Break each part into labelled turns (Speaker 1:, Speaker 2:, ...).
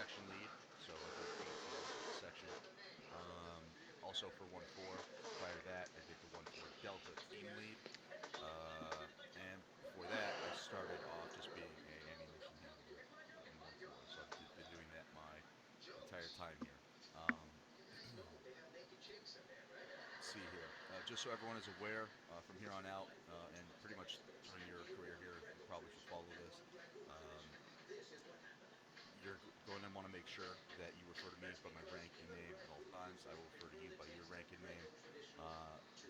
Speaker 1: section lead, so I did ATO section. Also for 1-4, prior to that, I did the 1-4 Delta team lead. And before that, I started off just being a ammunition handler in 1-4. So I've been doing that my entire time here. Let's see here. Just so everyone is aware, from here on out, and pretty much during your career here, you probably should follow this. Um, you're going to want to make sure that you refer to me by my rank and name at all times. I will refer to you by your rank and name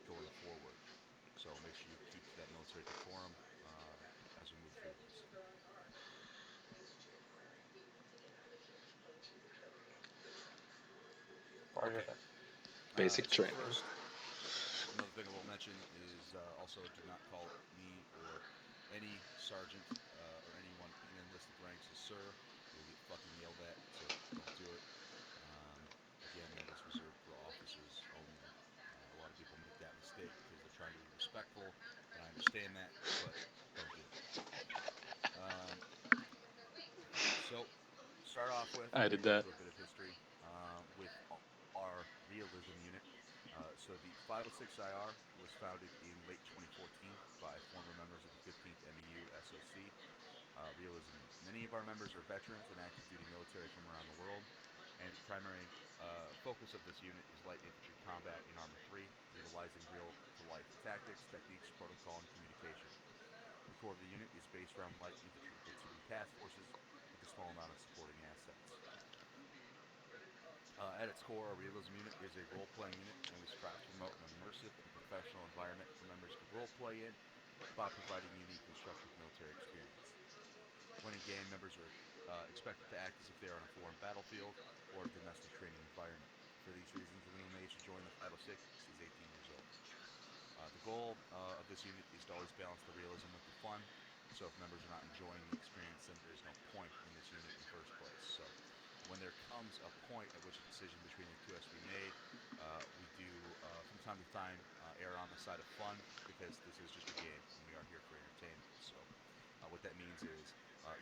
Speaker 1: going forward. So make sure you keep to that military decorum as we move through this.
Speaker 2: Part
Speaker 1: Okay.
Speaker 2: of it. Basic
Speaker 1: So
Speaker 2: training.
Speaker 1: first, another thing I will mention is also do not call me or any sergeant or anyone in enlisted ranks as sir. You'll get fucking yelled at, so don't do it. Um, Again, that is reserved for officers only. A lot of people make that mistake because they're trying to be respectful, and I understand that, but don't do it. Um, so, start off with,
Speaker 2: I
Speaker 1: I'm going
Speaker 2: did
Speaker 1: to go
Speaker 2: that.
Speaker 1: through a bit of history with our realism unit. So, the 506IR was founded in late 2014 by former members of the 15th MEU SOC Realism Unit. Many of our members are veterans and active duty military from around the world, and the primary focus of this unit is light infantry combat in Arma 3, utilizing real to life tactics, techniques, protocol, and communication. The core of the unit is based around light infantry platoon task forces with a small amount of supporting assets. At its core, a realism unit is a role playing unit, and we strive to promote an immersive and professional environment for members to role play in by providing unique and structured military experience. When in game, members are expected to act as if they are on a foreign battlefield or a domestic training environment. For these reasons, the minimum age to join the 506 is 18 years old. The goal of this unit is to always balance the realism with the fun. So if members are not enjoying the experience, then there is no point in this unit in the first place. So when there comes a point at which a decision between the two has to be made, we do from time to time err on the side of fun because this is just a game and we are here for entertainment. So what that means is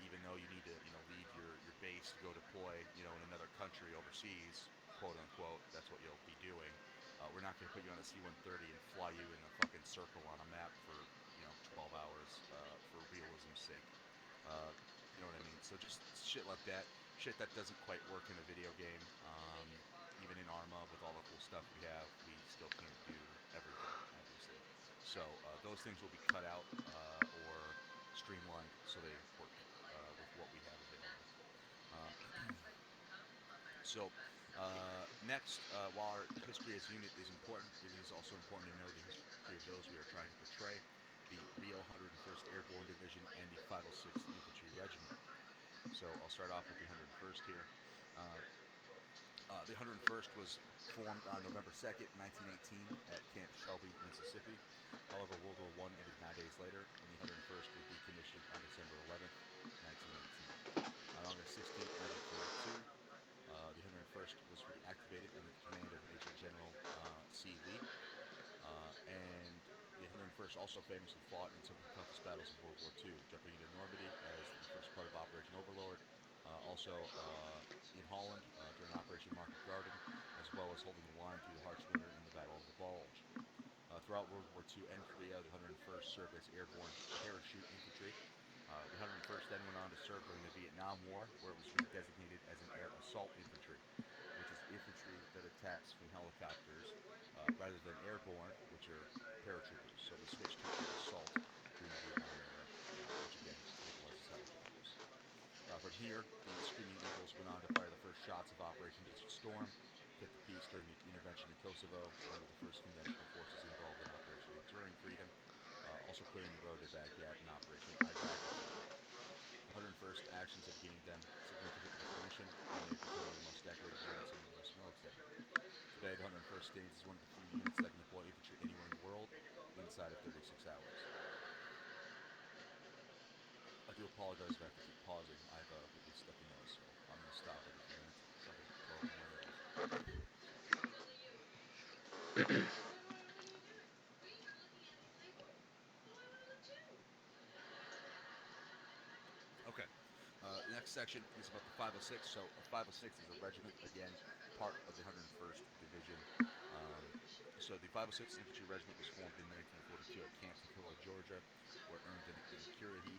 Speaker 1: even though you need to leave your base to go deploy in another country overseas, quote unquote, that's what you'll be doing. We're not going to put you on a C-130 and fly you in a fucking circle on a map for 12 hours for realism's sake. Uh, you know what I mean? So just shit like that, shit that doesn't quite work in a video game. Even in Arma, with all the cool stuff we have, we still can't do everything, obviously. So those things will be cut out or streamlined so they work with what we have available. Um, next, while our history as a unit is important, it is also important to know the history of those we are trying to portray, the real 101st Airborne Division and the 506th Infantry Regiment. So I'll start off with the 101st here. Uh, the 101st was formed on November 2nd, 1918, at Camp Shelby, Mississippi. However, World War I ended 9 days later, and the 101st was decommissioned on December 11th, 1918. On August 16th, 1942, the 101st was reactivated under the command of Major General C. Lee, and the 101st also famously fought in some of the toughest battles of World War II, jumping into Normandy as the first part of Operation Overlord, also in Holland during Operation Market Garden, as well as holding the line through the harsh winter in the Battle of the Bulge. Throughout World War II and Korea, the 101st served as airborne parachute infantry. The 101st then went on to serve during the Vietnam War, where it was redesignated as an air assault infantry, which is infantry that attacks from helicopters rather than airborne, which are paratroopers. So we switched to air assault during the Vietnam era, which again utilizes helicopters. From here, the Screaming Eagles went on to fire the first shots of Operation Desert Storm, kept the peace during the intervention in Kosovo, and were the first conventional forces involved in Operation Enduring Freedom, also clearing the road to Baghdad in Operation Iraqi Freedom. The 101st actions have gained them significant recognition, and they've become one of the most decorated units in the U.S. military. Today, the 101st stands as one of the few units that can deploy infantry anywhere in the world inside of 36 hours. I do apologize if I have to keep pausing. I have a really stuffy nose, so I'm going to stop every few minutes so I can blow up my nose. Okay. Next section is about the 506. So a 506 is a regiment, again, part of the 101st Division. Um, so the 506th Infantry Regiment was formed in 1942 at Camp Toccoa, Georgia, where it earned the nickname Currahee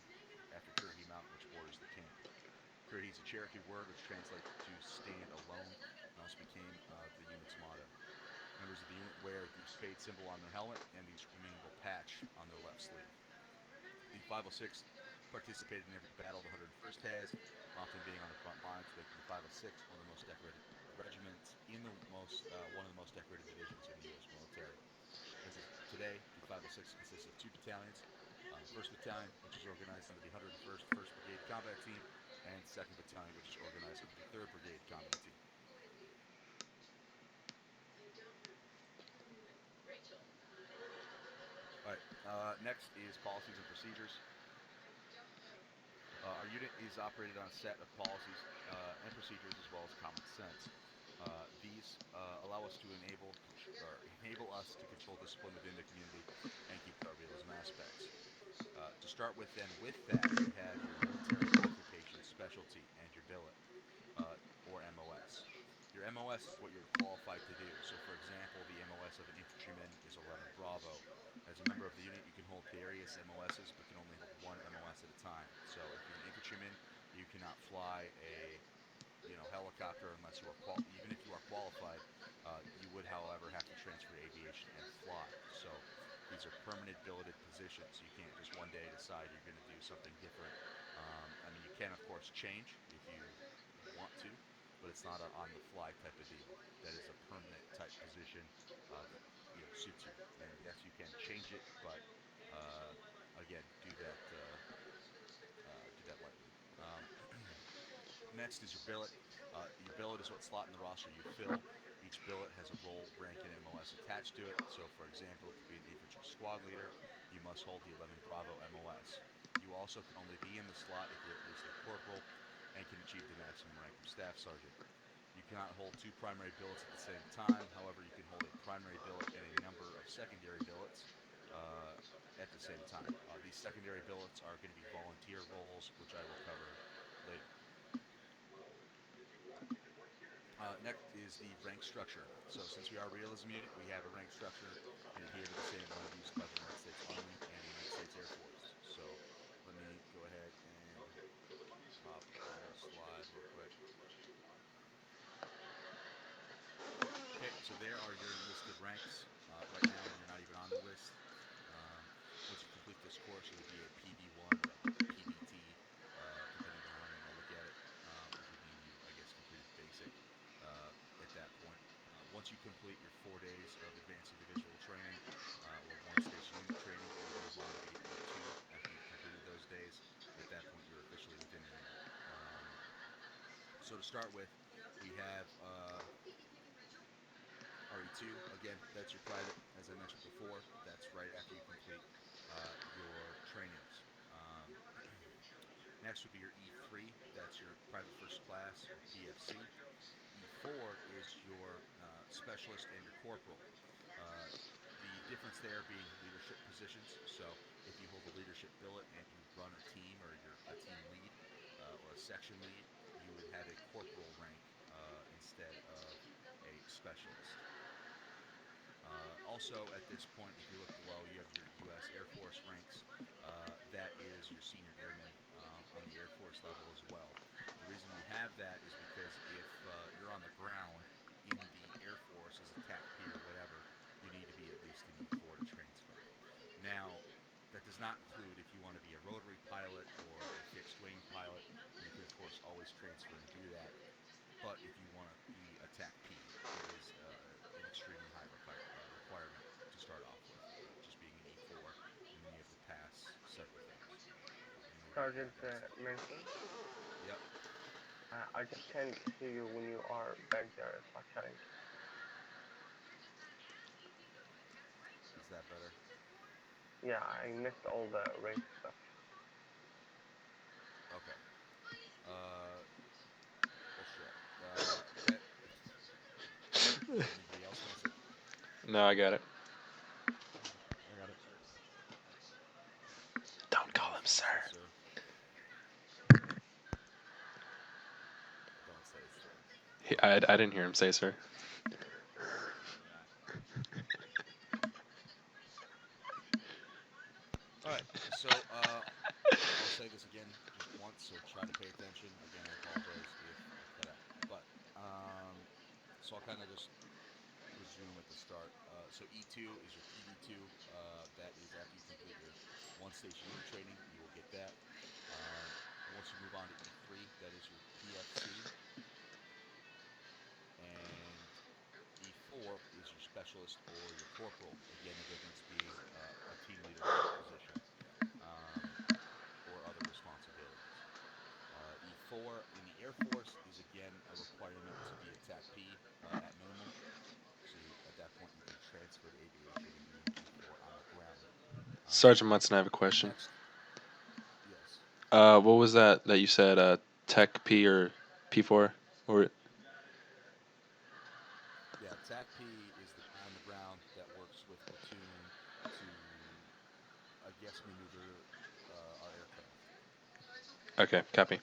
Speaker 1: after Currahee Mountain, which borders the camp. Currahee is a Cherokee word which translates to stand alone and also became the unit's motto. Members of the unit wear the spade symbol on their helmet and the screaming patch on their left sleeve. The 506 participated in every battle the 101st has, often being on the front lines, making the 506 one of the most decorated regiments one of the most decorated divisions in the U.S. military. As of today, the 506 consists of two battalions. The 1st Battalion, which is organized under the 101st 1st Brigade Combat Team, and 2nd Battalion, which is organized under the 3rd Brigade Combat Team. All right. Next is policies and procedures. Our unit is operated on a set of policies and procedures as well as common sense. These allow us to enable us to control discipline within the community and keep our realism aspects. To start with, then, with that, you have your military occupation specialty and your billet, or MOS. Your MOS is what you're qualified to do. So, for example, the MOS of an infantryman is 11 Bravo. As a member of the unit, you can hold various MOSs, but can only hold one MOS at a time. So, if you're an infantryman, you cannot fly a helicopter unless you are even if you are qualified. You would, however, have to transfer to aviation and fly. So, these are permanent billeted positions. You can't just one day decide you're going to do something different. You can, of course, change if you want to, but it's not an on-the-fly type of deal. That is a permanent type position that suits you. And yes, you can change it, but again, do that lightly. Next is your billet. Your billet is what slot in the roster you fill. Each billet has a role, rank, and MOS attached to it. So, for example, to be an infantry squad leader, you must hold the 11 Bravo MOS. You also can only be in the slot if you're at least a corporal and can achieve the maximum rank of staff sergeant. You cannot hold two primary billets at the same time. However, you can hold a primary billet and a number of secondary billets at the same time. These secondary billets are going to be volunteer roles, which I will cover later. Next is the rank structure. So, since we are a realism unit, we have a rank structure and adhere to the same one used by the United States Army and the United States Air Force. So, let me go ahead and pop on a slide real quick. Okay, so there are your enlisted ranks. Right now, you're not even on the list. Once you complete this course, you'll be a PB1 or a PBT, depending on how you want to look at it, which would mean you, I guess, completed basic at that point. Once you complete your 4 days of advanced individual training or 1 station unit training, you move on to 8.2 after you've completed those days. At that point, you're officially within the unit. So to start with, we have RE2. Again, that's your private, as I mentioned before. That's right after you complete your trainings. Next would be your E3. That's your private first class, or PFC. E4 is your specialist and your corporal. The difference there being leadership positions. So if you hold a leadership billet and you run a team, or you're a team lead or a section lead, you would have a corporal rank instead of a specialist. Also, at this point, if you look below, you have your U.S. Air Force ranks. That is your senior airman on the Air Force level as well. The reason you have that is because if you're on the ground in the Air Force as a TAC P or whatever, you need to be at least an E4 to transfer. Now, that does not include if you want to be a rotary pilot or a fixed-wing pilot. You can, of course, always transfer and do that. But if you want to be a TAC P, it is an extremely high requirement to start off with, just being an E4, and then you have to pass several things in order to
Speaker 2: Sergeant
Speaker 1: get that stuff.
Speaker 2: Manson,
Speaker 1: Yep.
Speaker 2: I just can't hear you when you are back there chatting.
Speaker 1: Is that better?
Speaker 2: Yeah, I missed all the race stuff.
Speaker 1: Okay. Well, shit. Okay. Did anybody else miss it?
Speaker 3: No, I got it.
Speaker 4: I got it.
Speaker 3: Don't call him
Speaker 1: Awesome,
Speaker 3: sir.
Speaker 1: officer.
Speaker 4: I didn't hear him say sir.
Speaker 1: All right. So I'll say this again just once, so try to pay attention. Again, I apologize if I cut out. But so I'll kind of just resume at the start. So E2 is your PD2. That is after you complete your one station unit training, you will get that. Once you move on to E3, that is your PFC, and E4 is your specialist or your corporal. Again, the difference being a team leader position or other responsibilities. E4 in the Air Force is again a requirement to be a TAC-P at minimum. So at that point, you can transfer to aviation and be an E4 on the ground.
Speaker 4: Sergeant Munson, I have a
Speaker 1: The
Speaker 4: question.
Speaker 1: next, yes,
Speaker 4: What was that you said? Tech P or P4 or
Speaker 1: yeah, TAC-P is the guy on the ground that works with platoon to, I guess, maneuver our aircraft.
Speaker 4: okay, copy.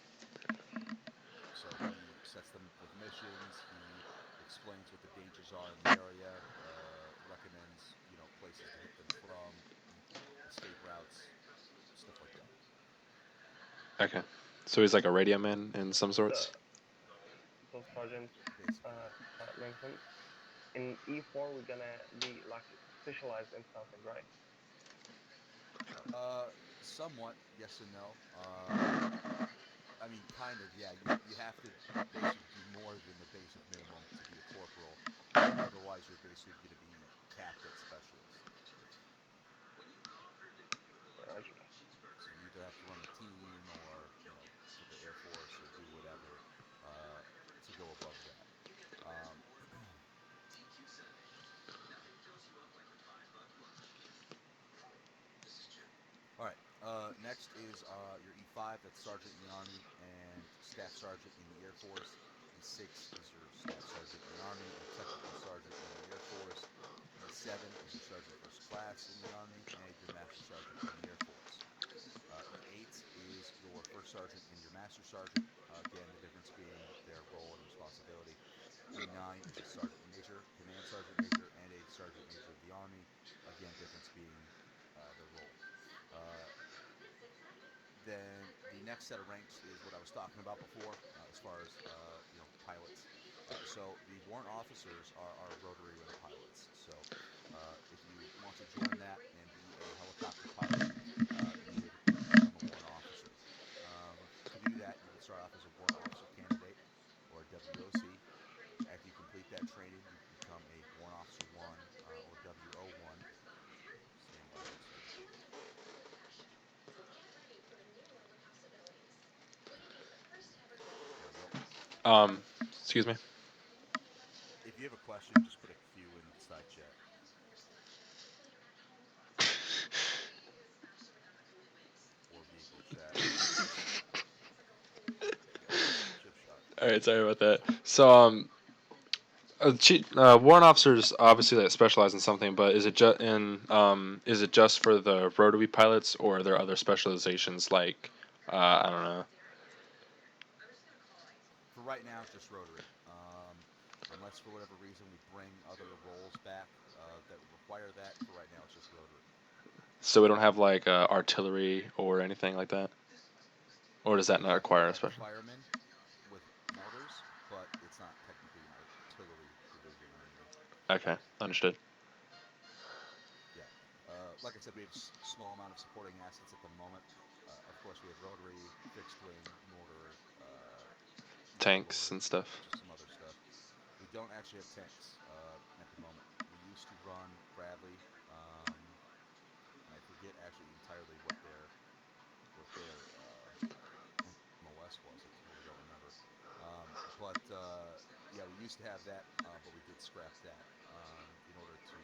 Speaker 1: So he sets them with missions. He explains what the dangers are in the area. Recommends places to hit them from, escape routes, stuff like that.
Speaker 4: Okay, so he's like a radio man in some
Speaker 2: So,
Speaker 4: sorts.
Speaker 2: so Sergeant
Speaker 1: Basically,
Speaker 2: mentioned in E4 we're gonna be like specialized in something, right?
Speaker 1: somewhat yes and no. I mean, kind of, yeah. You have to basically do more than the basic minimum to be a corporal. Otherwise, you're basically going to be capped at specialist.
Speaker 2: Roger.
Speaker 1: So you either have to run the team, or for the Air Force, or do whatever to go above that. Um, all right. Next is your E5. That's sergeant in the Army and staff sergeant in the Air Force. E6 is your staff sergeant in the Army and technical sergeant in the Air Force. E7 is your sergeant first class in the Army and your master sergeant in the Air Force. E8 is your first sergeant and your master sergeant. Again, the difference being their role and responsibility. E9 is a sergeant major, command sergeant major, and a sergeant major of the Army. Again, difference being their role. Uh, then the next set of ranks is what I was talking about before, as far as pilots. So the warrant officers are our rotary wing pilots. So if you want to join that and be a helicopter pilot, you would become a warrant officer. To do that, you would start off as a warrant officer candidate or a WOC. After you complete that training, you become a warrant officer one or WO1. Stand by one second. There we go.
Speaker 4: Excuse me.
Speaker 1: If you have a question, just put a Q in the side chat. Or vehicle chat. There you go. Chip shot.
Speaker 4: All right, sorry about that. So warrant officers obviously that specialize in something, but is it just for the rotary pilots, or are there other specializations like I don't know.
Speaker 1: For right now, just rotary. Unless for whatever reason we bring other roles back that would require that, for right now it's just rotary.
Speaker 4: So we don't have like artillery or anything like that, or does that not
Speaker 1: We
Speaker 4: require a
Speaker 1: have
Speaker 4: special?
Speaker 1: firemen with mortars, but it's not technically an artillery division or anything.
Speaker 4: Okay, understood.
Speaker 1: Yeah. Like I said, we have small amount of supporting assets at the moment. Of course, we have rotary, fixed wing, mortar,
Speaker 4: Tanks
Speaker 1: Mandalore,
Speaker 4: and stuff.
Speaker 1: just some other stuff. We don't actually have tanks at the moment. We used to run Bradley, and I forget actually entirely what their MOS was. I totally don't remember. But yeah, we used to have that, but we did scrap that in order to,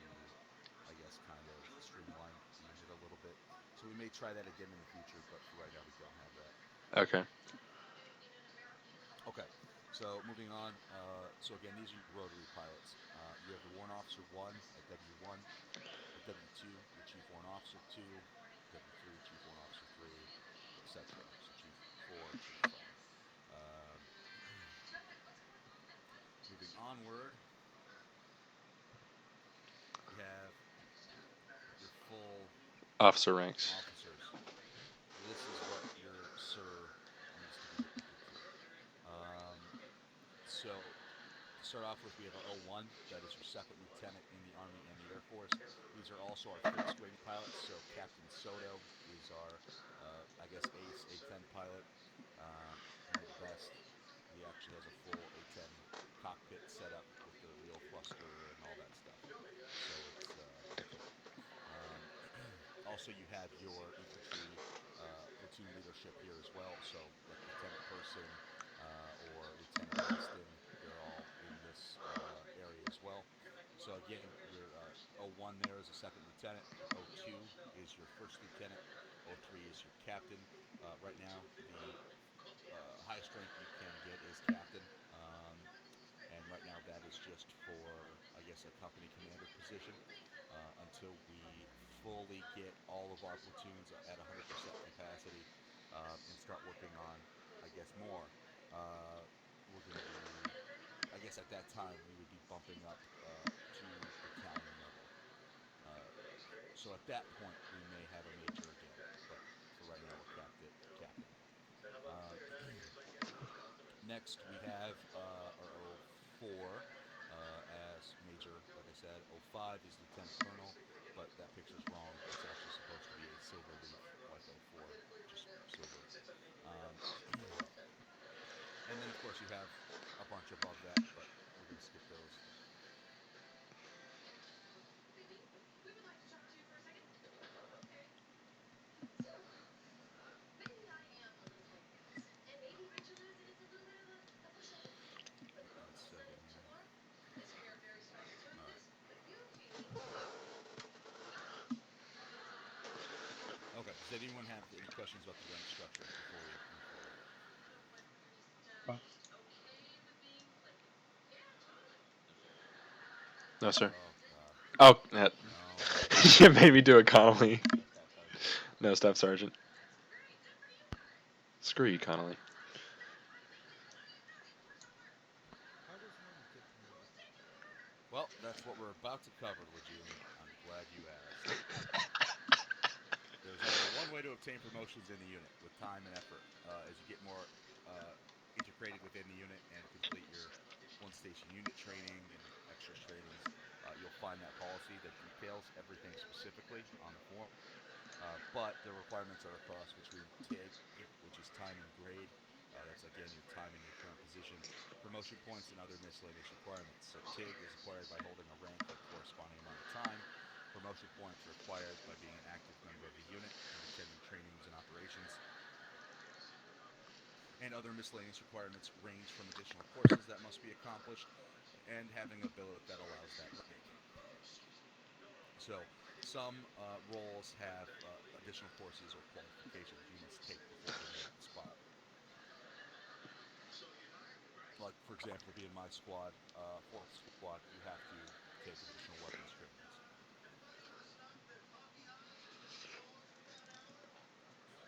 Speaker 1: I guess, kind of streamline the unit a little bit. So we may try that again in the future, but for right now, we don't have that.
Speaker 4: Okay.
Speaker 1: Okay, so moving on. So again, these are your rotary pilots. You have the warrant officer one at W1, at W2, your chief warrant officer two, W3, chief warrant officer three, etc. So chief four, chief five. Um, onward, you have your full
Speaker 4: Officer ranks.
Speaker 1: officers. This is what your sir needs to be depicted to. Um, so to start off with, we have our O1. That is your second lieutenant in the Army and the Air Force. These are also our fixed wing pilots. So Captain Soto is our, I guess, ace A-10 pilot. One of the best. He actually has a full A-10 cockpit set up with the wheel thruster and all that stuff. So it's pretty cool. Um, Also, you have your infantry platoon leadership here as well. So, like Lieutenant Person or Lieutenant Weston, they're all in this area as well. So, again, your O1 there is a second lieutenant. Your O2 is your first lieutenant. O3 is your captain. Right now, the highest rank you can get is captain. And right now that is just for, I guess, a company commander position until we fully get all of our platoons at 100% capacity and start working on, I guess, more. Uh, we're going to be, I guess, at that time we would be bumping up to battalion level. Uh, so at that point we may have a major again, but for right now we're capped at captain. Uh, Next, we have our O4 as major, like I said. O5 is lieutenant colonel, but that picture's wrong. It's actually supposed to be a silver leaf, like O4, just silver. Um, and then, of course, you have a bunch above that, but we're going to skip those. One second here. All right. Okay. Does anyone have any questions about the rank structure before we move forward?
Speaker 4: No, sir.
Speaker 1: Oh God.
Speaker 4: Oh, that.
Speaker 1: No.
Speaker 4: You made me do it, Connolly.
Speaker 1: Staff Sergeant.
Speaker 4: No, Staff Sergeant. Screw you, Connolly.
Speaker 1: How does one get to know that? Well, that's what we're about to cover, Lejeune. I'm glad you asked. There's only one way to obtain promotions in the unit, with time and effort. As you get more integrated within the unit and complete your one-station unit training and extra trainings, you'll find that policy that details everything specifically on the form. But the requirements are across between TIG, which is time and grade. That's again your time and your current position, promotion points, and other miscellaneous requirements. So TIG is acquired by holding a rank and corresponding amount of time. Promotion points are acquired by being an active member of the unit and attending trainings and operations. And other miscellaneous requirements range from additional courses that must be accomplished and having a billet that allows that rank. So some roles have additional courses or qualifications you must take before getting that spot. Like, for example, be in my squad, fourth squad, you have to take additional weapons trainings.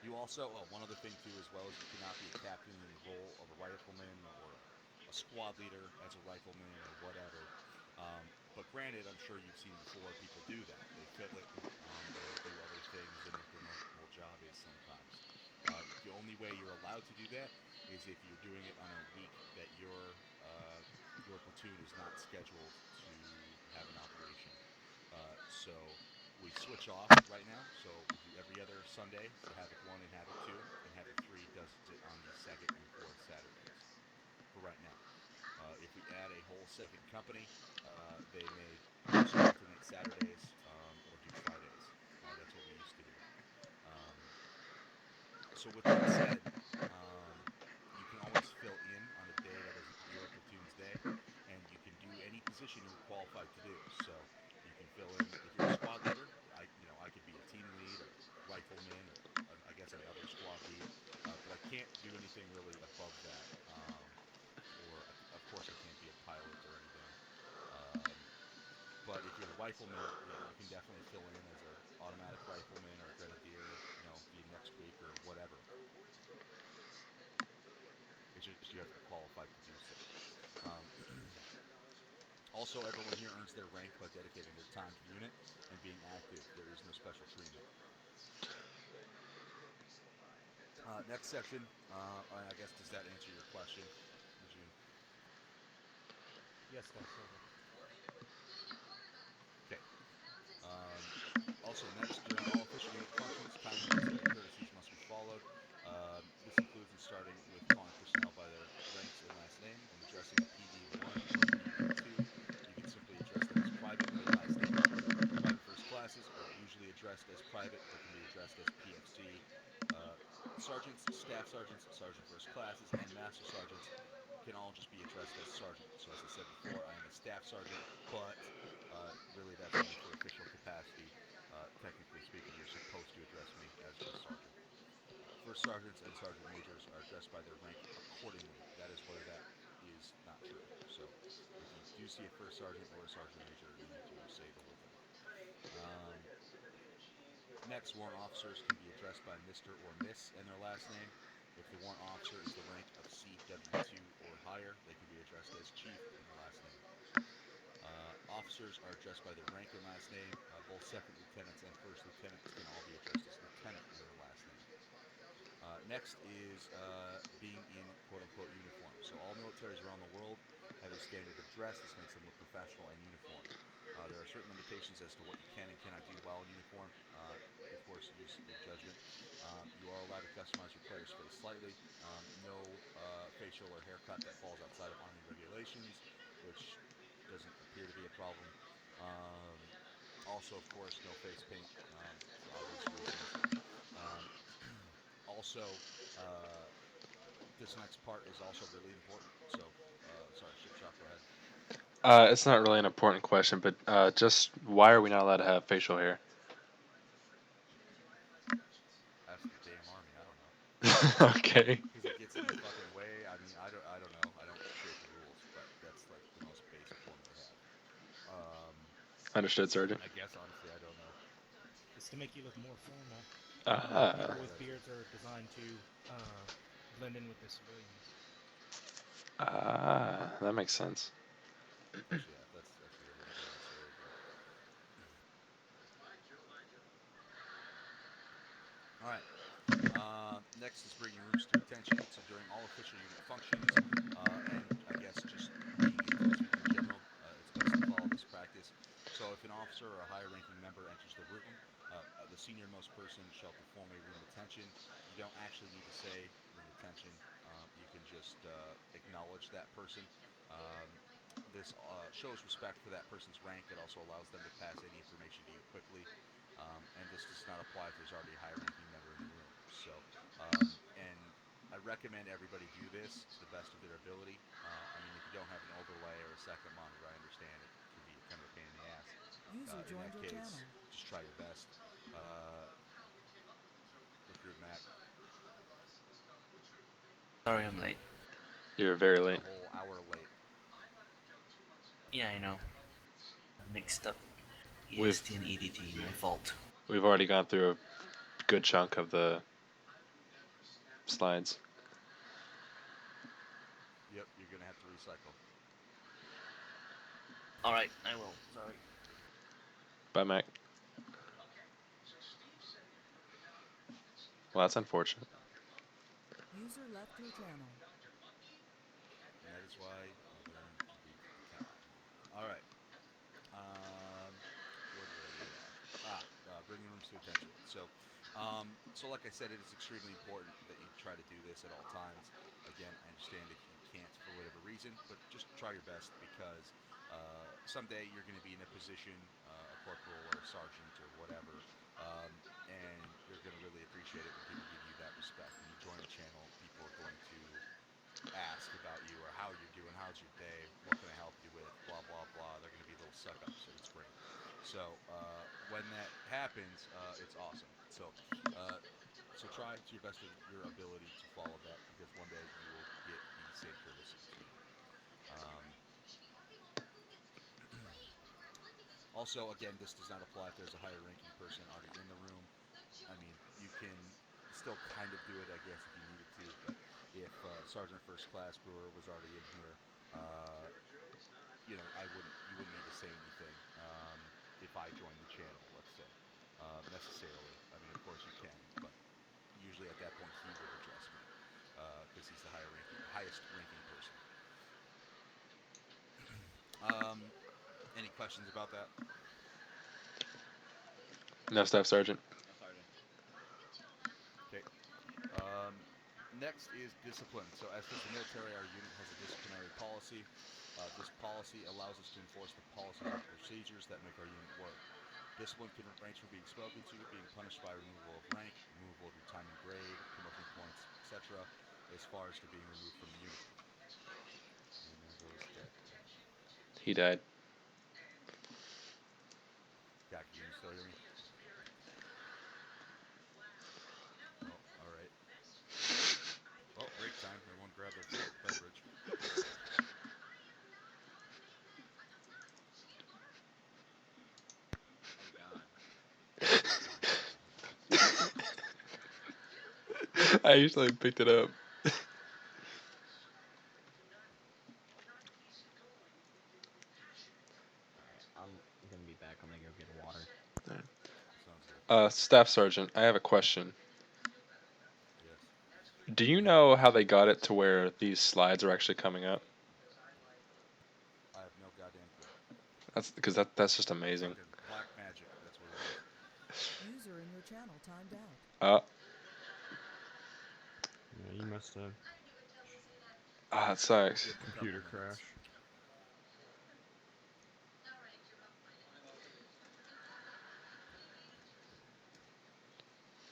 Speaker 1: You also, one other thing too, as well, is you cannot be a captain in the role of a rifleman or a squad leader as a rifleman or whatever. But granted, I'm sure you've seen before people do that. They fill it, they do other things than what their normal job is sometimes. The only way you're allowed to do that is if you're doing it on a week that your platoon is not scheduled to have an operation. So we switch off right now. So we do every other Sunday for Havoc 1 and Havoc 2, and Havoc 3 does it on the second and fourth Saturdays for right now. If we add a whole second company, they may also alternate Saturdays or do Fridays. That's what we used to do. Um, so with that said, you can always fill in on a day that isn't your platoon's day, and you can do any position you're qualified to do. So you can fill in if you're a squad leader. I could be a team lead or rifleman or I guess another squad lead, but I can't do anything really above that. Or of course I can't be a pilot or anything. Um, but if you're a rifleman, yeah, you can definitely fill in as an automatic rifleman or a grenadier, the next week or whatever. It's just you have to be qualified to do so. Um, Also, everyone here earns their rank by dedicating their time to the unit and being active. There is no special treatment. Next section, I guess, does that answer your question? Did you?
Speaker 3: Yes, that's over.
Speaker 1: Okay. Also, next, during all official unit functions, kind military courtesies must be followed. This includes in starting with calling personnel by their ranks and last name. When addressing a PD1 or PD2, you can simply address them as private with their last name. Private first classes are usually addressed as private, but can be addressed as PFC. Sergeants, staff sergeants, sergeant first classes, and master sergeants can all just be addressed as sergeant. So as I said before, I am a staff sergeant, but really that's only for official capacity. Technically speaking, you're supposed to address me as just sergeant. First sergeants and sergeant majors are addressed by their rank accordingly. That is where that is not true. So if you do see a first sergeant or a sergeant major, you need to say the whole thing. Next, warrant officers can be addressed by Mr. or Miss and their last name. If the warrant officer is the rank of CW2 or higher, they can be addressed as chief and their last name. Officers are addressed by their rank and last name. Both second lieutenants and first lieutenants can all be addressed as lieutenant and their last name. Next is being in quote-unquote uniform. So all militaries around the world have a standard of dress. This makes them look professional and uniform. There are certain limitations as to what you can and cannot do while in uniform. Of course, use your judgment. You are allowed to customize your player's face slightly. No facial or haircut that falls outside of Army regulations, which doesn't appear to be a problem. Also, of course, no face paint for obvious reasons. Um, also, this next part is also really important. So, sorry, Ship Shop, go ahead.
Speaker 4: It's not really an important question, but just why are we not allowed to have facial hair?
Speaker 1: Ask the damn army. I don't know.
Speaker 4: Okay.
Speaker 1: Because it gets in the fucking way. I mean, I don't know. I don't create the rules, but that's like the most basic one they have.
Speaker 4: Understood, Sergeant.
Speaker 1: I guess honestly, I don't know.
Speaker 3: It's to make you look more formal.
Speaker 4: Ah,
Speaker 3: People with beards are designed to blend in with the civilians.
Speaker 4: that makes sense.
Speaker 1: Actually, yeah, that's actually a really good answer. There you go. All right. Next is bringing rooms to attention. So during all official unit functions, and I guess just being in Teamspeak in general, it's best to follow this practice. So if an officer or a higher-ranking member enters the room, the senior-most person shall perform a room attention. You don't actually need to say room attention. You can just acknowledge that person. Um, this shows respect for that person's rank. It also allows them to pass any information to you quickly. And this does not apply if there's already a high-ranking member in the room. So, and I recommend everybody do this to the best of their ability. I mean, if you don't have an overlay or a second monitor, I understand it can be kind of a pain in the ass.
Speaker 5: User
Speaker 1: In
Speaker 5: joined
Speaker 1: that
Speaker 5: your
Speaker 1: case,
Speaker 5: channel.
Speaker 1: just try your best. Recruit Mac,
Speaker 6: Sorry I'm late.
Speaker 4: You're very
Speaker 1: a
Speaker 4: late.
Speaker 1: whole hour late.
Speaker 6: Yeah, I know. I mixed up
Speaker 4: We've-
Speaker 6: EST and EDT, my fault.
Speaker 4: We've already gone through a good chunk of the slides.
Speaker 1: Yep, you're gonna have to recycle.
Speaker 6: Alright, I will. Sorry.
Speaker 4: Bye, Mac. Well, that's unfortunate.
Speaker 5: User left your channel.
Speaker 1: And that is why you learn to be kind. All right. Where did I leave off? Bringing rooms to attention. So like I said, it is extremely important that you try to do this at all times. Again, I understand if you can't for whatever reason, but just try your best because someday you're going to be in a position, a corporal or a sergeant or whatever, and you're going to really appreciate it when people give you that respect. When you join the channel, people are going to ask about you or how you're doing, how's your day, what can I help you with, blah, blah, blah. They're going to be little suck-ups, and it's great. So when that happens, it's awesome. So try to your best of your ability to follow that because one day you will get the same courtesy too. Also, again, this does not apply if there's a higher ranking person already in the room. I mean, you can still kind of do it, I guess, if you needed to, but if Sergeant First Class Brewer was already in here, you wouldn't need to say anything if I joined the channel, let's say, necessarily. I mean, of course you can, but usually at that point he would address me because he's the highest ranking person. Any questions about that?
Speaker 4: No, Staff Sergeant.
Speaker 1: Okay. Next is discipline. So as does the military, our unit has a disciplinary policy. This policy allows us to enforce the policies and procedures that make our unit work. Discipline can range from being spoken to, being punished by removal of rank, removal of your time and grade, promotion points, etc., as far as to being removed from the unit. And there goes Dead.
Speaker 4: He died.
Speaker 1: Jack, can you still hear me? Oh, all right. Well, break time. Everyone grab their favorite beverage.
Speaker 4: I usually picked it up.
Speaker 7: I'm gonna be back. I'm gonna go get water.
Speaker 1: Sounds good.
Speaker 4: Staff Sergeant, I have a question.
Speaker 1: Yes.
Speaker 4: Do you know how they got it to where these slides are actually coming up?
Speaker 1: I have no goddamn clue.
Speaker 4: That's because that's just amazing.
Speaker 1: Fucking black magic. That's what it is.
Speaker 5: User in your channel timed out.
Speaker 8: Yeah, you must have
Speaker 4: That sucks.
Speaker 1: Give it a couple
Speaker 8: computer
Speaker 1: minutes.
Speaker 8: crash.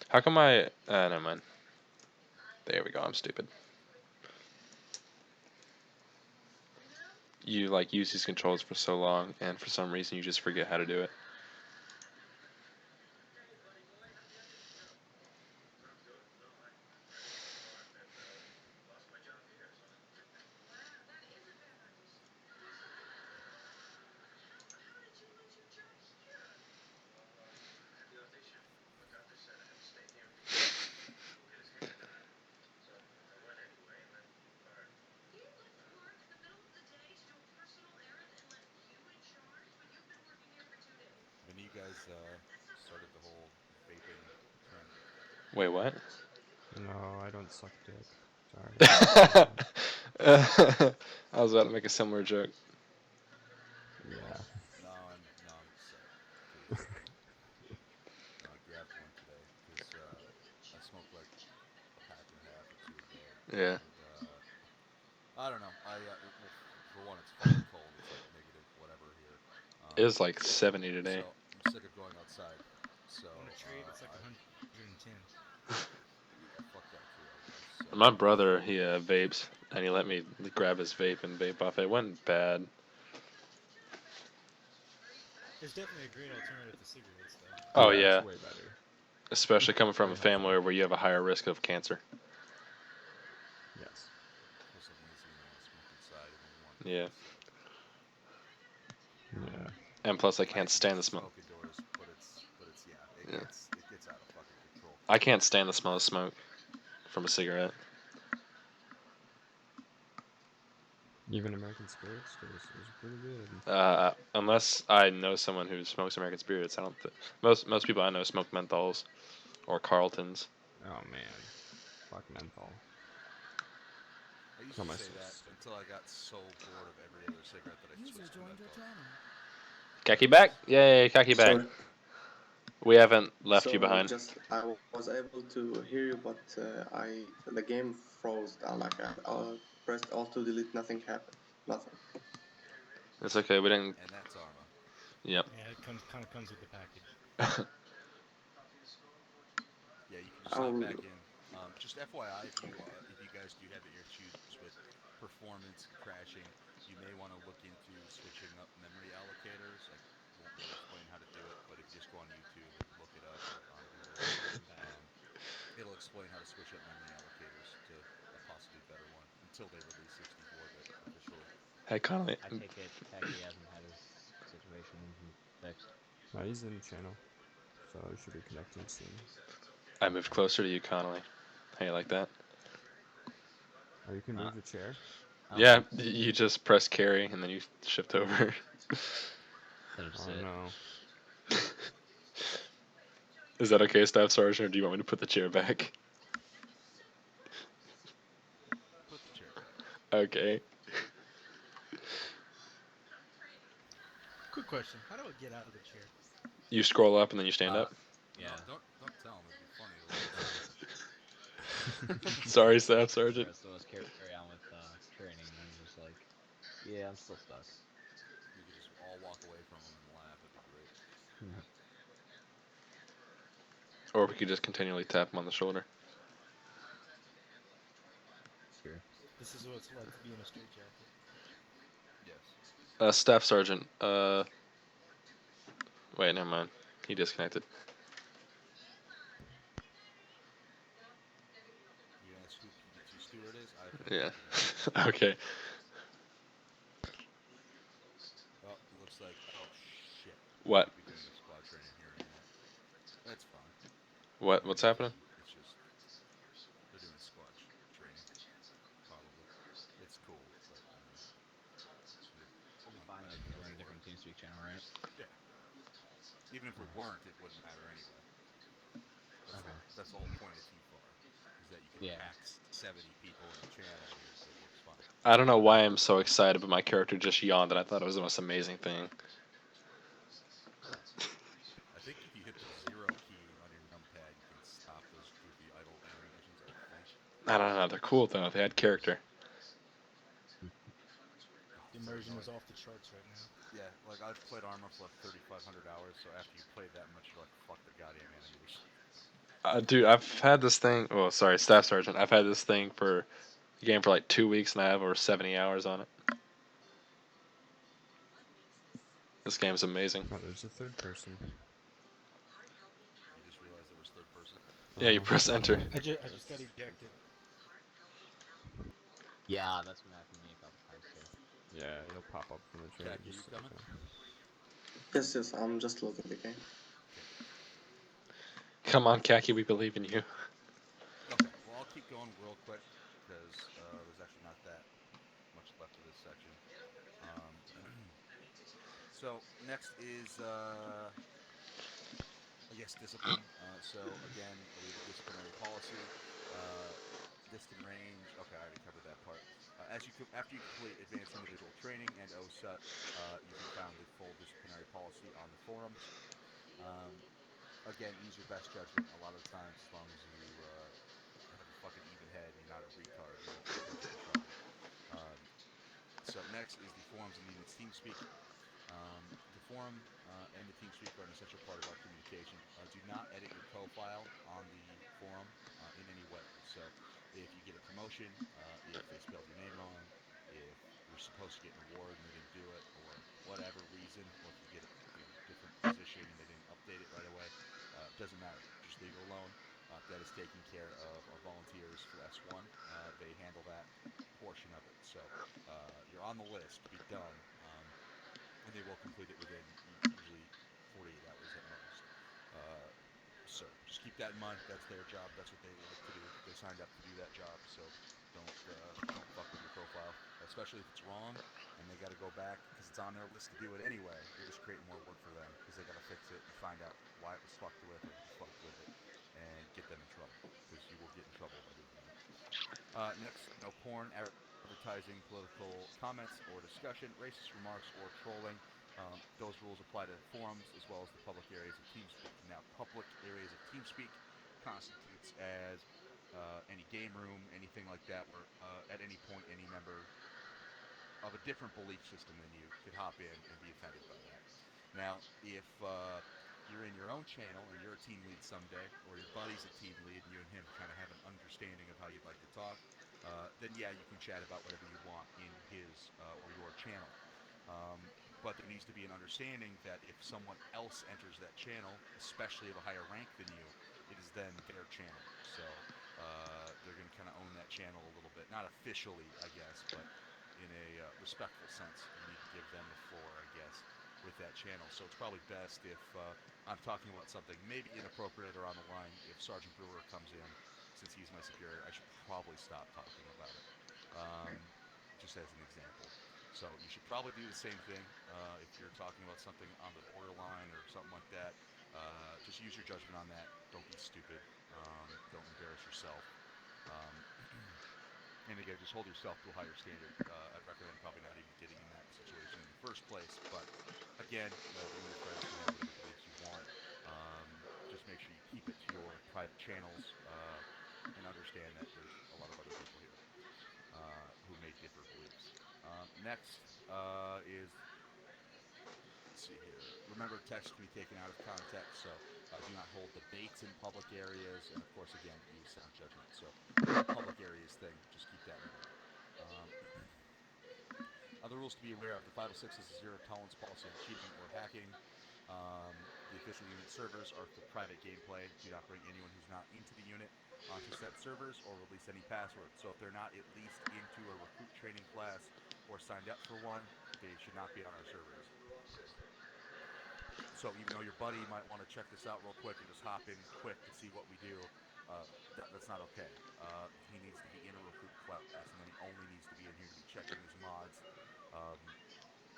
Speaker 4: How come I? Never mind. There we go. I'm stupid. You like use these controls for so long, and for some reason you just forget how to do it.
Speaker 1: When you guys started the whole vaping trend.
Speaker 4: Wait, what?
Speaker 8: No, I don't suck dick. Sorry.
Speaker 4: I was about to make a similar joke.
Speaker 8: Yeah.
Speaker 1: Now I'm upset. 'Cause I grabbed one today because I smoked like a pack and a half or two a day.
Speaker 4: Yeah.
Speaker 1: And I don't know. Well, for one, it's fucking cold. It's like negative whatever here.
Speaker 4: It was like 70 today.
Speaker 1: So I'm sick of going outside. So
Speaker 3: On a trade, it's like 110.
Speaker 1: yeah, fuck that too, I guess. So,
Speaker 4: My brother, he vapes, and he let me grab his vape and vape off it. It wasn't bad.
Speaker 3: There's definitely a great alternative to cigarettes, though.
Speaker 4: Oh
Speaker 8: It's
Speaker 4: yeah,
Speaker 8: way better.
Speaker 4: especially coming from a
Speaker 8: Way healthier.
Speaker 4: family where you have a higher risk of cancer.
Speaker 8: Yes.
Speaker 1: plus I'm lazy and I want to smoke inside and I want.
Speaker 4: Yeah,
Speaker 8: Yeah.
Speaker 4: and plus I
Speaker 1: I
Speaker 4: can't
Speaker 1: actually
Speaker 4: stand the
Speaker 1: used to
Speaker 4: smell.
Speaker 1: smoke indoors, but it's yeah,
Speaker 4: Yeah.
Speaker 1: it gets out of fucking control.
Speaker 4: I can't stand the smell of smoke from a cigarette.
Speaker 8: Even American Spirits is pretty good.
Speaker 4: Unless I know someone who smokes American Spirits, I don't. Most people I know smoke menthols or Carltons.
Speaker 8: Oh man. Fuck menthol.
Speaker 1: I used
Speaker 8: Not
Speaker 1: to
Speaker 8: my
Speaker 1: say that
Speaker 8: source.
Speaker 1: until I got so bored of every other cigarette that I
Speaker 5: User
Speaker 1: switched to
Speaker 5: joined your
Speaker 1: menthol.
Speaker 5: channel.
Speaker 4: Khaki back! Yay, khaki back!
Speaker 9: Sorry.
Speaker 4: We haven't left
Speaker 9: So
Speaker 4: you behind.
Speaker 9: just I was able to hear you, but the game froze. I pressed Alt to delete. Nothing happened. Nothing.
Speaker 4: It's okay. We didn't.
Speaker 1: And that's Arma.
Speaker 4: Yep.
Speaker 3: Yeah, it kind of comes with the package.
Speaker 1: Yeah, you can just hop back in. Just FYI, if you guys do have issues with performance and crashing, you may want to look into switching up memory allocators. I won't really explain how to do it, but if you just go on YouTube and look it up or on Google, it'll explain how to switch up memory allocators to a possibly better one until they release 64-bit officially.
Speaker 4: Hey, Connolly.
Speaker 7: I take it Khaki hasn't had his situation fixed.
Speaker 8: No, he's in the channel, so he should be connecting soon.
Speaker 4: I moved closer to you, Connolly. How you like that?
Speaker 8: Or you can move the chair.
Speaker 4: Yeah, you just press carry and then you shift over.
Speaker 7: That was
Speaker 8: Oh
Speaker 7: it.
Speaker 8: no.
Speaker 4: Is that okay, Staff Sergeant, or do you want me to put the chair back?
Speaker 1: Put the chair back.
Speaker 4: Okay.
Speaker 3: Quick question: how do I get out of the chair?
Speaker 4: You scroll up and then you stand up.
Speaker 7: Yeah.
Speaker 1: No, don't tell him. It'd be funny. The way it's done.
Speaker 4: Sorry, Staff Sergeant.
Speaker 7: The rest of us carry on with training, and I'm just like, yeah, I'm still stuck.
Speaker 1: We could just all walk away from him and laugh. That'd be great.
Speaker 4: Or we could just continually tap him on the shoulder.
Speaker 7: Sure.
Speaker 3: This is what it's like to be in a straitjacket.
Speaker 1: Yes.
Speaker 4: Staff Sergeant. Wait, never mind. He disconnected.
Speaker 1: You ask who PDT Stewart is? I have no
Speaker 4: Yeah.
Speaker 1: idea.
Speaker 4: Okay.
Speaker 1: Oh, it looks like. Oh shit.
Speaker 4: What?
Speaker 1: We'll be doing the squad training here in a minute. That's fine.
Speaker 4: What's happening?
Speaker 1: It's just they're doing squad training. Probably. It's cool, but
Speaker 7: We'll be fine if we're in a different TeamSpeak channel, right?
Speaker 1: yeah. Even if we weren't, it wouldn't matter anyway. That's the whole point of TFAR, is that you can
Speaker 7: Yeah.
Speaker 1: pack 70 people in a channel and it works fine.
Speaker 4: I don't know why I'm so excited, but my character just yawned, and I thought it was the most amazing thing.
Speaker 1: I think if you hit the 0 key on your numpad, you can stop those goofy idle animations, I think.
Speaker 4: I don't know. They're cool though. They had character.
Speaker 3: The immersion is off the charts right now.
Speaker 1: Yeah, like I've played Arma for like 3,500 hours, so after you play that much, you're like, fuck the goddamn animation.
Speaker 4: Dude, I've had this thing. Oh, sorry, Staff Sergeant. I've had this thing for the game for like 2 weeks, and I have over 70 hours on it. This game's amazing.
Speaker 8: Oh, there's a third person.
Speaker 1: You just realized there was third person.
Speaker 4: Yeah, you press enter.
Speaker 3: I just got ejected.
Speaker 7: Yeah, that's been happening to me a couple times too.
Speaker 8: Yeah, he'll pop up from the chair.
Speaker 1: Khaki, you
Speaker 8: just
Speaker 1: coming?
Speaker 9: Yes, yes, I'm just loading the game.
Speaker 4: Come on, Khaki, we believe in you.
Speaker 1: Okay, well I'll keep going real quick, because there's actually not that much left of this section. So next is, I guess, discipline. So again, we have a disciplinary policy. Distant range. Okay, I already covered that part. After you complete advanced individual training and OSUT, you can find the full disciplinary policy on the forums. Again, use your best judgment. A lot of times, as long as you have a fucking even head and you're not a retard, you won't get in trouble. So next is the forums and units TeamSpeak. The forum and the TeamSpeak are an essential part of our communication. Do not edit your profile on the forum in any way. So if you get a promotion, if they spelled your name wrong, if you're supposed to get an award and they didn't do it, or whatever reason, or if you get a different position and they didn't update it right away, doesn't matter. Just leave it alone. That is taken care of our volunteers for S1. They handle that portion of it. So you're on the list to be done. And they will complete it within usually 48 hours at most. So just keep that in mind. That's their job. That's what they like to do. They signed up to do that job. So don't fuck with your profile, especially if it's wrong and they got to go back because it's on their list to do it anyway. You're just creating more work for them because they got to fix it and find out why it was fucked with or fucked with it and get them in trouble because you will get in trouble by doing that. Next, no porn, advertising, political comments or discussion, racist remarks, or trolling. Those rules apply to forums as well as the public areas of TeamSpeak. Now, public areas of TeamSpeak constitutes as any game room, anything like that, where at any point any member of a different belief system than you could hop in and be offended by that. Now, if you're in your own channel and you're a team lead someday, or your buddy's a team lead and you and him kind of have an understanding of how you'd like to talk, then yeah, you can chat about whatever you want in his or your channel. But there needs to be an understanding that if someone else enters that channel, especially of a higher rank than you, it is then their channel. So they're going to kind of own that channel a little bit. Not officially, I guess, but in a respectful sense. You need to give them the floor, I guess, with that channel. So it's probably best if I'm talking about something maybe inappropriate or on the line. If Sergeant Brewer comes in, since he's my superior, I should probably stop talking about it. just as an example. So you should probably do the same thing if you're talking about something on the borderline or something like that. Just use your judgment on that. Don't be stupid. Don't embarrass yourself. Um, and again, just hold yourself to a higher standard. I'd recommend probably not even getting in that situation in the first place. But again, you and your friends can have whatever beliefs you want. Just make sure you keep it to your private channels and understand that there's a lot of other people here who may differ beliefs. Next is, let's see here. Remember, text can be taken out of context, so do not hold debates in public areas, and of course, again, use sound judgment. So, public areas thing, just keep that in mind. Other rules to be aware of: the 506 is a zero tolerance policy on cheating or hacking. The official unit servers are for private gameplay. Do not bring anyone who's not into the unit onto set servers or release any passwords. So if they're not at least into a recruit training class or signed up for one, they should not be on our servers. So even though your buddy might want to check this out real quick and just hop in quick to see what we do, that's not okay. He needs to be in a recruit class, and then he only needs to be in here to be checking his mods.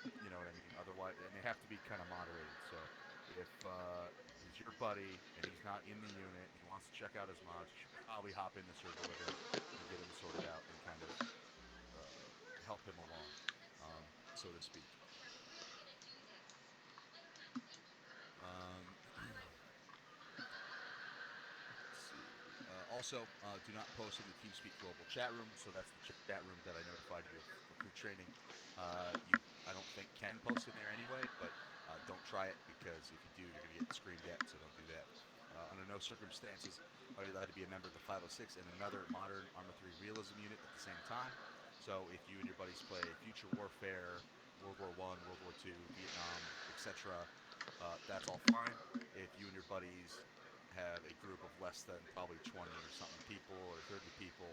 Speaker 1: You know what I mean? Otherwise, and they have to be kind of moderated. So if he's your buddy and he's not in the unit, he wants to check out his mods, you should probably hop in the server with him and get him sorted out and kind of help him along, so to speak. Also, do not post in the TeamSpeak Global chat room. So that's the chat room that I notified you of recruit training. You, I don't think, can post in there anyway, but don't try it because if you do, you're going to get screamed at, so don't do that. Under no circumstances are you allowed to be a member of the 506 and another modern Arma 3 realism unit at the same time. So if you and your buddies play Future Warfare, World War I, World War II, Vietnam, etc., that's all fine. If you and your buddies have a group of less than probably 20 or something people or 30 people,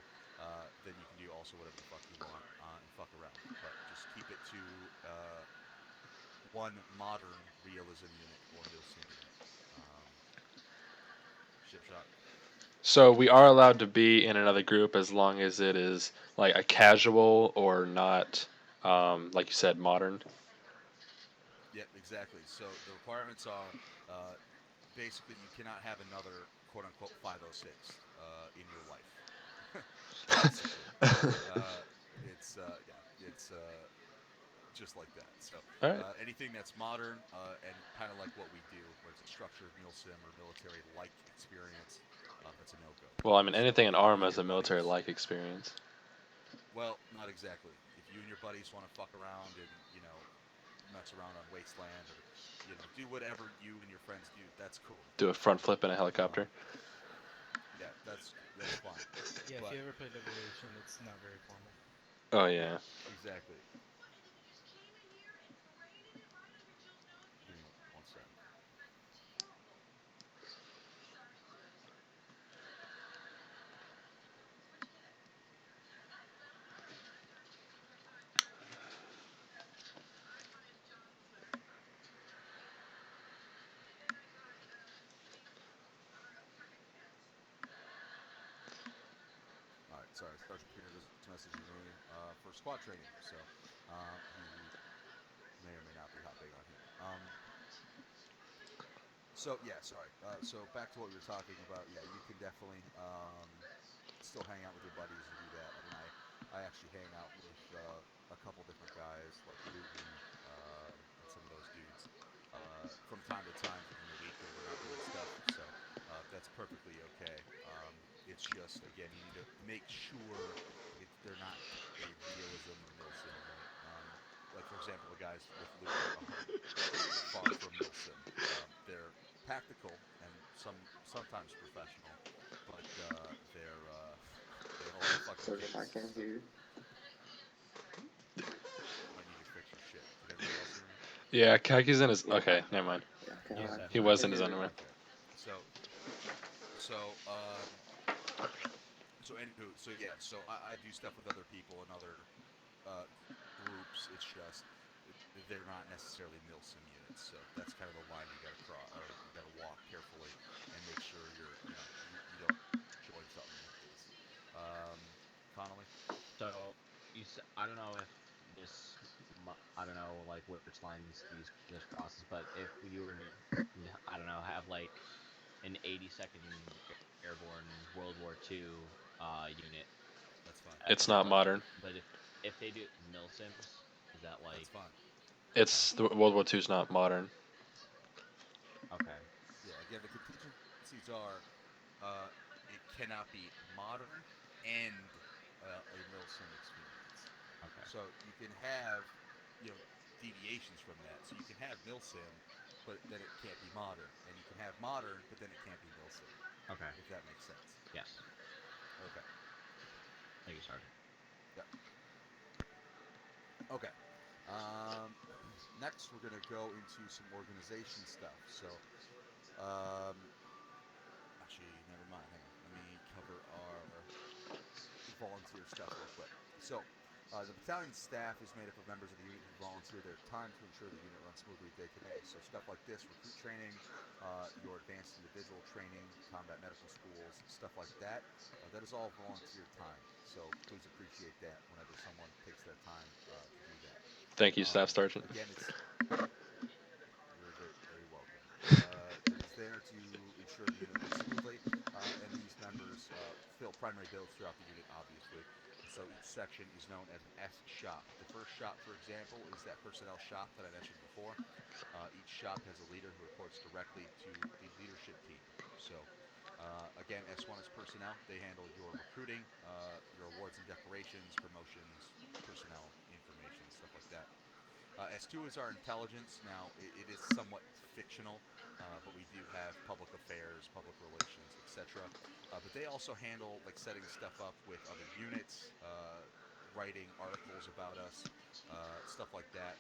Speaker 1: then you can do also whatever the fuck you want and fuck around. But just keep it to one modern realism unit or Milsim unit. Ship shot.
Speaker 4: So we are allowed to be in another group as long as it is like a casual or not, like you said, modern.
Speaker 1: Yep, exactly. So the requirements are basically you cannot have another quote unquote 506 in your life. It's just like that. So
Speaker 4: All right.
Speaker 1: anything that's modern and kind of like what we do, where it's a structured milsim or military-like experience, that's a no-go.
Speaker 4: Well, I mean, anything in
Speaker 1: if you
Speaker 4: ARMA
Speaker 1: and
Speaker 4: is a
Speaker 1: your buddies-
Speaker 4: military-like experience.
Speaker 1: Well, not exactly. If you and your buddies want to fuck around and mess around on Wasteland or do whatever you and your friends do, that's cool.
Speaker 4: Do a front flip in a helicopter.
Speaker 1: Yeah, that's fine.
Speaker 3: Yeah,
Speaker 1: But-
Speaker 3: if you ever play Liberation, it's not very formal.
Speaker 4: Oh yeah.
Speaker 1: Exactly. Give me 1 second. All right, sorry. Sergeant Peter is messaging me for squad training, so he may or may not be hopping on here. So yeah, sorry. So back to what we were talking about. Yeah, you can definitely still hang out with your buddies and do that. I mean, I actually hang out with a couple different guys like Luton and some of those dudes from time to time in the week when we're not doing stuff. So that's perfectly okay. It's just again, you need to make sure they're not a realism or Milsim unit. Like for example, the guys with Luton are far from Milsim. They're tactical and sometimes professional, but they have a lot of fucking
Speaker 9: Sorry, I
Speaker 1: kicks.
Speaker 9: can't hear you.
Speaker 1: Might need to fix your shit. Did everybody else hear me?
Speaker 4: Yeah, Kaki's in his. Okay, never mind.
Speaker 9: Yeah, okay,
Speaker 3: Yeah,
Speaker 9: I-
Speaker 4: He
Speaker 9: I
Speaker 4: was
Speaker 9: can
Speaker 4: in his
Speaker 9: hear you.
Speaker 4: underwear.
Speaker 1: Okay. So anywho, so I do stuff with other people and other groups. It's just they're not necessarily Milsim units, so that's kind of the line you got to cross, or you got to walk carefully and make sure you don't join something like this. Connolly.
Speaker 7: So, I don't know if this, I don't know, like which lines this crosses, but if you were, I don't know, have like an 82nd Airborne World War II unit,
Speaker 1: That's fine.
Speaker 4: It's not modern.
Speaker 7: but if they do milsims, is that like
Speaker 1: That's fine.
Speaker 4: It's the World War II is not modern.
Speaker 7: okay?
Speaker 1: Yeah. Again, the contingencies are it cannot be modern and a milsim experience.
Speaker 7: Okay.
Speaker 1: So you can have, deviations from that. So you can have milsim, but then it can't be modern, and you can have modern, but then it can't be milsim.
Speaker 7: Okay.
Speaker 1: If that makes sense.
Speaker 7: Yes.
Speaker 1: Okay.
Speaker 7: Thank you, Sergeant.
Speaker 1: Yep. Okay. Next, we're gonna go into some organization stuff. So, um, actually, never mind. Hang on. Let me cover our volunteer stuff real quick. So, the battalion staff is made up of members of the unit who volunteer their time to ensure the unit runs smoothly day to day. So, stuff like this, recruit training, your advanced individual training, combat medical schools, stuff like that. That is all volunteer time. So, please appreciate that whenever someone takes their time to do that.
Speaker 4: Thank you, Staff Sergeant.
Speaker 1: Again, you're very, very welcome. It is there to ensure the unit runs smoothly, and these members fill primary bills throughout the unit, obviously. So each section is known as an S shop. The first shop, for example, is that personnel shop that I mentioned before. Each shop has a leader who reports directly to the leadership team. So, again, S1 is personnel. They handle your recruiting, your awards and decorations, promotions, personnel information, stuff like that. S2 is our intelligence. Now, it is somewhat fictional, but we do have public affairs, public relations, etc. But they also handle like setting stuff up with other units, writing articles about us, stuff like that.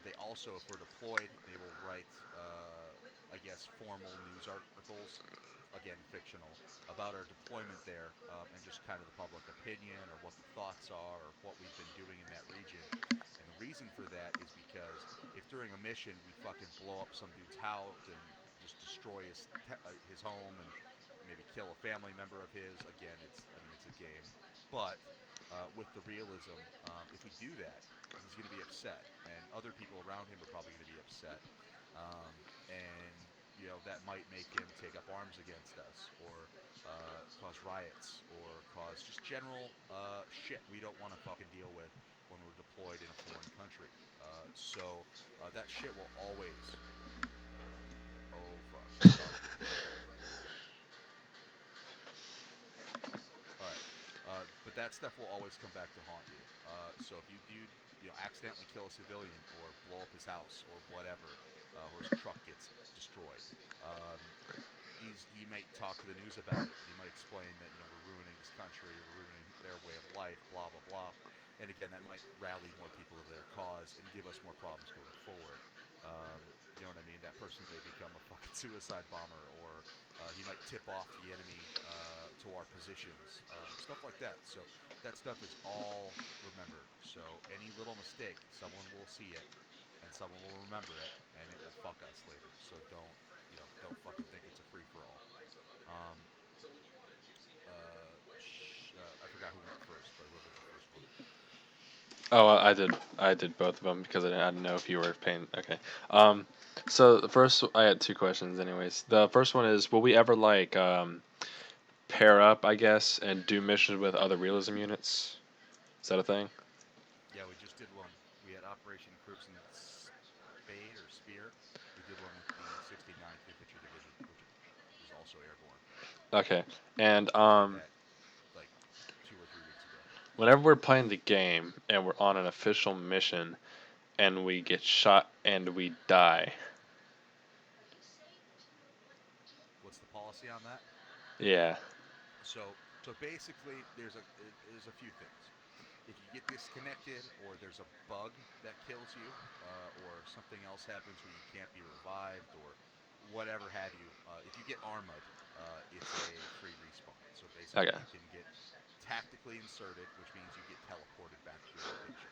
Speaker 1: They also, if we're deployed, they will write, I guess, formal news articles, again, fictional, about our deployment there, and just kind of the public opinion or what the thoughts are or what we've been doing in that region. And the reason for that is because if during a mission we fucking blow up some dude's house and just destroy his home and maybe kill a family member of his, again, it's a game. But with the realism, if we do that, he's going to be upset, and other people around him are probably going to be upset, and that might make him take up arms against us, or cause riots, or cause just general shit we don't want to fucking deal with when we're deployed in a foreign country. So that shit will always. Oh fuck. Sorry. All right. But that stuff will always come back to haunt you. So if you do, accidentally kill a civilian or blow up his house or whatever, or his truck gets destroyed, he might talk to the news about it. He might explain that we're ruining this country, we're ruining their way of life, blah blah blah. And again, that might rally more people to their cause and give us more problems going forward. You know what I mean? That person may become a fucking suicide bomber, or he might tip off the enemy to our positions, stuff like that. So that stuff is all remembered. So any little mistake, someone will see it, and someone will remember it, and it will fuck us later. So don't fucking think it's a free for all. Um, I forgot who went first, but whoever's the first one.
Speaker 4: Oh, I did both of them because I didn't know if you were paying. Okay. So the first, I had two questions, anyways. The first one is, will we ever pair up, I guess, and do missions with other realism units? Is that a thing?
Speaker 1: Yeah, we just did one. We had Operation Crimson Spade or Spear. We did one with the 69th Infantry Division, which is also airborne.
Speaker 4: Okay. And
Speaker 1: That like 2 or 3 weeks ago.
Speaker 4: whenever we're playing the game and we're on an official mission and we get shot and we die.
Speaker 1: What's the policy on that?
Speaker 4: Yeah.
Speaker 1: So basically, there's a few things. If you get disconnected, or there's a bug that kills you, or something else happens where you can't be revived, or whatever have you, if you get armored, it's a free respawn. So basically,
Speaker 4: Okay.
Speaker 1: you can get tactically inserted, which means you get teleported back to your location.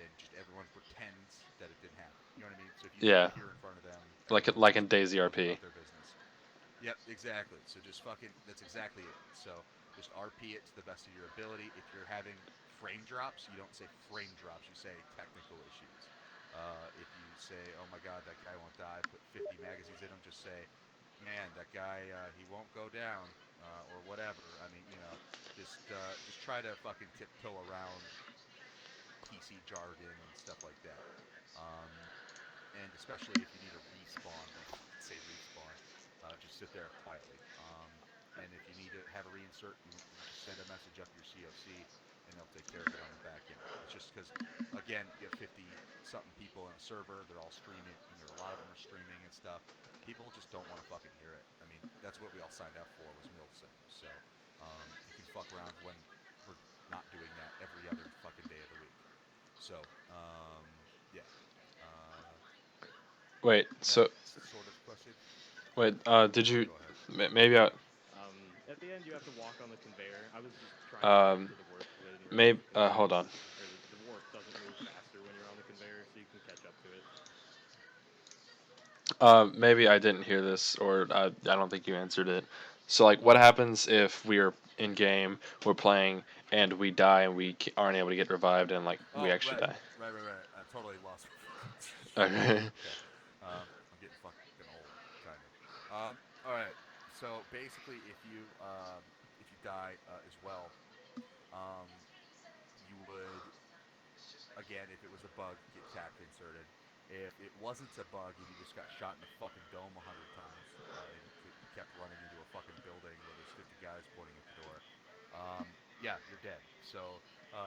Speaker 1: And just everyone pretends that it didn't happen. You know what I mean? So if you
Speaker 4: Yeah.
Speaker 1: appear in front of them,
Speaker 4: Like
Speaker 1: everyone
Speaker 4: in
Speaker 1: just
Speaker 4: DayZ
Speaker 1: goes
Speaker 4: RP.
Speaker 1: about their business. Yep, exactly. So just fucking, that's exactly it. So Just RP it to the best of your ability. If you're having frame drops, you don't say frame drops. You say technical issues. If you say, "Oh my God, that guy won't die," put 50 magazines in him. Just say, "Man, that guy, he won't go down," or whatever. I mean, just try to fucking tiptoe around PC jargon and stuff like that. Um, and especially if you need a respawn, don't fucking say respawn. Just sit there quietly. And if you need to have a reinsert, you just send a message up your COC, and they'll take care of it on the back end. It's just because, again, you have 50-something people in a server. They're all streaming, or a lot of them are streaming and stuff. People just don't want to fucking hear it. I mean, that's what we all signed up for, was Milsim. So you can fuck around when we're not doing that every other fucking day of the week. So, yeah.
Speaker 4: Wait, so
Speaker 1: Sort of question.
Speaker 4: wait, did you
Speaker 1: Go ahead.
Speaker 4: maybe
Speaker 8: At the end, you have to walk on the conveyor. I was just trying to get to the warp because I didn't realize
Speaker 4: maybe
Speaker 8: the conveyor
Speaker 4: hold on.
Speaker 8: or the warp doesn't move faster when you're on the conveyor, so you can catch up to it.
Speaker 4: Maybe I didn't hear this, or I don't think you answered it. So, like, what happens if we're in game, we're playing, and we die, and we aren't able to get revived, and like we actually die?
Speaker 1: Right. I totally lost.
Speaker 4: Okay.
Speaker 1: I'm getting fucking old, kind of. All right. So basically, if you die as well, you would, again, if it was a bug, get tac inserted. If it wasn't a bug and you just got shot in the fucking dome 100 times, and you kept running into a fucking building where there's 50 guys pointing at the door, yeah, you're dead. So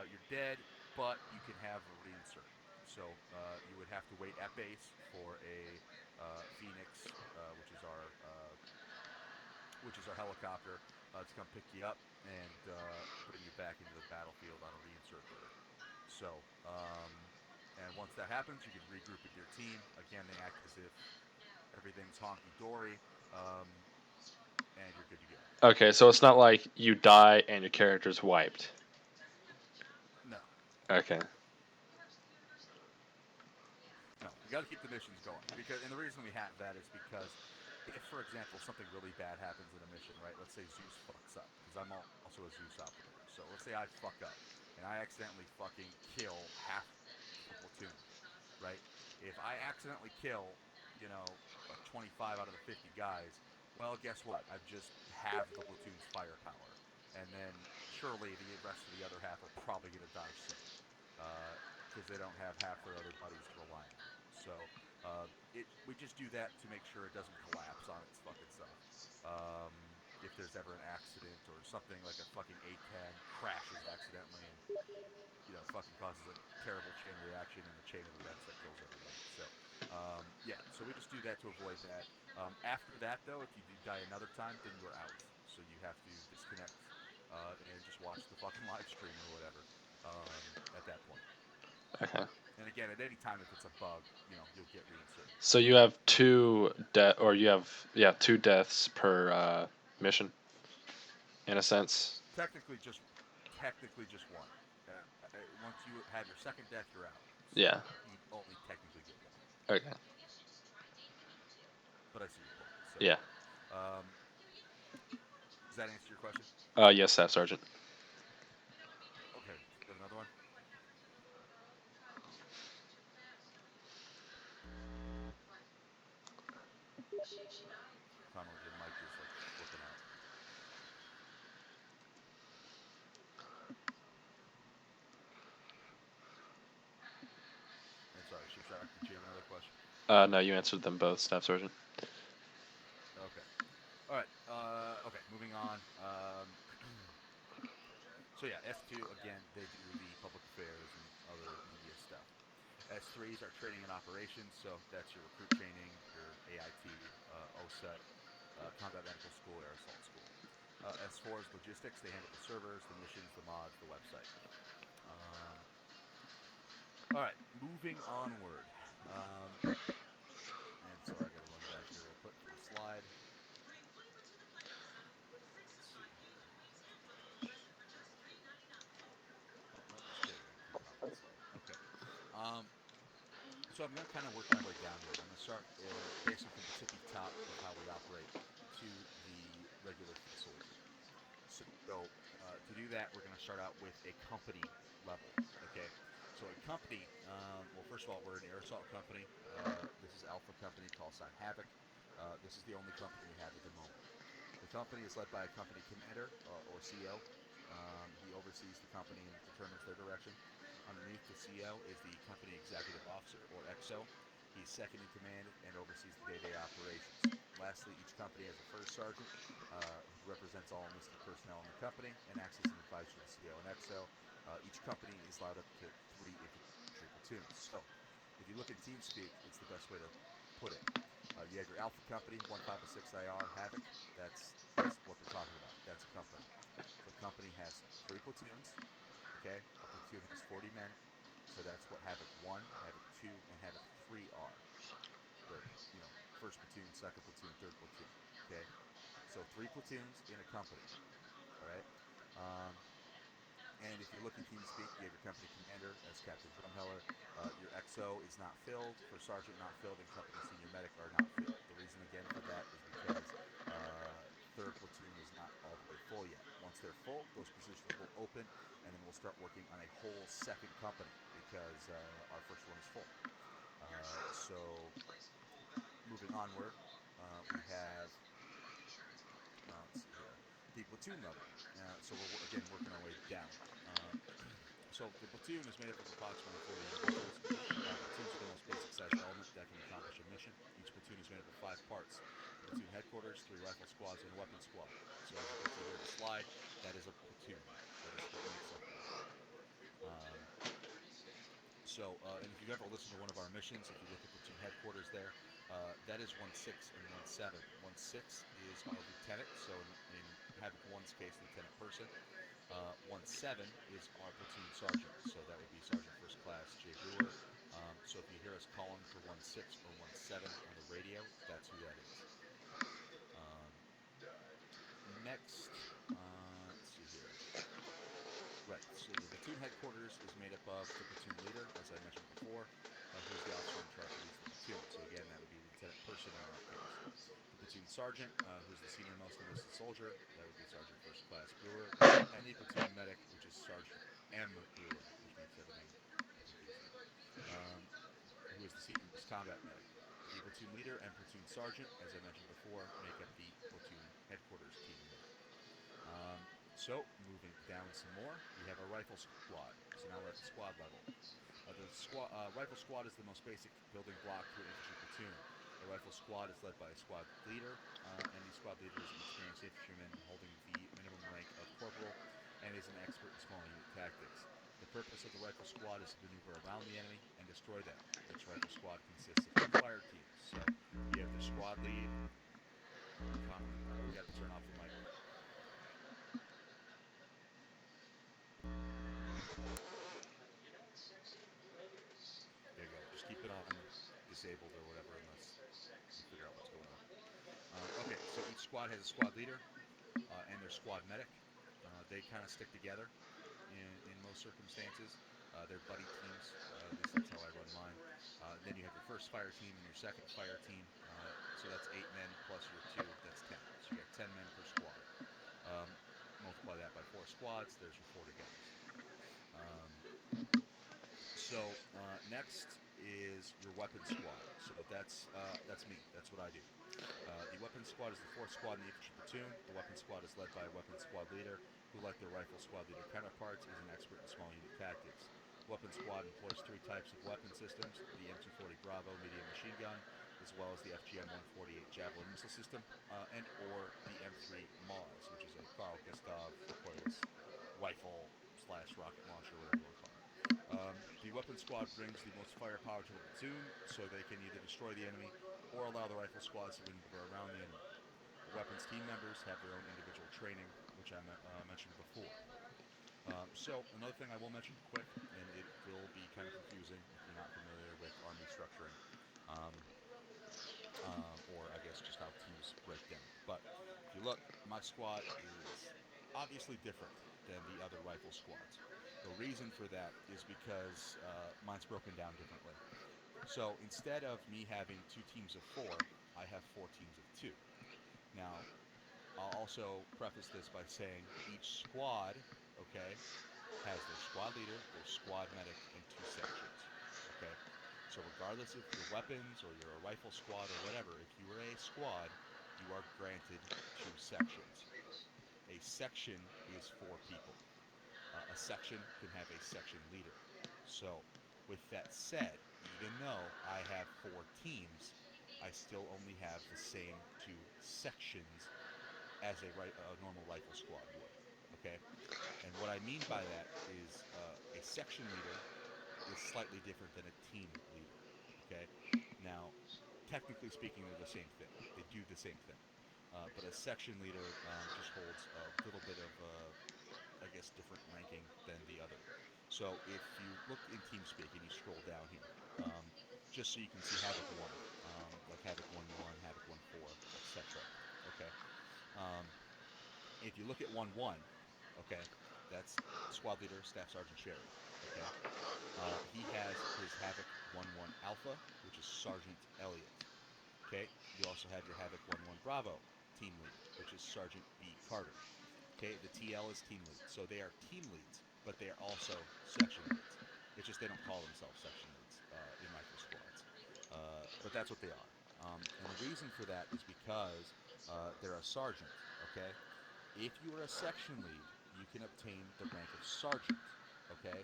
Speaker 1: you're dead, but you can have a reinsert. So you would have to wait at base for a Phoenix, which is our helicopter, to come pick you up and bring you back into the battlefield on a reinsert bird. So, and once that happens, you can regroup with your team. Again, they act as if everything's honky-dory, and you're good to go.
Speaker 4: Okay, so it's not like you die and your character's wiped.
Speaker 1: No.
Speaker 4: Okay.
Speaker 1: No, we got to keep the missions going, and the reason we have that is because if, for example, something really bad happens in a mission, right? Let's say Zeus fucks up, because I'm also a Zeus operator. So let's say I fuck up, and I accidentally fucking kill half the platoon, right? If I accidentally kill, like 25 out of the 50 guys, well, guess what? I've just halved the platoon's firepower, and then surely the rest of the other half are probably going to die soon, because they don't have half their other buddies to rely on. So we just do that to make sure it doesn't collapse on its fucking self. If there's ever an accident or something like a fucking A-10 crashes accidentally and fucking causes a terrible chain reaction in the chain of events that kills everybody. So yeah, so we just do that to avoid that. After that, though, if you do die another time, then you're out. So you have to disconnect and just watch the fucking live stream or whatever at that point.
Speaker 4: Okay.
Speaker 1: And again, at any time, if it's a bug, you'll get reinserted.
Speaker 4: So you have two deaths per mission, in a sense.
Speaker 1: Technically, just one. Once you have your second death, you're out. So
Speaker 4: Yeah.
Speaker 1: you only technically get one.
Speaker 4: Okay.
Speaker 1: But I see your point. So,
Speaker 4: Yeah.
Speaker 1: Does that answer your question?
Speaker 4: Yes, Staff Sergeant.
Speaker 1: Okay. You have another one? Connell, your mic is like flipping out. I'm sorry, Shipshack, did you have another question?
Speaker 4: No, you answered them both, Staff Sergeant.
Speaker 1: Okay. All right. Okay. Moving on. So yeah, S2 again, they do the public affairs and other media stuff. S3s are training and operations, so that's your recruit training, your AIT, OSET, combat medical school, air assault school. S4 is logistics. They handle the servers, the missions, the mods, the website. All right, moving onward. And sorry, I got to run back here real quick for the slide. Okay. So I'm going to kind of work my way down here. I'm going to start basically from the tippy top of how we operate to the regular soldier. So to do that, we're going to start out with a company level. Okay, so a company. Well, first of all, we're an air assault company. This is Alpha Company, call sign Havoc. This is the only company we have at the moment. The company is led by a company commander or CO. He oversees the company and determines their direction. Underneath the CO is the company executive officer or XO. He's second in command and oversees the day-to-day operations. Lastly, each company has a first sergeant who represents all enlisted personnel in the company and acts as an advisor to the CO and XO. Each company is allowed up to 3 infantry platoons. So, if you look at TeamSpeak, it's the best way to put it. You have your Alpha Company, 156 IR, Havoc. That's what they're talking about. That's a company. So, a company has 3 platoons. Okay, a platoon has 40 men. So that's what Havoc 1, Havoc 2, and Havoc 3 are. The first platoon, second platoon, third platoon. Okay, so 3 platoons in a company. All right. And if you look in TeamSpeak, you have your company commander as Captain Drumheller. Your XO is not filled, for sergeant not filled, and company senior medic are not filled. The reason again for that is because third platoon is not all the way full yet. Once they're full, those positions will open, and then we'll start working on a whole second company because our first one is full. So moving onward, we have let's see here, the platoon level. So we're again working our way down. So the platoon is made up of approximately 40 individuals. Platoons are the most basic sized element that can accomplish a mission. Each platoon is made up of 5 parts. Platoon headquarters, 3 rifle squads, and a weapon squad. So as you can see here in the slide, that is a platoon. That is what makes up and if you've ever listened to one of our missions, if you look at platoon headquarters there, that is 1-6 and 1-7. 1-6 is our lieutenant, so in Havoc 1's case, Lieutenant Person. 1-7 is our platoon sergeant, so that would be Sergeant First Class Jay Brewer. So if you hear us calling for 1-6 or 1-7 on the radio, that's who that is. Next, let's see here. Right, so the platoon headquarters is made up of the platoon leader, as I mentioned before, who's the officer in charge of leads the platoon. So again, that would be Lieutenant Person in our case. The platoon sergeant, who's the senior most enlisted soldier, that would be Sergeant First Class Brewer, and the platoon medic, which is Sergeant M. Brewer, which makes everything confusing, who is the senior most combat medic. The platoon leader and platoon sergeant, as I mentioned before, make up the platoon headquarters team leader. So, moving down some more, we have our rifle squad. So now we're at the squad level. Rifle squad is the most basic building block to an infantry platoon. The rifle squad is led by a squad leader, and the squad leader is an experienced infantryman holding the minimum rank of corporal and is an expert in small unit tactics. The purpose of the rifle squad is to maneuver around the enemy and destroy them. Each rifle squad consists of 2 fire teams. So you have the squad lead. We got to turn off the mic. There you go. Just keep it on disabled or whatever unless you figure out what's going on. Okay, so each squad has a squad leader and their squad medic. They kind of stick together in most circumstances. They're buddy teams. At least that's how I run mine. Then you have your first fire team and your second fire team. So that's 8 men plus your 2. That's 10. So you got 10 men per squad. Multiply that by 4 squads. There's your 40 guys. So next is your weapon squad. So that's me. That's what I do. The weapon squad is the 4th squad in the infantry platoon. The weapon squad is led by a weapon squad leader who, like their rifle squad leader counterparts, is an expert in small unit tactics. The weapon squad employs 3 types of weapon systems: the M240 Bravo medium machine gun, as well as the FGM-148 Javelin missile system, and or the M3 Mars, which is a Carl Gustav recoilless rifle / rocket launcher, whatever you want to call it. The weapon squad brings the most firepower to the platoon, so they can either destroy the enemy or allow the rifle squads to maneuver around the enemy. The weapons team members have their own individual training, which I mentioned before. So another thing I will mention quick, and it will be kind of confusing if you're not familiar with Army structuring, or I guess just how teams break down. But if you look, my squad is obviously different than the other rifle squads. The reason for that is because mine's broken down differently. So instead of me having 2 teams of 4, I have 4 teams of 2. Now, I'll also preface this by saying each squad okay, has their squad leader, their squad medic, and 2 sections. Okay, so regardless if you're weapons or you're a rifle squad or whatever, if you are a squad, you are granted 2 sections. A section is 4 people. A section can have a section leader. So, with that said, even though I have 4 teams, I still only have the same 2 sections as a normal rifle squad would. Okay, and what I mean by that is a section leader is slightly different than a team leader. Okay, now technically speaking, they're the same thing. They do the same thing, but a section leader just holds a little bit of I guess, different ranking than the other. So if you look in TeamSpeak and you scroll down here, just so you can see Havoc 1, like Havoc 1-1, Havoc 1-4, etc. Okay. Um, if you look at 1-1, okay, that's Squad Leader Staff Sergeant Sherry. Okay. He has his Havoc 1-1 Alpha, which is Sergeant Elliott. Okay. You also have your Havoc 1-1 Bravo team lead, which is Sergeant B. Carter. Okay, the TL is team lead. So they are team leads, but they are also section leads. It's just they don't call themselves section leads in rifle squads. But that's what they are. And the reason for that is because they're a sergeant, okay? If you are a section lead, you can obtain the rank of sergeant, okay?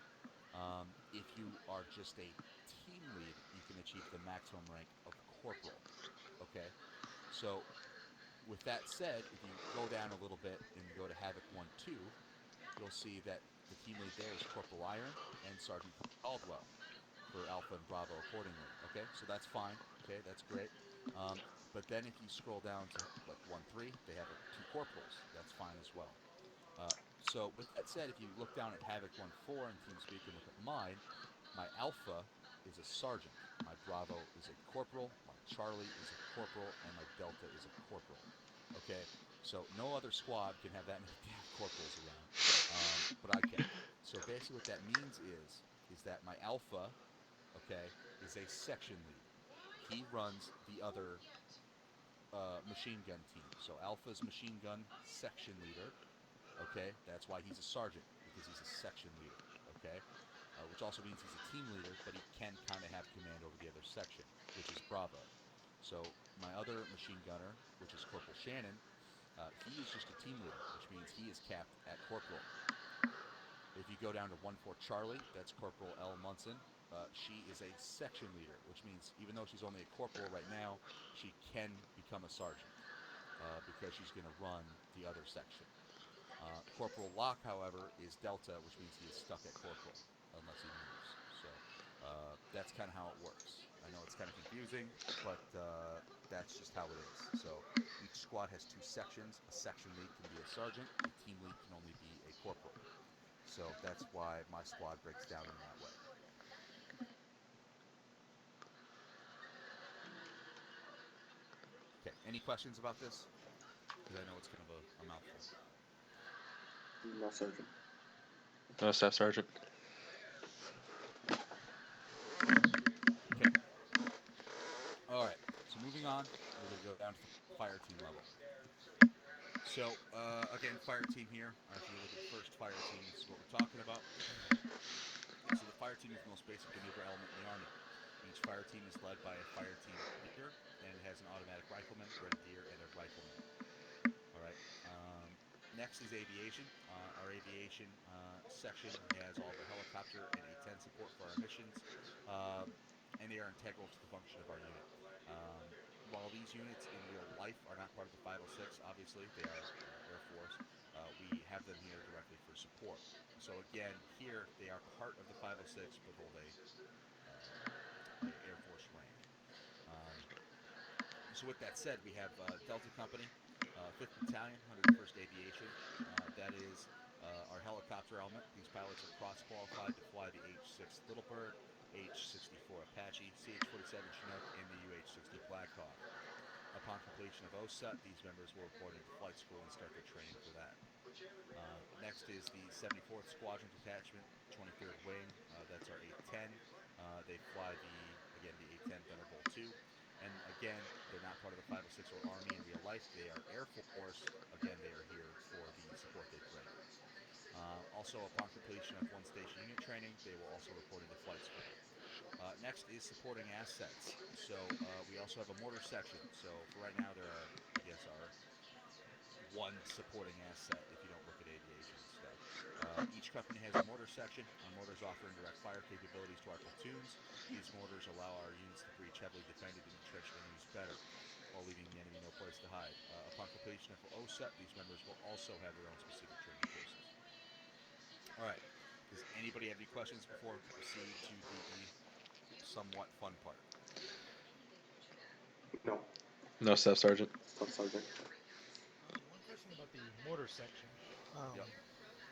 Speaker 1: If you are just a team lead, you can achieve the maximum rank of corporal, okay? So with that said, if you go down a little bit and you go to Havoc 1-2, you'll see that the team lead there is Corporal Iron and Sergeant Caldwell for Alpha and Bravo accordingly. Okay, so that's fine. Okay, that's great. But then if you scroll down to like 1-3, they have 2 corporals. That's fine as well. So with that said, if you look down at Havoc 1-4 in TeamSpeak and look at mine, my Alpha is a sergeant, my Bravo is a corporal, my Charlie is a corporal, and my Delta is a corporal. Okay, so no other squad can have that many damn corporals around, but I can. So basically, what that means is that my Alpha, okay, is a section lead. He runs the other machine gun team. So Alpha's machine gun section leader. Okay, that's why he's a sergeant, because he's a section leader. Okay, which also means he's a team leader, but he can kind of have command over the other section, which is Bravo. So my other machine gunner, which is Corporal Shannon, he is just a team leader, which means he is capped at corporal. If you go down to 1-4 Charlie, that's Corporal L. Munson. She is a section leader, which means even though she's only a corporal right now, she can become a sergeant because she's going to run the other section. Corporal Locke, however, is Delta, which means he is stuck at corporal unless he moves. So that's kind of how it works. I know it's kind of confusing, but that's just how it is. So each squad has 2 sections. A section lead can be a sergeant. A team lead can only be a corporal. So that's why my squad breaks down in that way. Okay, any questions about this? Because I know it's kind of a mouthful.
Speaker 9: No, Sergeant.
Speaker 4: No, Staff Sergeant.
Speaker 1: Okay. All right. So moving on, we're going to go down to the fire team level. So again, fire team here. If you look at the first fire team, this is what we're talking about. So the fire team is the most basic maneuver element in the Army. Each fire team is led by a fire team leader and has an automatic rifleman, grenadier, and a rifleman. All right. Next is aviation. Our aviation section has all the helicopter and A-10 support for our missions, and they are integral to the function of our unit. While these units in real life are not part of the 506, obviously they are Air Force. We have them here directly for support. So again, here they are part of the 506, but hold a Air Force rank. So with that said, we have Delta Company, 5th Battalion, 101st Aviation. That is our helicopter element. These pilots are cross-qualified to fly the H-6 Little Bird, H-64 Apache, CH-47 Chinook, and the UH-60 Blackhawk. Upon completion of OSUT, these members will report into flight school and start their training for that. Next is the 74th Squadron Detachment, 23rd Wing. That's our A-10. They fly the A-10 Thunderbolt II. And again, they're not part of the 506 or Army in real life. They are Air Force. Again, they are here for the support they bring. Also, upon completion of one station unit training, they will also report into flight school. Next is supporting assets. So we also have a mortar section. So for right now, there are, I guess, our one supporting asset if you don't look at aviation stuff. Each company has a mortar section. Our mortars offer indirect fire capabilities to our platoons. These mortars allow our units to breach heavily defended and entrenched enemies better, while leaving the enemy no place to hide. Upon completion of OSET, these members will also have their own specific training courses. All right. Does anybody have any questions before we proceed to the somewhat fun part?
Speaker 9: No,
Speaker 4: No, Staff Sergeant.
Speaker 9: Staff Sergeant.
Speaker 3: One question about the mortar section.
Speaker 1: Yep.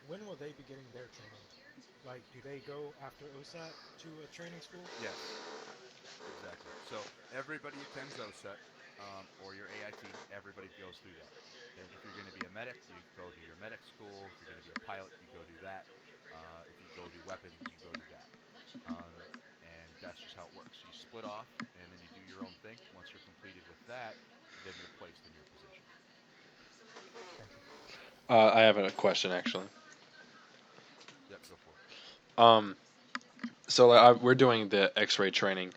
Speaker 3: When will they be getting their training? Like, do they go after OSAT to a training school?
Speaker 1: Yes. Exactly. So everybody attends OSET, or your AIT. Everybody goes through that. And if you're going to be a medic, you go to your medic school. If you're going to be a pilot, you go do that. If you go do weapons, you go do that. And that's just how it works. You split off, and then you do your own thing. Once you're completed with that, then you're placed in your position.
Speaker 4: I have a question actually.
Speaker 1: Yep, go for it.
Speaker 4: So we're doing the X-ray training.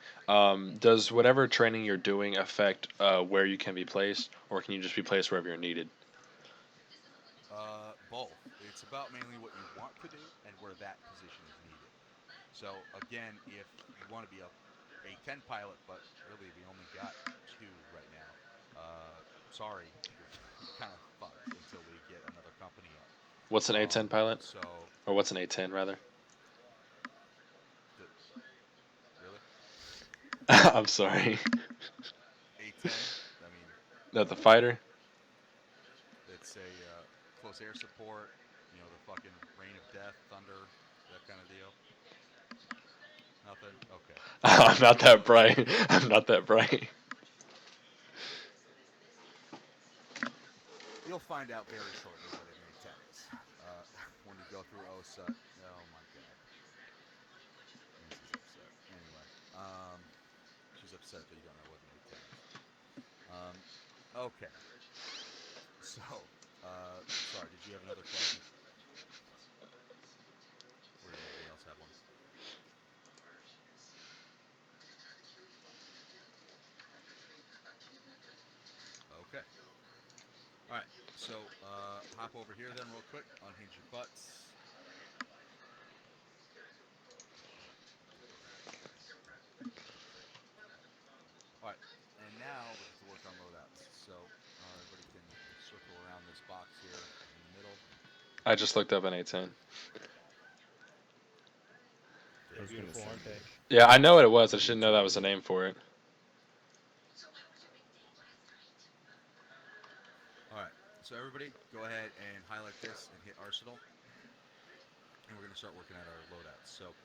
Speaker 4: Does whatever training you're doing affect where you can be placed, or can you just be placed wherever you're needed?
Speaker 1: Both. It's about mainly what you want to do and where that position is needed. So again, if you want to be a A-10 pilot, but really we only got 2 right now. Sorry, you're kind of fucked until we get another company up.
Speaker 4: What's an A-10 pilot?
Speaker 1: So,
Speaker 4: Or what's an A-10 rather?
Speaker 1: really?
Speaker 4: I'm sorry.
Speaker 1: A-10. I mean,
Speaker 4: That the fighter?
Speaker 1: it's a close air support. You know, the fucking rain of death, thunder, that kind of deal. Nothing. Okay.
Speaker 4: I'm not that bright. I'm not that bright.
Speaker 1: You'll find out very shortly what an A-10 is when you go through OSUT. Oh my god. Nancy's upset. Anyway, she's upset that you don't know what an A-10 is. Okay. So, sorry, did you have another question? Or did anybody else have one? Okay. All right. So, hop over here then real quick. Unhinge your butts. All right. And now we have to work on loadouts. So, everybody can circle around this box here in the middle.
Speaker 4: I just looked up an A-10.
Speaker 3: They're beautiful, aren't they?
Speaker 4: Yeah, I know what it was. I didn't know that was the name for it.
Speaker 1: All right. So everybody, go ahead and highlight this and hit Arsenal. And we're going to start working at our loadouts. So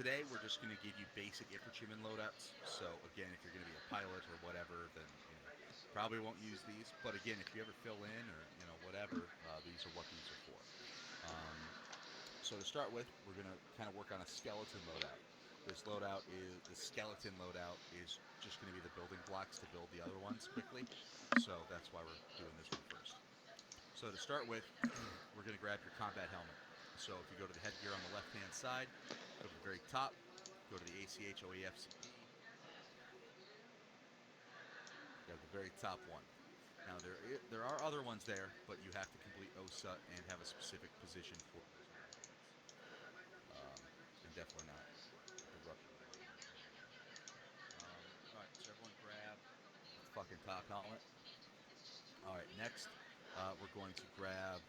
Speaker 1: today we're just going to give you basic infantryman loadouts. So again, if you're going to be a pilot or whatever, then probably won't use these. But again, if you ever fill in or whatever, these are what these are for. So to start with, we're going to kind of work on a skeleton loadout. This skeleton loadout is just going to be the building blocks to build the other ones quickly. So that's why we're doing this one first. So to start with, we're going to grab your combat helmet. So if you go to the headgear on the left-hand side, go to the very top, go to the ACH OEFCD, grab the very top one. Now there are other ones there, but you have to complete OSUT and have a specific position for those and definitely not the rupture. All right, so everyone grab the fucking top helmet. All right, next we're going to grab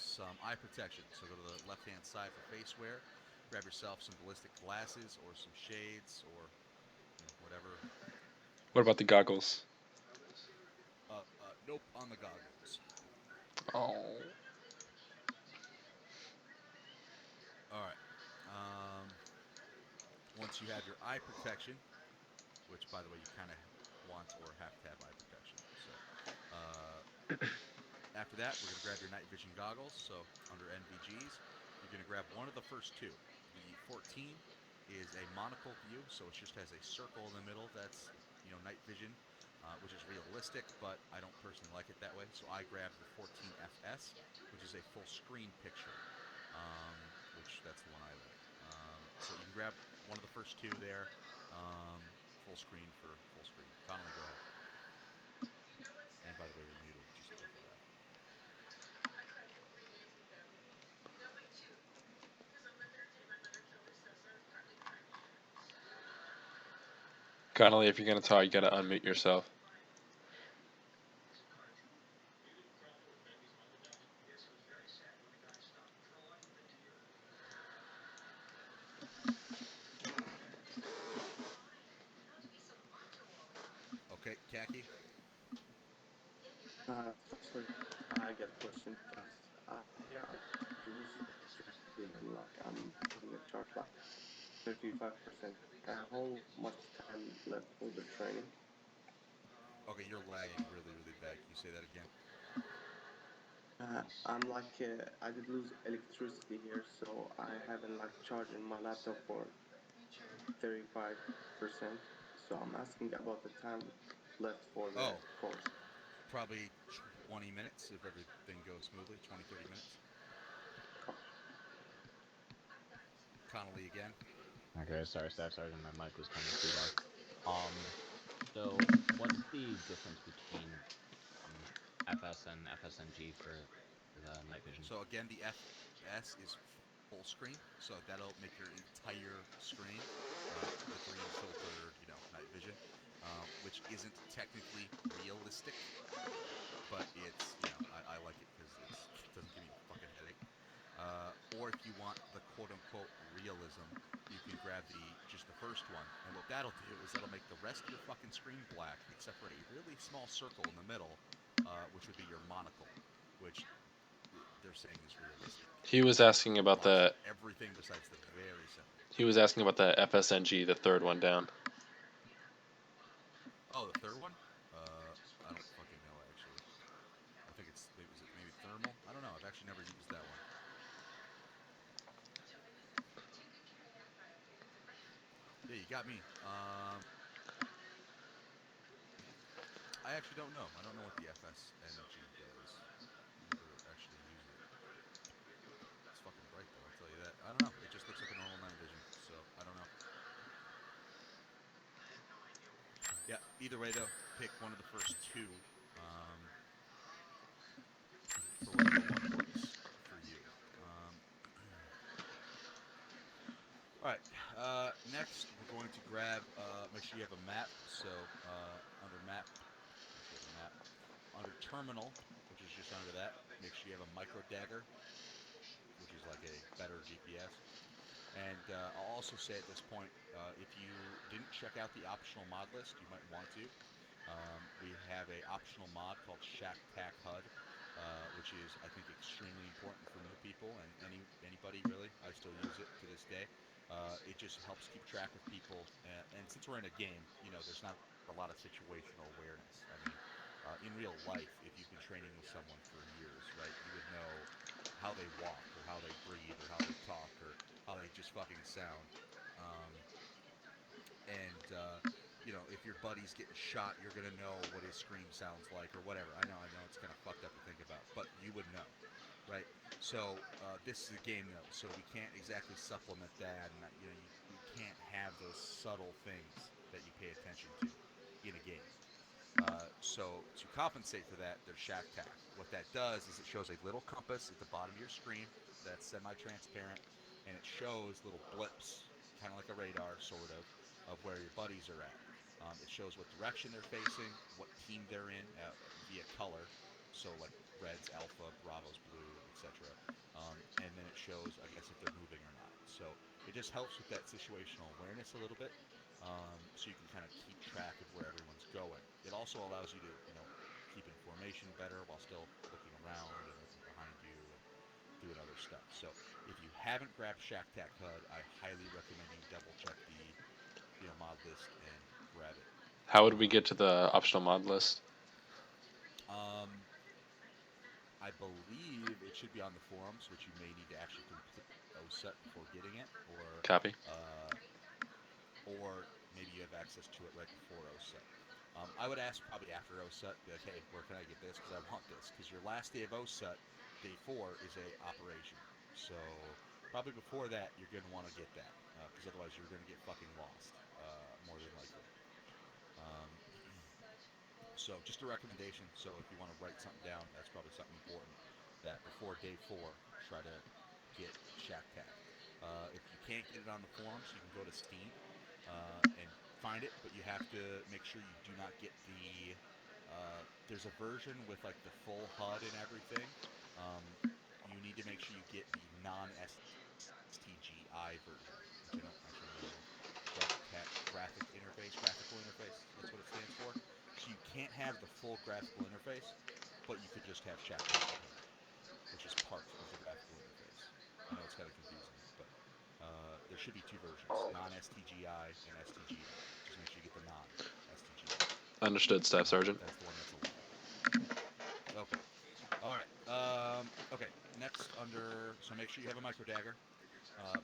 Speaker 1: some eye protection. So go to the left-hand side for face wear. Grab yourself some ballistic glasses or some shades or whatever.
Speaker 4: What about the goggles?
Speaker 1: Nope on the goggles.
Speaker 4: Oh.
Speaker 1: All right. Once you have your eye protection, which by the way you kind of want or have to have eye protection. So after that, we're going to grab your night vision goggles. So under NVGs, you're going to grab one of the first 2. The 14 is a monocle view, so it just has a circle in the middle. That's night vision. which is realistic, but I don't personally like it that way. So I grabbed the 14FS, which is a full screen picture, which that's the one I like. So you can grab one of the first two there, full screen for full screen. Connolly, go ahead. And by the way, you're muted, just FYI.
Speaker 4: Connolly, if you're gonna talk, you gotta unmute yourself.
Speaker 1: Okay, Khaki.
Speaker 9: Sorry, I get a question because yeah, I lose electricity and like I'm putting a charge like 35%. How much time left for the training?
Speaker 1: Okay, you're lagging really, really bad. Can you say that again?
Speaker 9: I'm like I did lose electricity here, so I haven't like charging my laptop for 35%. So I'm asking about the time left for the course.
Speaker 1: Probably 20 minutes if everything goes smoothly. 20, 30 minutes. Connolly again.
Speaker 7: Okay, sorry, Staff Sergeant, my mic was coming too loud. So what's the difference between FS and FSNG for the night vision?
Speaker 1: So again, the FS is full screen, so that'll make your entire screen the green filter, night vision, which isn't technically realistic, but it's, I like it because it doesn't give me a fucking headache. Or if you want the quote-unquote realism, you can grab just the first one, and what that'll do is that'll make the rest of your fucking screen black, except for a really small circle in the middle, which would be your monocle, which they're saying is realistic.
Speaker 4: He was asking about the
Speaker 1: everything besides the very center.
Speaker 4: He was asking about the FSNG, the third one down.
Speaker 1: Oh, the third one? I don't fucking know actually. I think is it maybe thermal? I don't know. I've actually never used that one. Yeah, you got me. I actually don't know. I don't know what the FSNG does. Never actually used it. It's fucking bright though, I'll tell you that. I don't know. It just looks like a normal night vision, so I don't know. Yeah, either way though, pick one of the first two. For whatever one works for you. Alright, next we're going to grab, make sure you have a map. So under map, under terminal, which is just under that, make sure you have a micro dagger, which is like a better GPS. And I'll also say at this point, if you didn't check out the optional mod list, you might want to. We have a optional mod called Shack Tack HUD, which is, I think, extremely important for new people and anybody really. I still use it to this day. It just helps keep track of people, and since we're in a game, there's not a lot of situational awareness. I mean, in real life, if you've been training with someone for years, right, you would know how they walk, or how they breathe, or how they talk, or how they just fucking sound. If your buddy's getting shot, you're gonna know what his scream sounds like, or whatever. I know it's kind of fucked up to think about, but you would know, right? So this is a game though, so we can't exactly supplement that, and you can't have those subtle things that you pay attention to in a game. So to compensate for that, there's Shack Tack. What that does is it shows a little compass at the bottom of your screen that's semi-transparent, and it shows little blips, kind of like a radar, sort of where your buddies are at. It shows what direction they're facing, what team they're in via color, so like red's alpha, bravo's blue, etc. And then it shows, I guess, if they're moving or not. So it just helps with that situational awareness a little bit, so you can kind of keep track of where everyone's going. It also allows you to, keep information better while still looking around and looking behind you and doing other stuff. So if you haven't grabbed Shack Tack HUD, I highly recommend you double check the mod list and grab it.
Speaker 4: How would we get to the optional mod list?
Speaker 1: I believe it should be on the forums, which you may need to actually complete OSET before getting it,
Speaker 4: Copy.
Speaker 1: Or maybe you have access to it right before OSET. I would ask probably after OSUT, be like, hey, where can I get this? Because I want this. Because your last day of OSUT, day 4, is a operation. So probably before that, you're going to want to get that. Because otherwise, you're going to get fucking lost, more than likely. Um, so just a recommendation. So if you want to write something down, that's probably something important. That before day 4, try to get Shack Tag. If you can't get it on the forums, you can go to Steam and find it, but you have to make sure you do not get the. There's a version with like the full HUD and everything. You need to make sure you get the non-STGI version, which I don't actually know. Graphical interface. That's what it stands for. So you can't have the full graphical interface, but you could just have Shack Tag, which is part of the graphical interface. I know it's kind of confusing, but there should be 2 versions, non-STGI and STGI. Just make sure you get the non-STGI.
Speaker 4: Understood, Staff Sergeant.
Speaker 1: That's the one that's allowed. Okay. All right. Okay. Next, so make sure you have a micro dagger.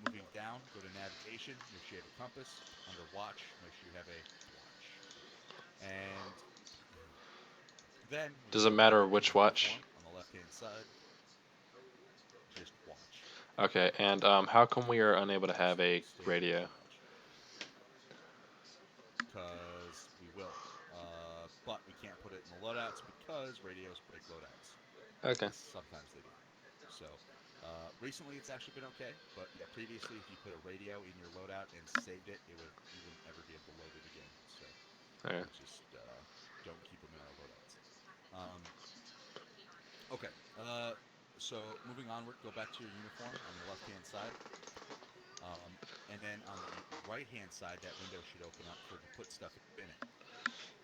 Speaker 1: Moving down, go to navigation. Make sure you have a compass. Under watch, make sure you have a watch. And then
Speaker 4: Does it matter which watch?
Speaker 1: On the left-hand side, just watch.
Speaker 4: Okay, and how come we are unable to have a radio?
Speaker 1: Because we will. But we can't put it in the loadouts because radios break loadouts.
Speaker 4: Okay.
Speaker 1: Sometimes they do. So, recently it's actually been okay, but yeah, previously if you put a radio in your loadout and saved it, you wouldn't ever be able to load it again. So,
Speaker 4: Okay.
Speaker 1: just don't keep them in our loadouts. Okay. So moving onward, go back to your uniform on the left-hand side. And then on the right-hand side, that window should open up for to put stuff in it.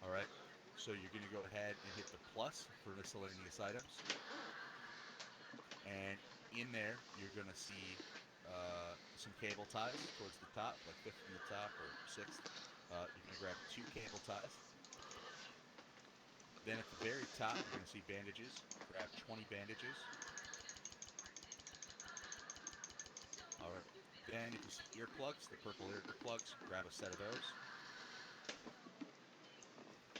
Speaker 1: All right. So you're going to go ahead and hit the plus for miscellaneous items. And in there, you're going to see some cable ties towards the top, like 5th from the top or 6th. You're going to grab 2 cable ties. Then at the very top, you're going to see bandages. Grab 20 bandages. All right. Then if you see earplugs, the purple earplugs, grab a set of those.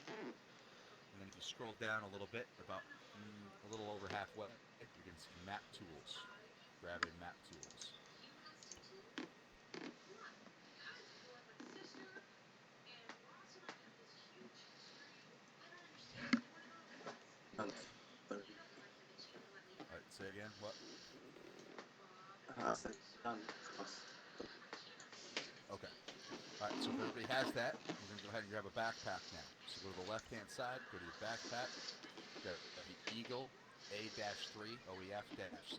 Speaker 1: And then if you scroll down a little bit, about a little over halfway, you're going to see map tools. Grab a map tools. All right, say again. What?
Speaker 9: I said done.
Speaker 1: Okay. All right, so if everybody has that, we're going to go ahead and grab a backpack now. So go to the left-hand side, go to your backpack, grab the Eagle A-3 OEF-CP.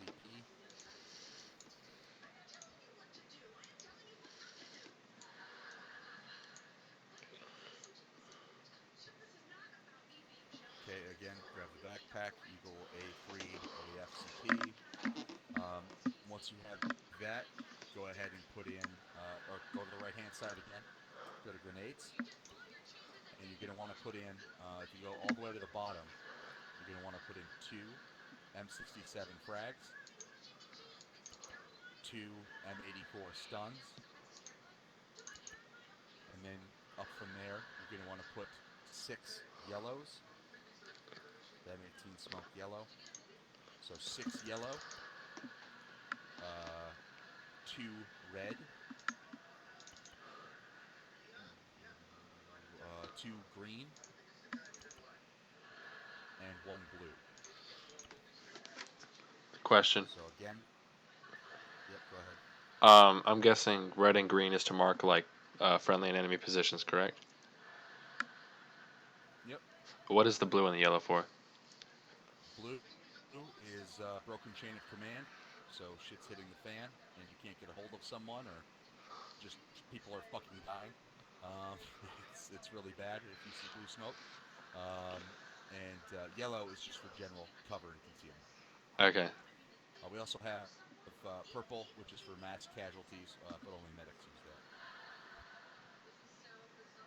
Speaker 1: Okay, again, grab the backpack, Eagle A3 OEF-CP. Once you have that, go ahead and put in, or go to the right-hand side again, go to grenades. And you're going to want to put in, if you go all the way to the bottom, you're going to want to put in 2 M67 frags, 2 M84 stuns, and then up from there, you're going to want to put 6 yellows, the M18 smoke yellow, so 6 yellow, 2 red, 2 green, and 1 blue.
Speaker 4: Question.
Speaker 1: So again, yep, go ahead.
Speaker 4: I'm guessing red and green is to mark like friendly and enemy positions, correct?
Speaker 1: Yep.
Speaker 4: What is the blue and the yellow for?
Speaker 1: Blue is broken chain of command, so shit's hitting the fan, and you can't get a hold of someone, or just people are fucking dying. It's really bad if you see blue smoke. And yellow is just for general cover and concealment.
Speaker 4: Okay.
Speaker 1: We also have purple, which is for mass casualties, but only medics use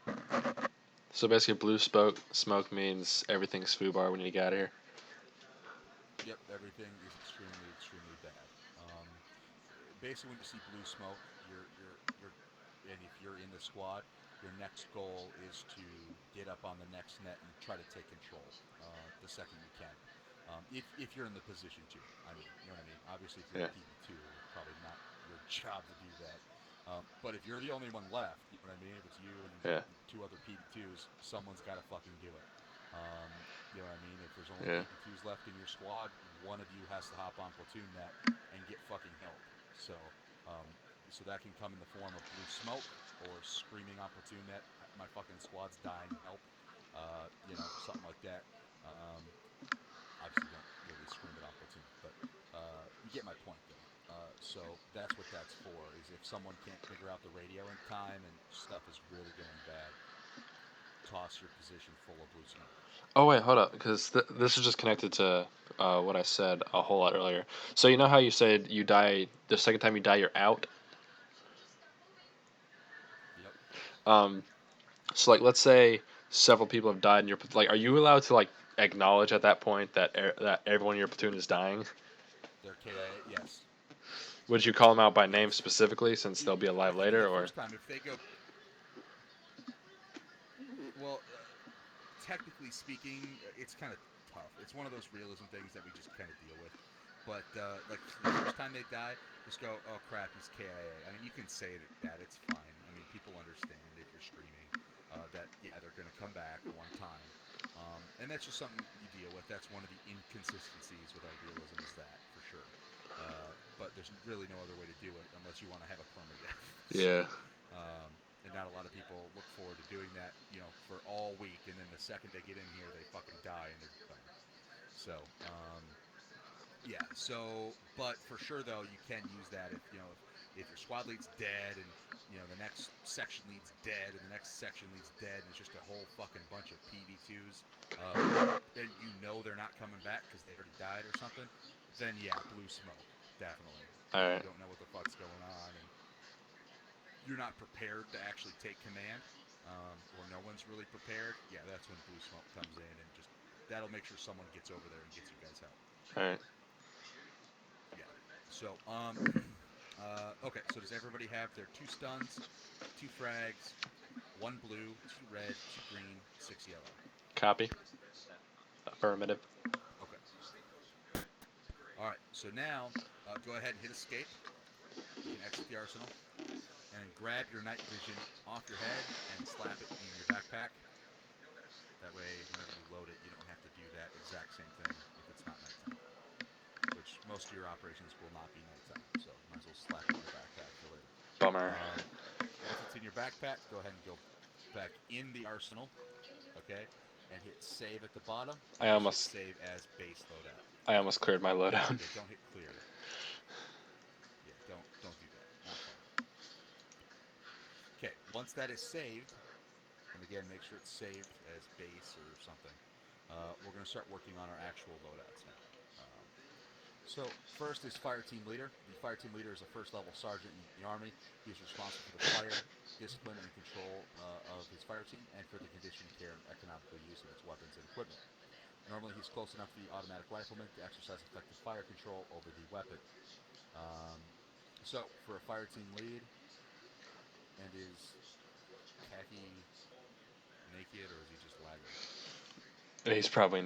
Speaker 1: that.
Speaker 4: So basically, blue smoke means everything's foobar when you get out of here.
Speaker 1: Yep, everything is extremely, extremely bad. Basically, when you see blue smoke, and if you're in the squad, your next goal is to get up on the next net and try to take control the second you can. If you're in the position to, I mean, you know what I mean. Obviously, if you're
Speaker 4: Yeah.
Speaker 1: a PB2, it's probably not your job to do that. But if you're the only one left, you know what I mean. If it's you and
Speaker 4: Yeah.
Speaker 1: 2 other PB2s, someone's got to fucking do it. You know what I mean? If there's only
Speaker 4: Yeah.
Speaker 1: PB2s left in your squad, one of you has to hop on platoon net and get fucking help. So, so that can come in the form of blue smoke or screaming on platoon net. My fucking squad's dying. Help. You know, something like that. Obviously, don't really scream it on platoon, but you get my point, though. So that's what that's for. Is if someone can't figure out the radio in time and stuff is really going bad, toss your position full of blue smoke.
Speaker 4: Oh wait, hold up, because this is just connected to what I said a whole lot earlier. So you know how you said you die the second time you die, you're out.
Speaker 1: Yep.
Speaker 4: So like, let's say several people have died, and you're like, are you allowed to like acknowledge at that point that that everyone in your platoon is dying?
Speaker 1: They're KIA. Yes.
Speaker 4: Would you call them out by name
Speaker 1: Yes.
Speaker 4: specifically, since they'll be
Speaker 1: I
Speaker 4: alive
Speaker 1: think
Speaker 4: later,
Speaker 1: the
Speaker 4: or?
Speaker 1: first time, if they go, well, technically speaking, it's kind of tough. It's one of those realism things that we just kind of deal with. But like the first time they die, just go, oh crap, he's KIA. I mean, you can say that. It's fine. I mean, people understand if you're screaming that yeah, they're going to come back one time, and that's just something you deal with. That's one of the inconsistencies with our realism is that for sure. But there's really no other way to do it unless you want to have a permadeath.
Speaker 4: Yeah.
Speaker 1: And not a lot of people look forward to doing that, you know, for all week, and then the second they get in here, they fucking die and they're done. So, yeah. So, but for sure though, you can use that if you know if your squad lead's dead and you know the next section lead's dead and the next section lead's dead and it's just a whole fucking bunch of PV2s, and you know they're not coming back because they already died or something. Then yeah, blue smoke definitely.
Speaker 4: All right.
Speaker 1: You don't know what the fuck's going on and you're not prepared to actually take command, or no one's really prepared, yeah, that's when blue smoke comes in and just that'll make sure someone gets over there and gets you guys help.
Speaker 4: All right.
Speaker 1: Yeah. So, okay. So does everybody have their 2 stuns, 2 frags, 1 blue, 2 red, 2 green, 6 yellow?
Speaker 4: Copy. Affirmative.
Speaker 1: Okay. All right. So now, go ahead and hit escape. You can exit the arsenal. And grab your night vision off your head and slap it in your backpack. That way, whenever you load it, you don't have to do that exact same thing if it's not nighttime. Which most of your operations will not be nighttime, so might as well slap it in your backpack for later.
Speaker 4: Bummer.
Speaker 1: Once it's in your backpack, go ahead and go back in the arsenal, okay, and hit save at the bottom.
Speaker 4: I almost
Speaker 1: save as base loadout.
Speaker 4: I almost cleared my loadout.
Speaker 1: Yeah, don't hit clear. Yeah, don't do that. Not fun. Okay, once that is saved, and again, make sure it's saved as base or something. We're going to start working on our actual loadouts now. So first is fire team leader. The fire team leader is a first level sergeant in the Army. He is responsible for the fire, discipline, and control of his fire team and for the condition, care, and economical use of its weapons and equipment. Normally he's close enough to the automatic rifleman to exercise effective fire control over the weapon. So for a fire team lead, and is khaki naked or is he just lagging?
Speaker 4: He's probably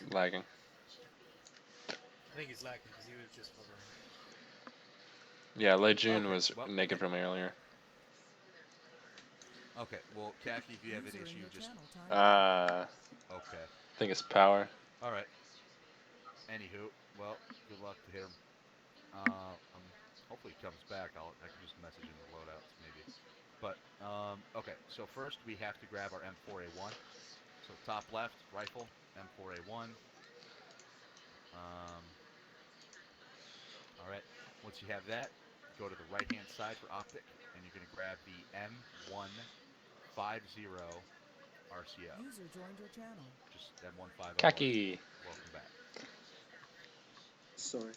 Speaker 4: lagging.
Speaker 3: I think he's lagging because he was just hovering.
Speaker 4: Yeah, Lejeune
Speaker 1: Okay,
Speaker 4: was
Speaker 1: well,
Speaker 4: naked from earlier.
Speaker 1: Okay, well, khaki, if you have an
Speaker 5: User in
Speaker 1: issue,
Speaker 5: your
Speaker 1: just
Speaker 5: channel timed out.
Speaker 1: okay.
Speaker 4: I think it's power.
Speaker 1: All right. Anywho, well, good luck to him. Hopefully he comes back. I can just message him the loadouts maybe. But okay, so first we have to grab our M4A1. So top left rifle M4A1. All right. Once you have that, go to the right hand side for optic, and you're going to grab the M150 RCO.
Speaker 5: User joined your channel.
Speaker 1: Just M150
Speaker 4: Khaki.
Speaker 1: RCO. Welcome back.
Speaker 9: Sorry.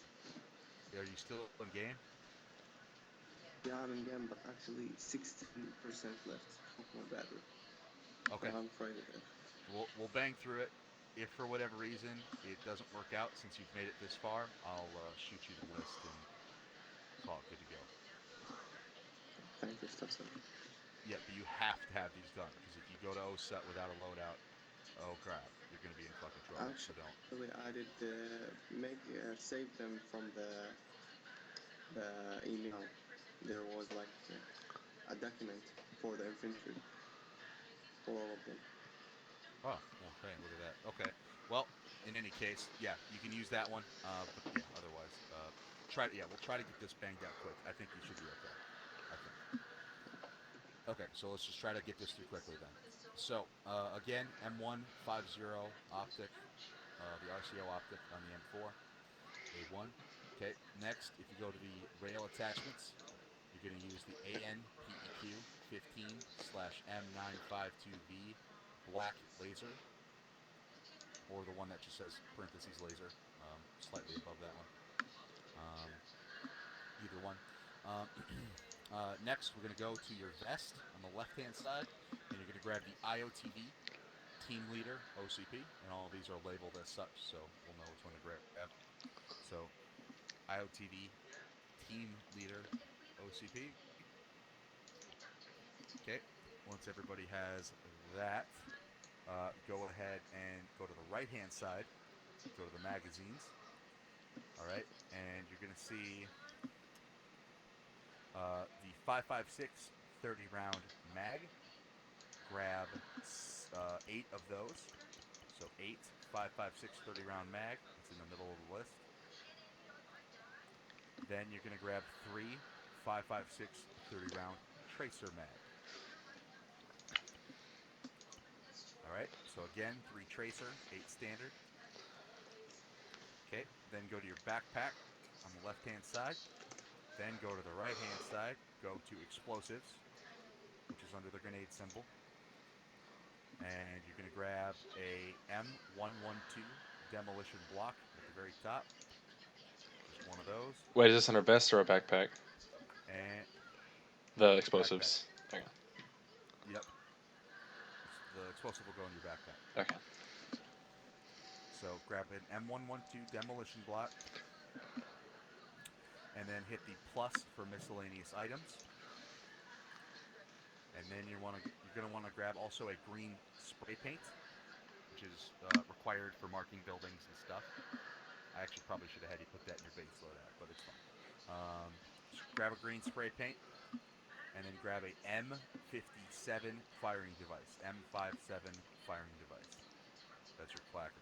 Speaker 1: Are you still in game?
Speaker 9: Yeah, I'm in game, but actually 16% left of my battery.
Speaker 1: Okay.
Speaker 9: I'm afraid of it.
Speaker 1: We'll bang through it. If for whatever reason it doesn't work out since you've made it this far, I'll shoot you the list and call it good to go.
Speaker 9: Thank you, Stefan.
Speaker 1: Yeah, but you have to have these done because if you go to OSET without a loadout, oh crap, you're gonna be in fucking trouble. So don't.
Speaker 9: Actually, I did save them from the email. There was like a document for the infantry for all of them.
Speaker 1: Oh, okay. Look at that. Okay. Well, in any case, yeah, you can use that one. But yeah, otherwise, try. Yeah, we'll try to get this banged out quick. I think you should be okay. I think. Okay, so let's just try to get this through quickly then. So again, M150 optic, the RCO optic on the M4, A1. Okay. Next, if you go to the rail attachments, you're going to use the ANPEQ 15/M952V black laser, or the one that just says parentheses laser, slightly above that one. Either one. Um, next, we're going to go to your vest on the left-hand side, and you're going to grab the IOTV Team Leader OCP, and all of these are labeled as such, so we'll know which one to grab. So, IOTV Team Leader OCP. Okay, once everybody has that, go ahead and go to the right-hand side, go to the magazines. All right, and you're going to see the 5.56 30-round mag. Grab 8 of those. So 8 5.56 30-round mag. It's in the middle of the list. Then you're going to grab 3 5.56 30-round tracer mag. All right. So again, 3 tracer, 8 standard. Okay. Then go to your backpack on the left-hand side. Then go to the right-hand side. Go to explosives, which is under the grenade symbol. And you're going to grab a M112 demolition block at the very top. Just one of those.
Speaker 4: Wait, is this on our vest or a backpack?
Speaker 1: And
Speaker 4: The explosives. Okay.
Speaker 1: yep. The explosive will go in your backpack.
Speaker 4: Okay.
Speaker 1: So grab an M112 demolition block. And then hit the plus for miscellaneous items. And then you're going to want to grab also a green spray paint, which is required for marking buildings and stuff. I actually probably should have had you put that in your base loadout, but it's fine. Grab a green spray paint, and then grab a M57 firing device. M57 firing device. That's your clacker.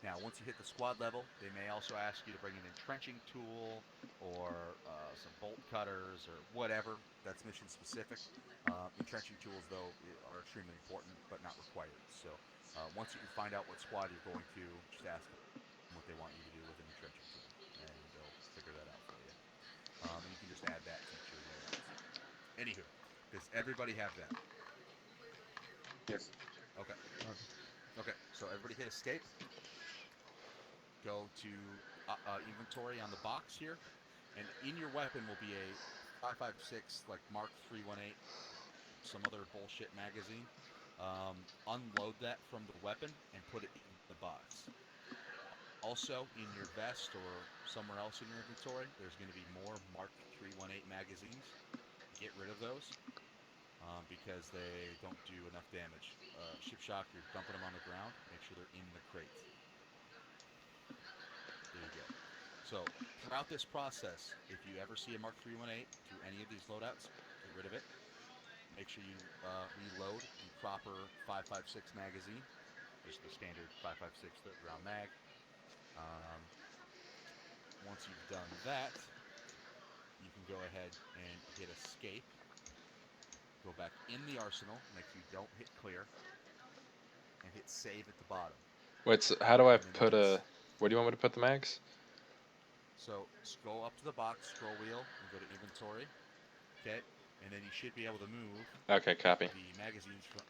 Speaker 1: Now, once you hit the squad level, they may also ask you to bring an entrenching tool or some bolt cutters or whatever. That's mission specific. Entrenching tools, though, are extremely important but not required. So once you can find out what squad you're going to, just ask them what they want you to do with an entrenching tool, and they'll figure that out for you. And you can just add that feature in there. Anywho, does everybody have that?
Speaker 9: Yes.
Speaker 1: Okay. Okay, so everybody hit escape. Go to inventory on the box here, and in your weapon will be a 5.56 like Mark 318, some other bullshit magazine. Unload that from the weapon and put it in the box. Also, in your vest or somewhere else in your inventory, there's going to be more Mark 318 magazines. Get rid of those because they don't do enough damage. Ship shock, you're dumping them on the ground. Make sure they're in the crate. There you go. So throughout this process, if you ever see a Mark 318 through any of these loadouts, get rid of it. Make sure you reload the proper 5.56 magazine, just the standard 5.56 round mag. Once you've done that, you can go ahead and hit escape. Go back in the arsenal, make sure you don't hit clear, and hit save at the bottom.
Speaker 4: Wait, so how do I put a... Where do you want me to put the mags?
Speaker 1: So go up to the box, scroll wheel, and go to inventory. Okay, and then you should be able to move.
Speaker 4: Okay, copy.
Speaker 1: The magazines from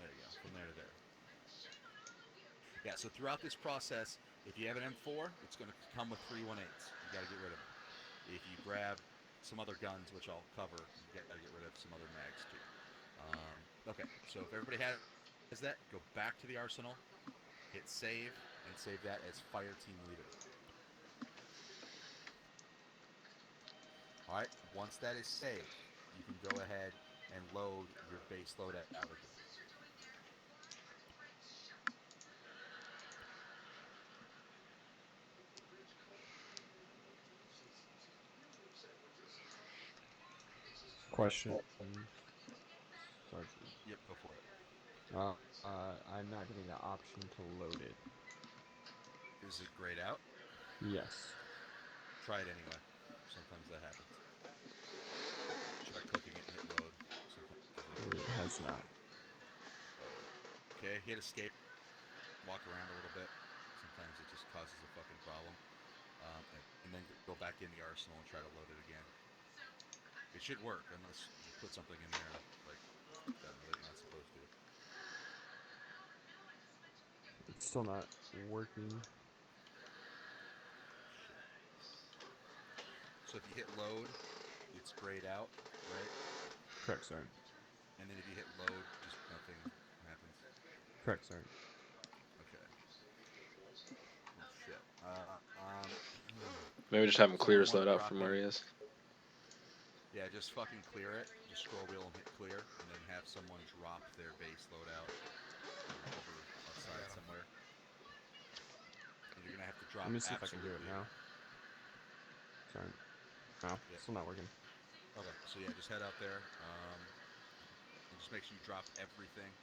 Speaker 1: there you go, from there to there. Yeah. So throughout this process, if you have an M4, it's going to come with 318s. You got to get rid of them. If you grab some other guns, which I'll cover, you got to get rid of some other mags too. Okay. So if everybody has that, go back to the arsenal, hit save, and save that as Fire Team Leader. All right, once that is saved, you can go ahead and load your base loadout out again.
Speaker 10: Question, Sergeant.
Speaker 1: Yep, go for it.
Speaker 10: I'm not getting the option to load it.
Speaker 1: Is it grayed out?
Speaker 10: Yes.
Speaker 1: Try it anyway. Sometimes that happens. Try clicking it and hit load.
Speaker 10: It has not.
Speaker 1: Okay, hit escape. Walk around a little bit. Sometimes it just causes a fucking problem. And then go back in the arsenal and try to load it again. It should work unless you put something in there like that you're not supposed to.
Speaker 10: It's still not working.
Speaker 1: So if you hit load, it's grayed out, right?
Speaker 10: Correct, Sergeant.
Speaker 1: And then if you hit load, just nothing happens.
Speaker 10: Correct, Sergeant.
Speaker 1: Okay. Oh shit.
Speaker 4: Maybe just have him clear his
Speaker 1: So you wanna
Speaker 4: loadout
Speaker 1: drop
Speaker 4: from where
Speaker 1: in-
Speaker 4: he is.
Speaker 1: Yeah, just fucking clear it. Just scroll wheel and hit clear, and then have someone drop their base loadout over outside somewhere. And you're gonna have to drop.
Speaker 10: Let me see if I can do it now. Sorry. No,
Speaker 1: Yeah.
Speaker 10: still not working.
Speaker 1: Okay, so yeah, just head out there. And just make sure you drop everything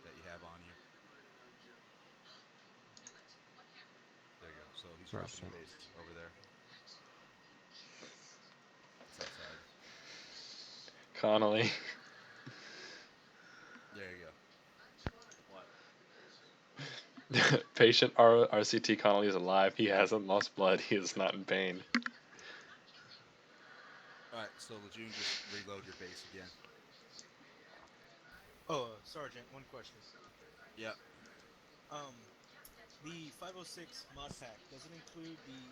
Speaker 1: that you have on you. There you go. So he's
Speaker 10: Right,
Speaker 1: dropping the base over there. It's outside.
Speaker 4: Connolly.
Speaker 1: There you go.
Speaker 4: Patient RCT Connolly is alive. He hasn't lost blood. He is not in pain.
Speaker 1: Alright, so Lejeune, just reload your base again.
Speaker 3: Oh, Sergeant, one question.
Speaker 1: Yep.
Speaker 3: The 506 mod pack, does it include the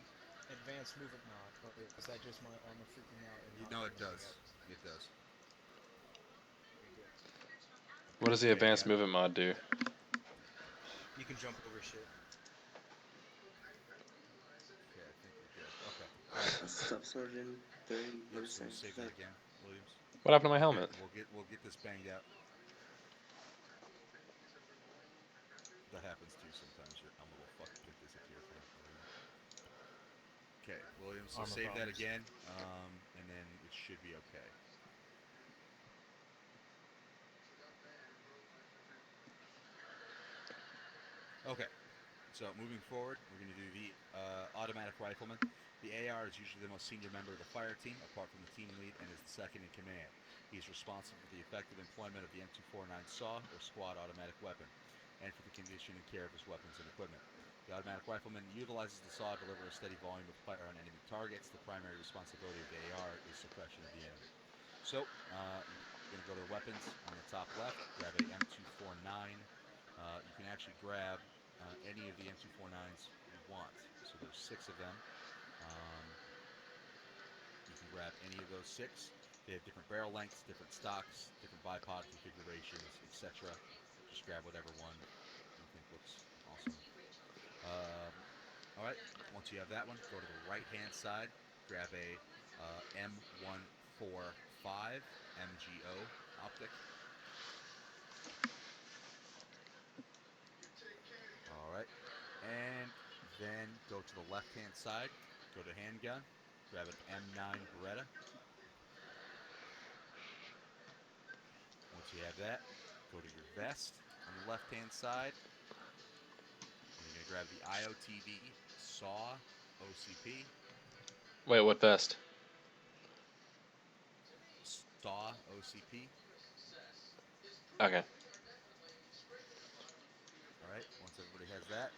Speaker 3: advanced movement mod, or is that just my armor freaking out? And
Speaker 1: No, it does. It does.
Speaker 4: What does the advanced movement mod do?
Speaker 3: You can jump over shit.
Speaker 1: Okay, I think we're good. Okay.
Speaker 9: Staff Sergeant, 30%.
Speaker 1: Yep, so save that again, Williams.
Speaker 4: What happened to my helmet?
Speaker 1: Okay, we'll get this banged out. That happens too sometimes. Your helmet will fucking disappear for no reason. Okay, Williams, so
Speaker 3: Armor
Speaker 1: save that
Speaker 3: problems.
Speaker 1: again, and then it should be okay. Okay, so moving forward, we're going to do the automatic rifleman. The AR is usually the most senior member of the fire team, apart from the team lead, and is the second in command. He's responsible for the effective employment of the M249 SAW, or squad automatic weapon, and for the condition and care of his weapons and equipment. The automatic rifleman utilizes the SAW to deliver a steady volume of fire on enemy targets. The primary responsibility of the AR is suppression of the enemy. So, you're going to go to the weapons on the top left, grab a M249. You can actually grab any of the M249s you want. So there's 6 of them. You can grab any of those 6. They have different barrel lengths, different stocks, different bipod configurations, etc. Just grab whatever one you think looks awesome. Alright, once you have that one, go to the right-hand side, grab a M145 MGO optic. Alright, and then go to the left-hand side, go to handgun, grab an M9 Beretta. Once you have that, go to your vest on the left-hand side. And you're going to grab the IOTV SAW OCP.
Speaker 4: Wait, what vest?
Speaker 1: SAW OCP.
Speaker 4: Okay.
Speaker 1: Alright, once everybody has that,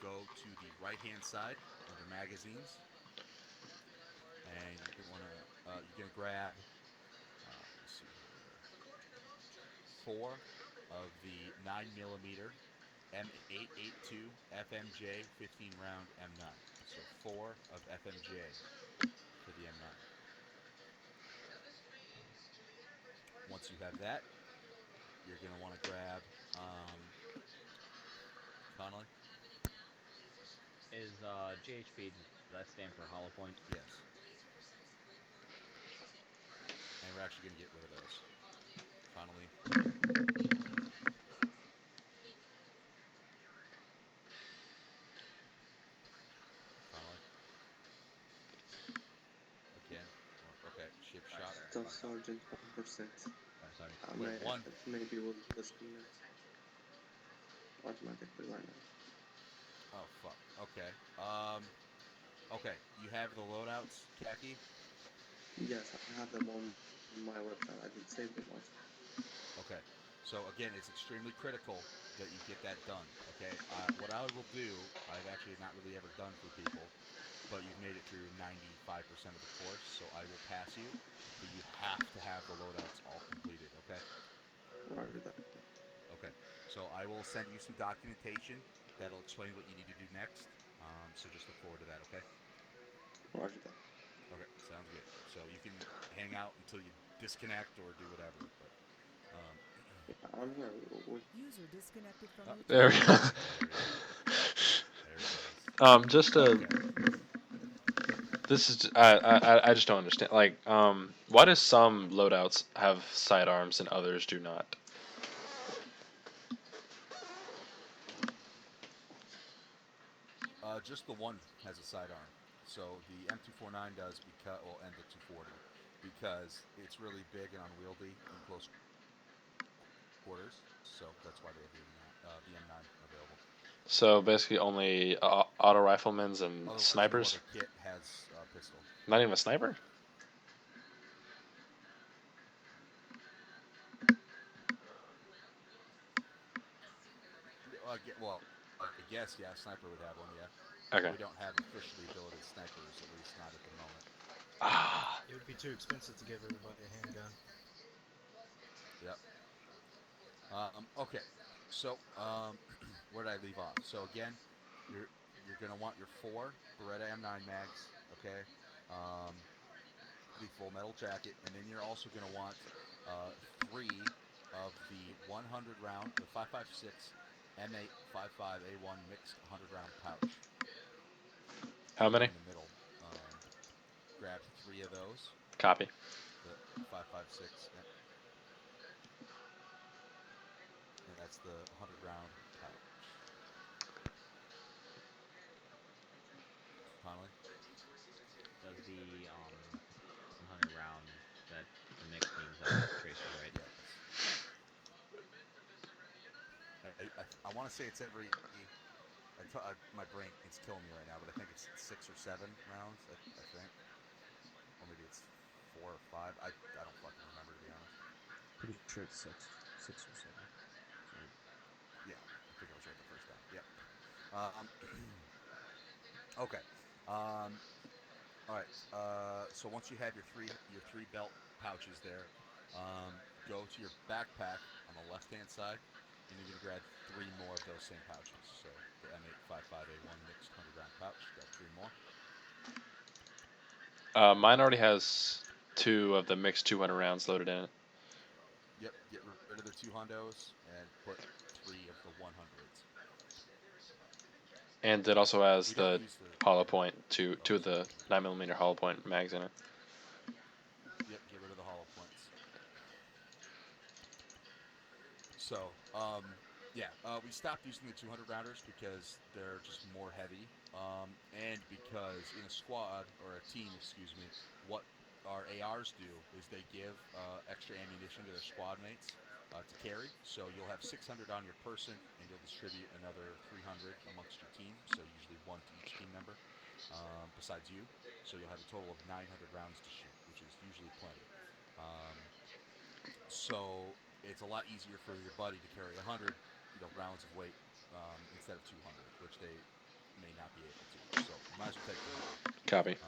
Speaker 1: go to the right-hand side under magazines. And you're going to grab, let's see here, 4 of the 9mm M882 FMJ 15 round M9. So 4 of FMJ for the M9. Once you have that, you're going to want to grab Connolly.
Speaker 7: Is GHP, does that stand for hollow point?
Speaker 1: Yes. actually going to get rid of those. Finally. Finally. Again. Okay, ship shot.
Speaker 9: Staff Sergeant 1%.
Speaker 7: Oh, sorry.
Speaker 1: Wait, one.
Speaker 9: Maybe we'll disconnect automatically right now.
Speaker 1: Oh fuck. Okay. Okay. You have the loadouts, Khaki?
Speaker 9: Yes, I have them on my website. I did save them also.
Speaker 1: Okay. So again, it's extremely critical that you get that done. Okay. What I will do, I've actually not really ever done for people, but you've made it through 95% of the course, so I will pass you. But you have to have the loadouts all completed. Okay.
Speaker 9: Roger that.
Speaker 1: Okay. So I will send you some documentation that'll explain what you need to do next. So just look forward to that. Okay.
Speaker 9: Roger that.
Speaker 1: Okay. Sounds good. So you can hang out until you disconnect or do whatever. But
Speaker 9: I'm here.
Speaker 5: User disconnected from your
Speaker 4: There we
Speaker 5: channel.
Speaker 4: go.
Speaker 1: there it goes.
Speaker 4: Just a.
Speaker 1: Okay.
Speaker 4: This is I just don't understand. Like, why do some loadouts have sidearms and others do not?
Speaker 1: Just the one has a sidearm. So the M249 does because, well, and the 240, because it's really big and unwieldy in close quarters. So that's why they have the M9 available.
Speaker 4: So basically, only auto riflemen and
Speaker 1: Otherwise,
Speaker 4: snipers.
Speaker 1: no other kit has a pistol.
Speaker 4: Not even a sniper.
Speaker 1: Well, I guess yeah, sniper would have one. Yeah.
Speaker 4: Okay.
Speaker 1: We don't have officially ability snipers, at least not at the moment.
Speaker 4: Ah.
Speaker 3: It would be too expensive to give everybody a handgun.
Speaker 1: Yep. Okay. So, where did I leave off? So again, you're gonna want your 4 Beretta M9 mags. Okay. The full metal jacket, and then you're also gonna want 3 of the 100 round, the 5.56 M8 55A1 mixed 100 round pouch.
Speaker 4: How many?
Speaker 1: In the middle. Grab 3 of those.
Speaker 4: Copy.
Speaker 1: The 5.56. And that's the 100 round pouch. Connolly?
Speaker 7: Does the 100 round that the mix means tracer, right?
Speaker 1: Yes. I want to say it's every. My brain is killing me right now, but I think it's 6 or 7 rounds. I think, or maybe it's 4 or 5. I don't fucking remember, to be honest.
Speaker 10: Pretty sure it's 6 or 7. So.
Speaker 1: Yeah, I think I was right the first time. Yep. Okay. All right. So once you have your three belt pouches there, go to your backpack on the left-hand side, and you're gonna grab 3 more of those same pouches. So the M855A1 mixed 100 round pouch. Grab 3 more.
Speaker 4: Mine already has 2 of the mixed 200 rounds loaded in it.
Speaker 1: Yep. Get rid of the 2 hundos and put 3 of the 100s.
Speaker 4: And it also has
Speaker 1: We don't
Speaker 4: the
Speaker 1: use the
Speaker 4: hollow point, two of the 9mm hollow point mags in it.
Speaker 1: Yep, get rid of the hollow points. So, yeah, we stopped using the 200 rounders because they're just more heavy, and because in a squad or a team, excuse me, what our ARs do is they give extra ammunition to their squad mates to carry. So you'll have 600 on your person, and you'll distribute another 300 amongst your team. So usually 1 to each team member, besides you. So you'll have a total of 900 rounds to shoot, which is usually plenty. So it's a lot easier for your buddy to carry 100 rounds of weight instead of 200, which they may not be able to. So you might as well take the 100.
Speaker 4: Copy.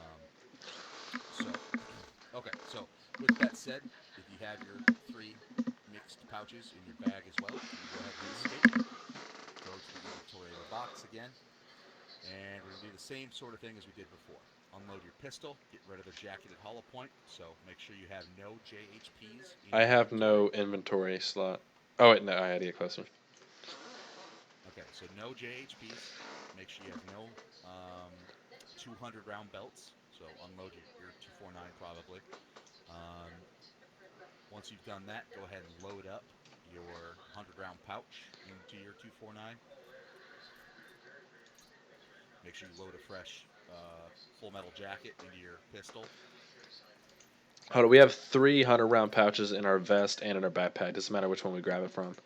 Speaker 1: Okay, so with that said, if you have your 3 mixed pouches in your bag as well, you go ahead and hit escape. Go to the inventory of the box again, and we're going to do the same sort of thing as we did before. Unload your pistol, get rid of the jacketed hollow point, so make sure you have no JHPs.
Speaker 4: I have no inventory slot. Oh wait, no, I had to get closer.
Speaker 1: Okay, so no JHPs. Make sure you have no 200 round belts. So unload your 249 probably. Once you've done that, go ahead and load up your 100-round pouch into your 249. Make sure you load a fresh full metal jacket into your pistol.
Speaker 4: Hold on, we have 300-round pouches in our vest and in our backpack. Doesn't matter which one we grab it from.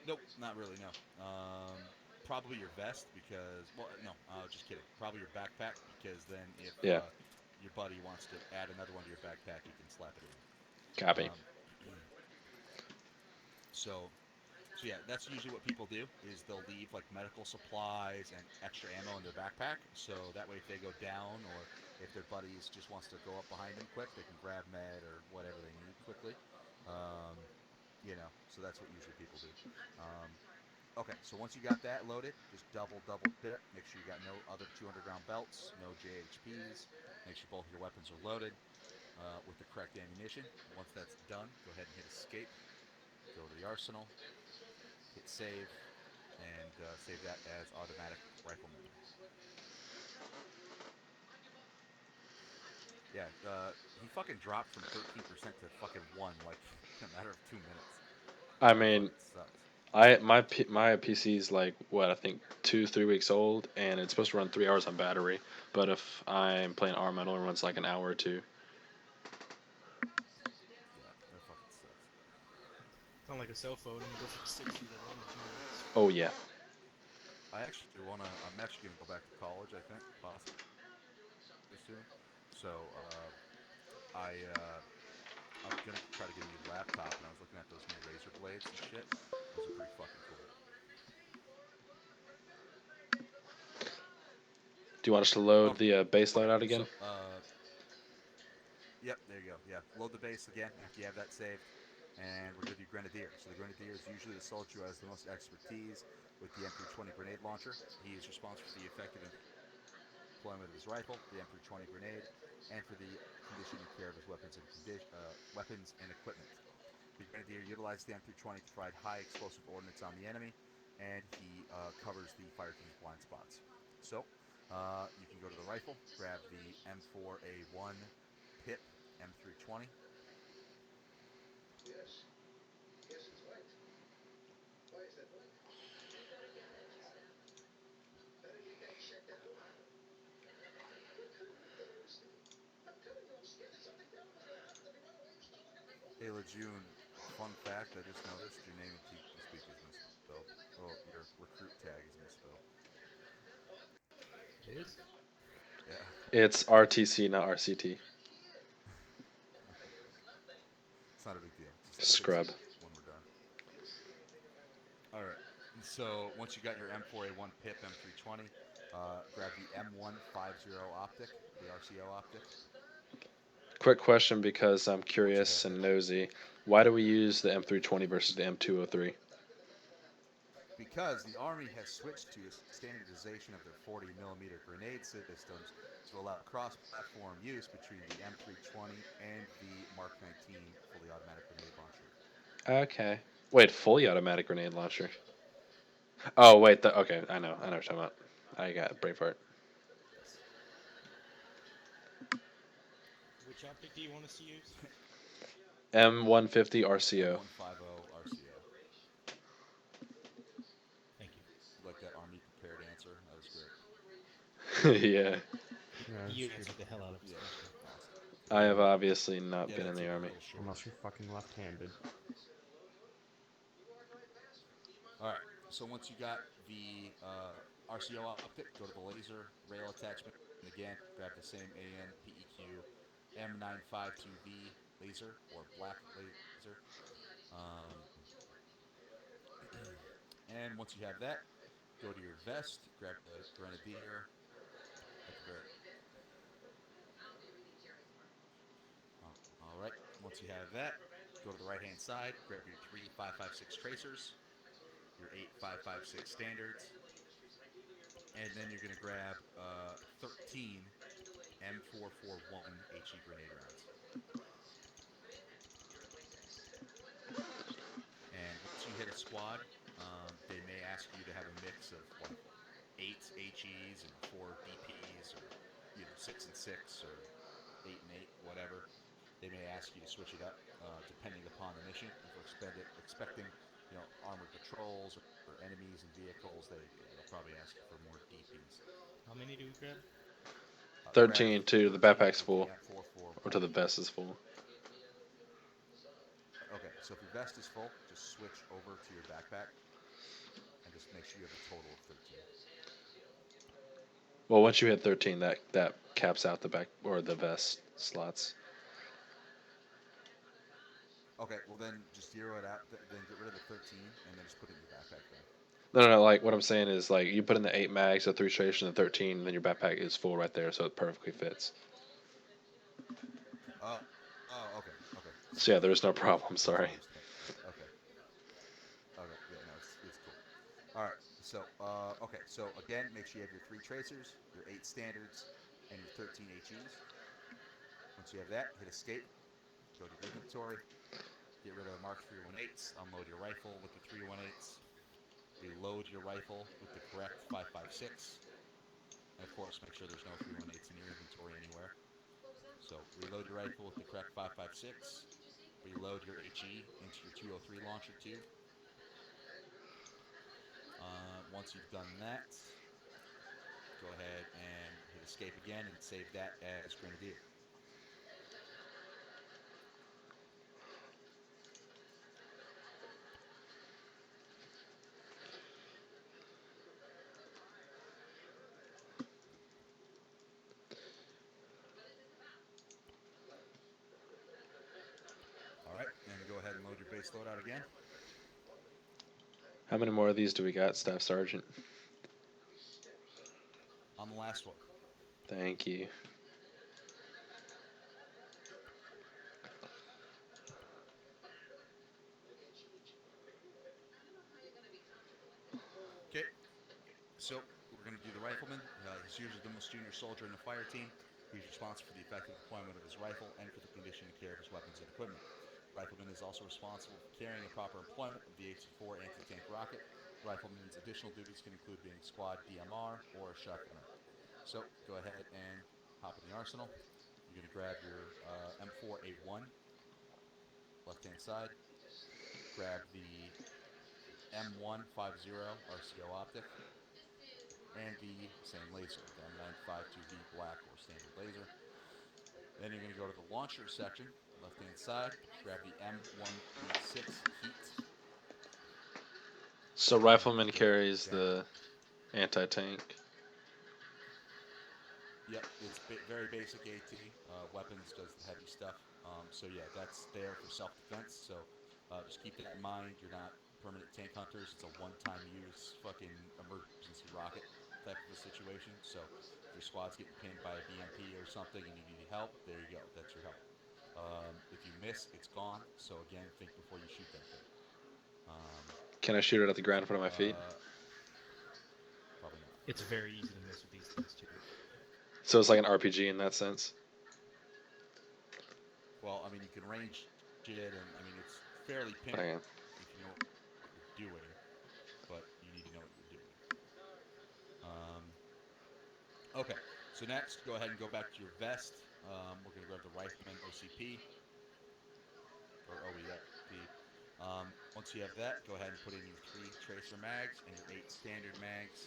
Speaker 1: Nope, not really. No. Probably your vest because, well, no, just kidding. Probably your backpack because then if
Speaker 4: Yeah.
Speaker 1: Your buddy wants to add another one to your backpack, you can slap it in.
Speaker 4: Copy.
Speaker 1: So yeah, that's usually what people do is they'll leave like medical supplies and extra ammo in their backpack. So that way, if they go down or if their buddies just wants to go up behind them quick, they can grab med or whatever they need quickly. So that's what usually people do. Okay, so once you got that loaded, just double dip. Make sure you got no other 200-round belts, no JHPs. Make sure both your weapons are loaded with the correct ammunition. Once that's done, go ahead and hit escape. Go to the arsenal, hit save, and save that as automatic rifleman. Yeah, he fucking dropped from 13% to fucking 1 like in a matter of 2 minutes.
Speaker 4: I mean,
Speaker 1: Fucking sucks.
Speaker 4: my PC is like what I think 2-3 weeks old, and it's supposed to run 3 hours on battery. But if I'm playing ARM, it only runs like an hour or two.
Speaker 1: Yeah, that fucking sucks.
Speaker 3: Sound like a cell phone and you go from 60 to 1 in 2 minutes.
Speaker 4: Oh yeah.
Speaker 1: I'm actually gonna go back to college. I think possibly soon. So I'm gonna try to get a new laptop, and I was looking at those new Razer blades and shit. Those are pretty fucking cool.
Speaker 4: Do you want us to load the base loadout again?
Speaker 1: So, yep, there you go. Yeah, load the base again after you have that saved, and we're gonna do Grenadier. So the Grenadier is usually the soldier who has the most expertise with the M320 grenade launcher. He is responsible for the effective deployment of his rifle, the M320 grenade, and for the condition and care of his weapons and equipment. The Grenadier utilizes the M320 to provide high explosive ordnance on the enemy, and he covers the fire team's blind spots. So you can go to the rifle, grab the M4A1 PIP M320. Hey Lejeune, fun fact, I just noticed your name in TeamSpeak is misspelled. Oh, your recruit tag is misspelled.
Speaker 3: It is?
Speaker 1: Yeah.
Speaker 4: It's RTC, not RCT.
Speaker 1: It's not a big deal. Just
Speaker 4: Scrub.
Speaker 1: when we're done. Alright. So once you got your M4A1 PIP M320, grab the M150 optic, the RCO optic.
Speaker 4: Quick question because I'm curious and nosy. Why do we use the M320 versus the M203?
Speaker 1: Because the Army has switched to a standardization of their 40mm grenade systems to allow cross-platform use between the M320 and the Mark 19 fully automatic grenade launcher.
Speaker 4: Okay. Wait, fully automatic grenade launcher. Oh wait, okay, I know what you're talking about. I got Braveheart.
Speaker 1: Yes.
Speaker 3: Which optic do you want us to use?
Speaker 4: M150 RCO.
Speaker 1: M150 RCO.
Speaker 3: Thank you.
Speaker 1: Like that Army prepared answer. That was great.
Speaker 4: Yeah.
Speaker 3: You answered the hell out of his question.
Speaker 1: Awesome.
Speaker 4: I have obviously not been in the Army.
Speaker 10: Unless you're fucking left-handed.
Speaker 1: Alright, so once you got the RCO optic, go to the laser rail attachment. And again, grab the same AN PEQ M952V laser or black laser. And once you have that, go to your vest, grab the Grenadier at the very. Alright, once you have that, go to the right hand side, grab your 3 5.56 tracers, your 8 5.56 standards, and then you're going to grab 13 M441 HE grenade rounds. And once you hit a squad, they may ask you to have a mix of like 8 HEs and 4 DPs, or 6 and 6, or 8 and 8, whatever. They may ask you to switch it up depending upon the mission. If we're expecting, armored patrols or enemies and vehicles, they'll probably ask you for more DPs.
Speaker 3: How many do we grab?
Speaker 4: 13 to the backpack's
Speaker 1: with
Speaker 4: full,
Speaker 1: the M4 for
Speaker 4: or to the vest is full.
Speaker 1: Okay, so if your vest is full, just switch over to your backpack and just make sure you have a total of 13.
Speaker 4: Well, once you hit 13, that caps out the back or the vest slots.
Speaker 1: Okay, well then just zero it out, then get rid of the 13, and then just put it in your backpack then.
Speaker 4: No. Like what I'm saying is, like, you put in the 8 mags, the 3 trace, and the 13, and then your backpack is full right there, so it perfectly fits.
Speaker 1: Oh, okay.
Speaker 4: So yeah, there's no problem. Sorry.
Speaker 1: Okay, yeah, no, it's cool. All right, so so again, make sure you have your 3 tracers, your 8 standards, and your 13 HEs. Once you have that, hit escape, go to inventory, get rid of the Mark 318s, unload your rifle with the 318s, reload your rifle with the correct 5.56, and of course make sure there's no 318s in your inventory anywhere. So reload your rifle with the correct 5.56, reload your HE into your 203 launcher tube. Once you've done that, go ahead and hit escape again and save that as Grenadier. All right, and go ahead and load your base loadout again.
Speaker 4: How many more of these do we got, Staff Sergeant?
Speaker 1: On the last one.
Speaker 4: Thank you.
Speaker 1: Okay, so we're going to do the rifleman. He's usually the most junior soldier in the fire team. He's responsible for the effective deployment of his rifle and for the condition and care of his weapons and equipment. Rifleman is also responsible for carrying and proper employment of the HC-4 anti-tank rocket. Rifleman's additional duties can include being squad DMR or a shotgunner. So go ahead and hop in the arsenal. You're going to grab your M4A1, left-hand side. Grab the M150 RCO optic and the same laser, the M952V black or standard laser. Then you're going to go to the launcher section, left-hand side. Grab the M136 heat.
Speaker 4: So Rifleman carries the anti-tank.
Speaker 1: Yep, it's very basic AT. Weapons does the heavy stuff. So yeah, that's there for self-defense. So just keep that in mind. You're not permanent tank hunters. It's a one-time use fucking emergency rocket type of a situation. So if your squad's getting pinned by a BMP or something and you need help, there you go. That's your help. If you miss, it's gone. So again, think before you shoot that thing.
Speaker 4: Can I shoot it at the ground in front of my feet?
Speaker 1: Probably not.
Speaker 3: It's very easy to miss with these things too.
Speaker 4: So it's like an RPG in that sense?
Speaker 1: Well, I mean, you can range it, and I mean, it's fairly pinpoint if you know what you're doing, but you need to know what you're doing. Okay, so next, go ahead and go back to your vest. We're going to grab the Rifleman OCP, or OEP. Once you have that, go ahead and put in your 3 tracer mags and your 8 standard mags.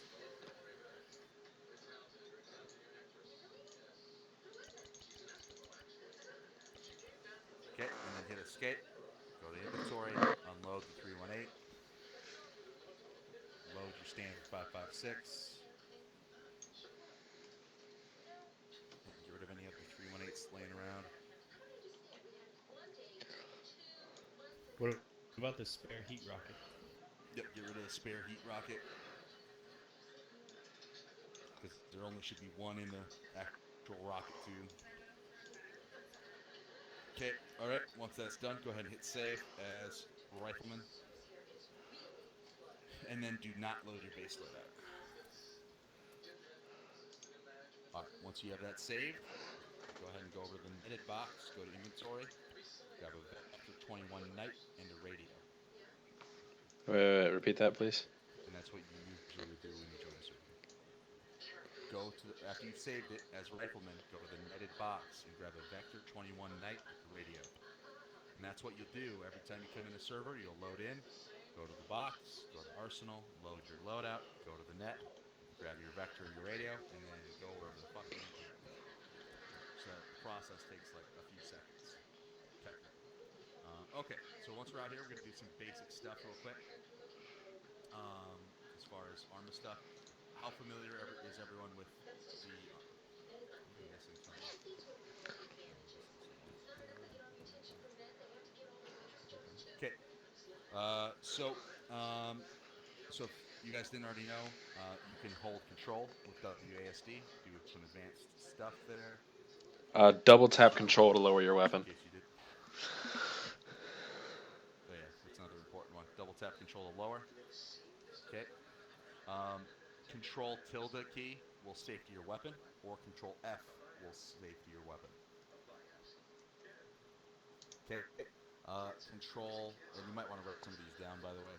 Speaker 1: Okay, and then hit escape. Go to inventory, unload the 318. Load your standard 5.56. Get rid of any of the 318s laying around.
Speaker 3: What about the spare heat rocket?
Speaker 1: Yep, get rid of the spare heat rocket. Because there only should be one in the actual rocket tube. Okay, alright, once that's done, go ahead and hit save as Rifleman. And then do not load your base loadout. Alright, once you have that saved, go ahead and go over to the knitted box, go to inventory, grab a Vector 21 Knight and a radio.
Speaker 4: Wait, repeat that, please.
Speaker 1: And that's what you usually would do when you join a server. Go go to the, after you've saved it as rifleman, go to the netted box and grab a Vector 21 Knight with the radio. And that's what you'll do every time you come in the server. You'll load in, go to the box, go to Arsenal, load your loadout, go to the net, grab your Vector and your radio, and then go over to the fucking internet. So the process takes like a few seconds, technically. Okay, so once we're out here, we're gonna do some basic stuff real quick. As far as Arma stuff, how familiar is everyone with the? I'm guessing okay. So if you guys didn't already know, you can hold control with WASD, do some advanced stuff there.
Speaker 4: Double tap control to lower your weapon.
Speaker 1: In case you did. Oh yeah, that's another important one. Double tap control to lower. Okay. Control tilde key will safety your weapon, or Control F will safety your weapon. Okay. Control, and you might want to write some of these down, by the way,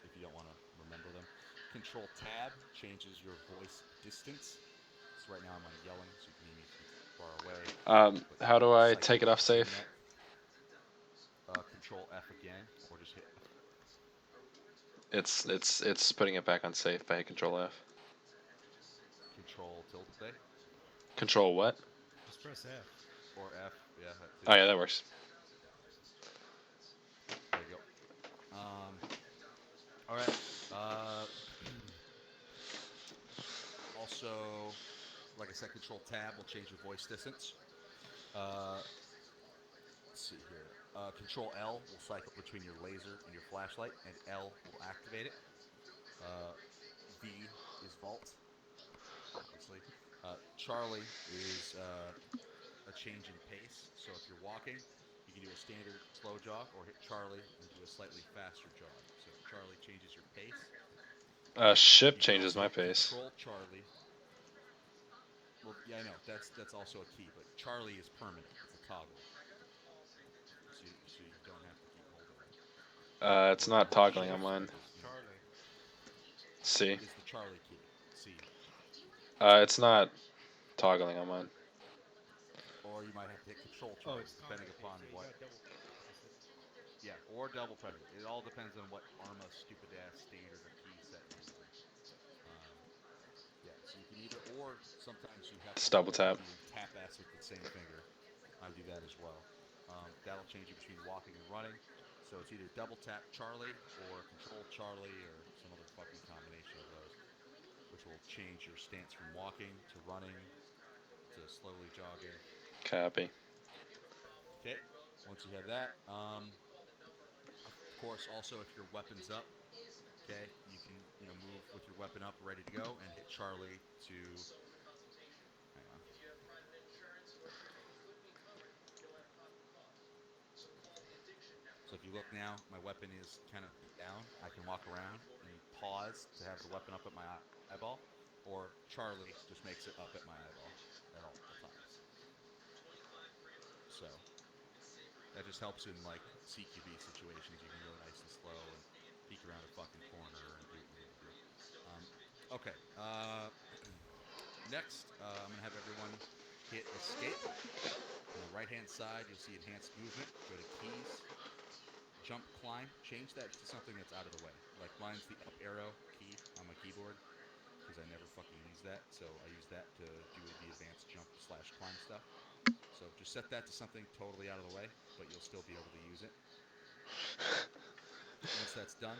Speaker 1: if you don't want to remember them. Control Tab changes your voice distance. So right now I'm yelling, so you can hear me far away.
Speaker 4: How do I take it off safe?
Speaker 1: Control F again, or just hit F.
Speaker 4: It's putting it back on safe by Control F.
Speaker 1: Control tilde.
Speaker 4: Control what?
Speaker 3: Just press F.
Speaker 1: Or F, yeah.
Speaker 4: Oh yeah, that works.
Speaker 1: There you go. All right. Also, like I said, Control Tab will change your voice distance. Let's see here. Control L will cycle between your laser and your flashlight, and L will activate it. V is vault, obviously. Charlie is a change in pace. So if you're walking, you can do a standard slow jog, or hit Charlie and do a slightly faster jog. So Charlie changes your pace.
Speaker 4: Ship changes my pace.
Speaker 1: Control Charlie. Well, yeah, I know. That's also a key, but Charlie is permanent. It's a toggle. So you don't have to keep holding it.
Speaker 4: It's not toggling on mine.
Speaker 3: Charlie.
Speaker 4: C.
Speaker 1: It's the Charlie key. C.
Speaker 4: It's not toggling on mine.
Speaker 1: Or you might have to hit Control Charlie, depending upon what. Yeah, or double press it. It all depends on what Arma stupid ass standard or key set you're using. Yeah, so you can either, or sometimes you have to
Speaker 4: double tap.
Speaker 1: Tap S with the same finger. I do that as well. That'll change you between walking and running. So it's either double tap Charlie or Control Charlie or some other fucking combination of those, which will change your stance from walking to running to slowly jogging.
Speaker 4: Copy.
Speaker 1: Okay, once you have that, of course, also if your weapon's up, okay, you can move with your weapon up, ready to go, and hit Charlie to. Hang on. So if you look now, my weapon is kind of down. I can walk around and pause to have the weapon up at my eyeball, or Charlie just makes it up at my eyeball at all times. So that just helps in like CQB situations. You can go nice and slow and peek around a fucking corner and do what you need to do. Okay. Next, I'm gonna have everyone hit escape. On the right-hand side, you'll see enhanced movement. Go to keys, jump, climb. Change that to something that's out of the way. Like mine's the up arrow key on my keyboard because I never fucking use that. So I use that to do the advanced jump / climb stuff. So just set that to something totally out of the way, but you'll still be able to use it. Once that's done,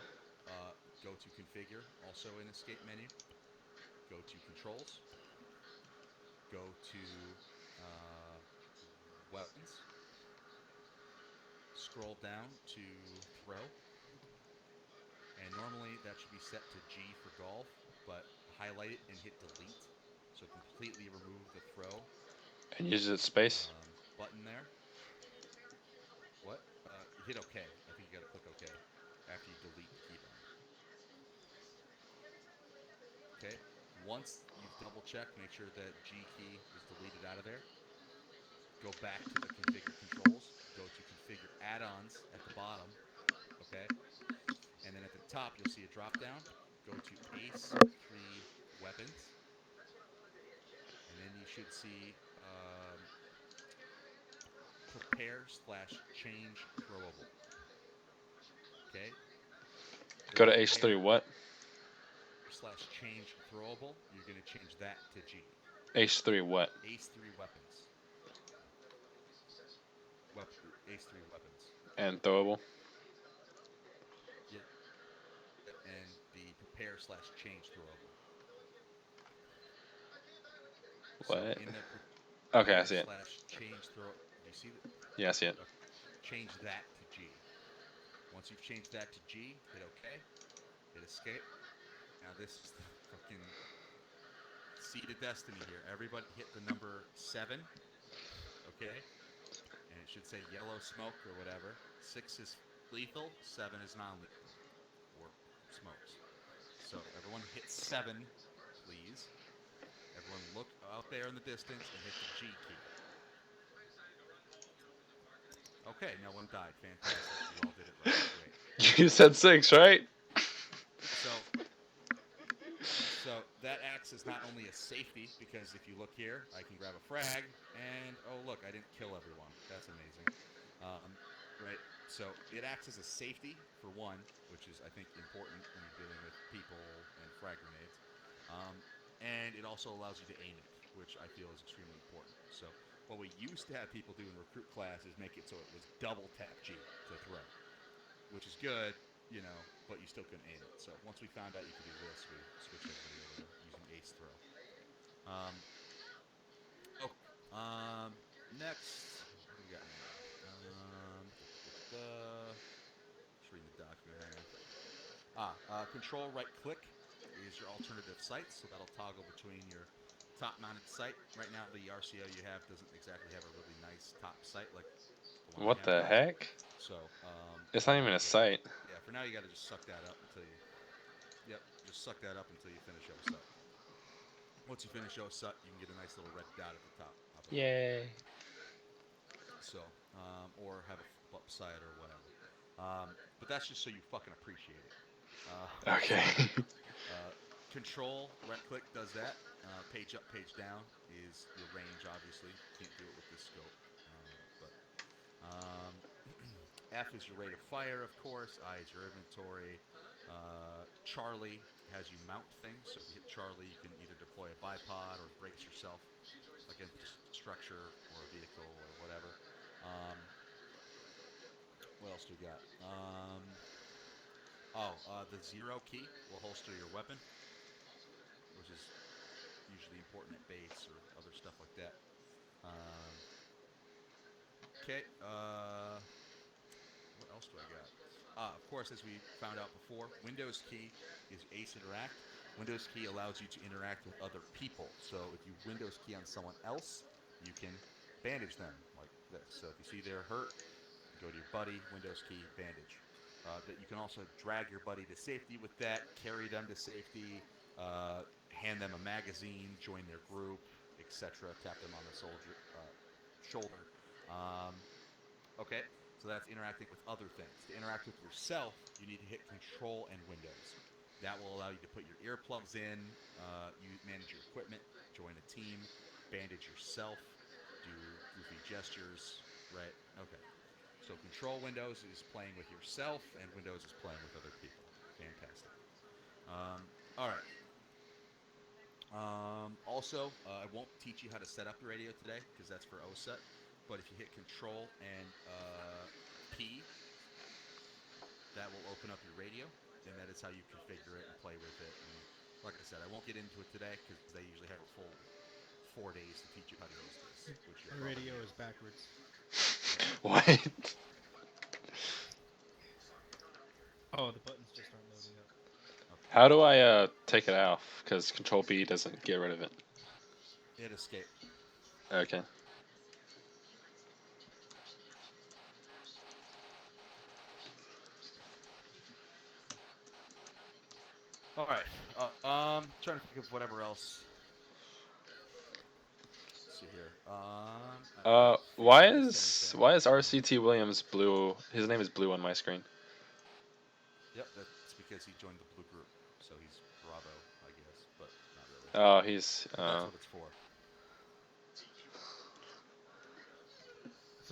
Speaker 1: go to configure, also in escape menu. Go to controls. Go to weapons. Scroll down to throw. And normally that should be set to G for golf, but highlight it and hit delete. So completely remove the throw.
Speaker 4: And use it space.
Speaker 1: Button there. What? Hit OK. I think you gotta click OK after you delete the keybind. Okay. Once you've double checked, make sure that G key is deleted out of there. Go back to the configure controls. Go to configure add-ons at the bottom. Okay. And then at the top, you'll see a drop down. Go to ACE 3 weapons. should see prepare/change throwable. Okay.
Speaker 4: Go to H3 what?
Speaker 1: /change throwable. You're going to change that to G.
Speaker 4: H3 what?
Speaker 1: H3 weapons. H3 weapons.
Speaker 4: And throwable.
Speaker 1: Yep. And the prepare/change throwable.
Speaker 4: What?
Speaker 1: So in the
Speaker 4: Okay, I see it.
Speaker 1: /change throw. Do you see that?
Speaker 4: Yeah, I see it.
Speaker 1: Okay. Change that to G. Once you've changed that to G, hit OK. Hit escape. Now this is the fucking seed of destiny here. Everybody hit the number 7. Okay. And it should say yellow smoke or whatever. 6 is lethal. 7 is non-lethal. Or smokes. So everyone hit 7, please. Everyone look out there in the distance and hit the G key. Okay, no one died. Fantastic. You all did it right. Great.
Speaker 4: You said 6, right?
Speaker 1: So that acts as not only a safety, because if you look here, I can grab a frag, and oh look, I didn't kill everyone. That's amazing. Right? So it acts as a safety, for one, which is, I think, important when you're dealing with people and frag grenades. And it also allows you to aim it, which I feel is extremely important. So what we used to have people do in recruit class is make it so it was double tap G to throw, which is good, you know, but you still couldn't aim it. So once we found out you could do this, we switched everybody over to using ace throw. Next, what do we got now? Just reading the document. Control right click is your alternative sights, so that'll toggle between your top-mounted sight. Right now, the RCO you have doesn't exactly have a really nice top sight like the one
Speaker 4: What
Speaker 1: I have
Speaker 4: the
Speaker 1: does.
Speaker 4: heck?
Speaker 1: So
Speaker 4: It's not even a sight.
Speaker 1: Yeah, for now you got to just suck that up until you. Yep, just suck that up until you finish OSUT. Once you finish OSUT, you can get a nice little red dot at the top.
Speaker 4: Yay.
Speaker 1: So, or have a flip up sight or whatever. But that's just so you fucking appreciate it.
Speaker 4: Okay.
Speaker 1: Control right click does that. Page up, page down is your range. Obviously, can't do it with this scope. F is your rate of fire, of course. I is your inventory. Charlie has you mount things. So if you hit Charlie, you can either deploy a bipod or brace yourself against a structure or a vehicle or whatever. What else do we got? The 0 key will holster your weapon, which is usually important at base or other stuff like that. Okay. What else do I got? Of course, as we found out before, Windows key is Ace Interact. Windows key allows you to interact with other people. So if you Windows key on someone else, you can bandage them like this. So if you see they're hurt, go to your buddy, Windows key, bandage. That you can also drag your buddy to safety with that, carry them to safety, hand them a magazine, join their group, etc. Tap them on the shoulder. Okay, so that's interacting with other things. To interact with yourself, you need to hit Control and Windows. That will allow you to put your earplugs in, you manage your equipment, join a team, bandage yourself, do goofy gestures, right? Okay. So Control Windows is playing with yourself, and Windows is playing with other people. Fantastic. All right. Also, I won't teach you how to set up the radio today, because that's for OSUT. But if you hit Control and P, that will open up your radio, and that is how you configure it and play with it. And like I said, I won't get into it today, because they usually have a full 4 days to teach you how to use this. Which
Speaker 3: The radio is backwards.
Speaker 4: What?
Speaker 3: Oh, the buttons just aren't loading up.
Speaker 1: Okay.
Speaker 4: How do I take it off? Because Control B doesn't get rid of it.
Speaker 1: Hit escape.
Speaker 4: Okay.
Speaker 1: All right. Trying to think of whatever else. Let's see here.
Speaker 4: Why is RCT Williams blue? His name is blue on my screen.
Speaker 1: Yep, that's because he joined the blue group, so he's Bravo, I guess, but not really.
Speaker 4: Oh, he's.
Speaker 1: That's what it's for.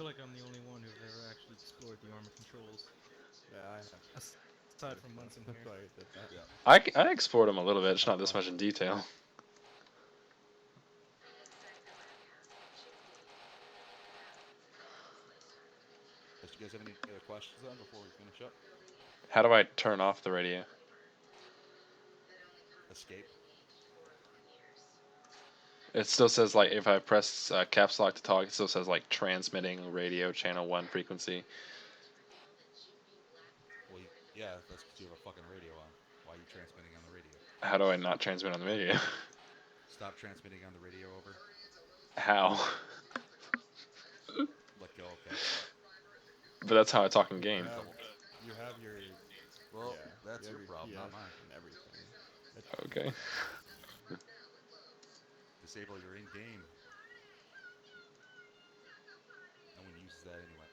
Speaker 3: feel like I'm the only one who's ever actually explored the armor controls.
Speaker 10: Yeah, I have.
Speaker 3: Aside from Munson
Speaker 10: That's
Speaker 3: here.
Speaker 10: why I did that.
Speaker 1: Yeah.
Speaker 4: I explored them a little bit, just not this much in detail.
Speaker 1: Do you guys have any other questions then before we finish up?
Speaker 4: How do I turn off the radio?
Speaker 1: Escape.
Speaker 4: It still says like if I press caps lock to talk, it still says like transmitting radio channel 1 frequency.
Speaker 1: Well, yeah, that's because you have a fucking radio on. Why are you transmitting on the radio?
Speaker 4: How do I not transmit on the radio?
Speaker 1: Stop transmitting on the radio over.
Speaker 4: How?
Speaker 1: Let go of caps lock.
Speaker 4: But that's how I talk in game.
Speaker 10: You have your.
Speaker 1: Well,
Speaker 10: yeah,
Speaker 1: that's
Speaker 10: you
Speaker 1: your
Speaker 10: have
Speaker 1: problem, not
Speaker 10: TF
Speaker 1: mine.
Speaker 10: and everything.
Speaker 4: Okay.
Speaker 1: Disable your in-game. No one uses that anyway.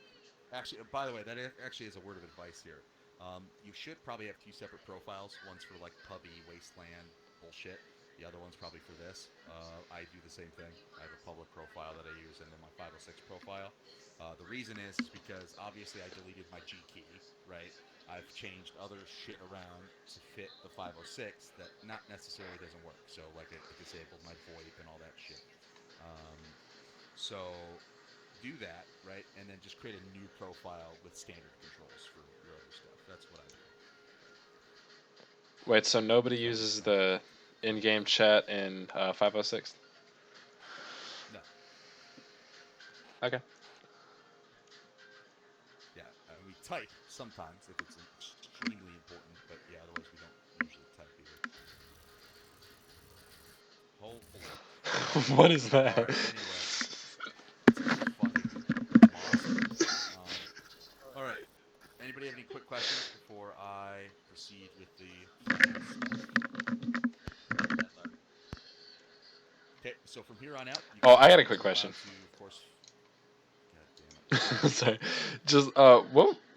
Speaker 1: Actually, by the way, that actually is a word of advice here. You should probably have 2 separate profiles. One's for like pubby, wasteland bullshit. The other one's probably for this. I do the same thing. I have a public profile that I use and then my 506 profile. The reason is because obviously I deleted my G key, right? I've changed other shit around to fit the 506 that not necessarily doesn't work. So like it disabled my VoIP and all that shit. So do that, right? And then just create a new profile with standard controls for your other stuff. That's what I do.
Speaker 4: Wait, so nobody uses the in-game chat in 506?
Speaker 1: No.
Speaker 4: Okay.
Speaker 1: Yeah, we type sometimes if it's extremely important, but yeah, otherwise we don't usually type either. Holy.
Speaker 4: What is that?
Speaker 1: All right, anyway. It's a fucking monster. All right. Anybody have any quick questions before I proceed with the final stuff? Okay, so from here on out.
Speaker 4: Oh, I got a quick question.
Speaker 1: Of course. God damn it.
Speaker 4: Sorry. Just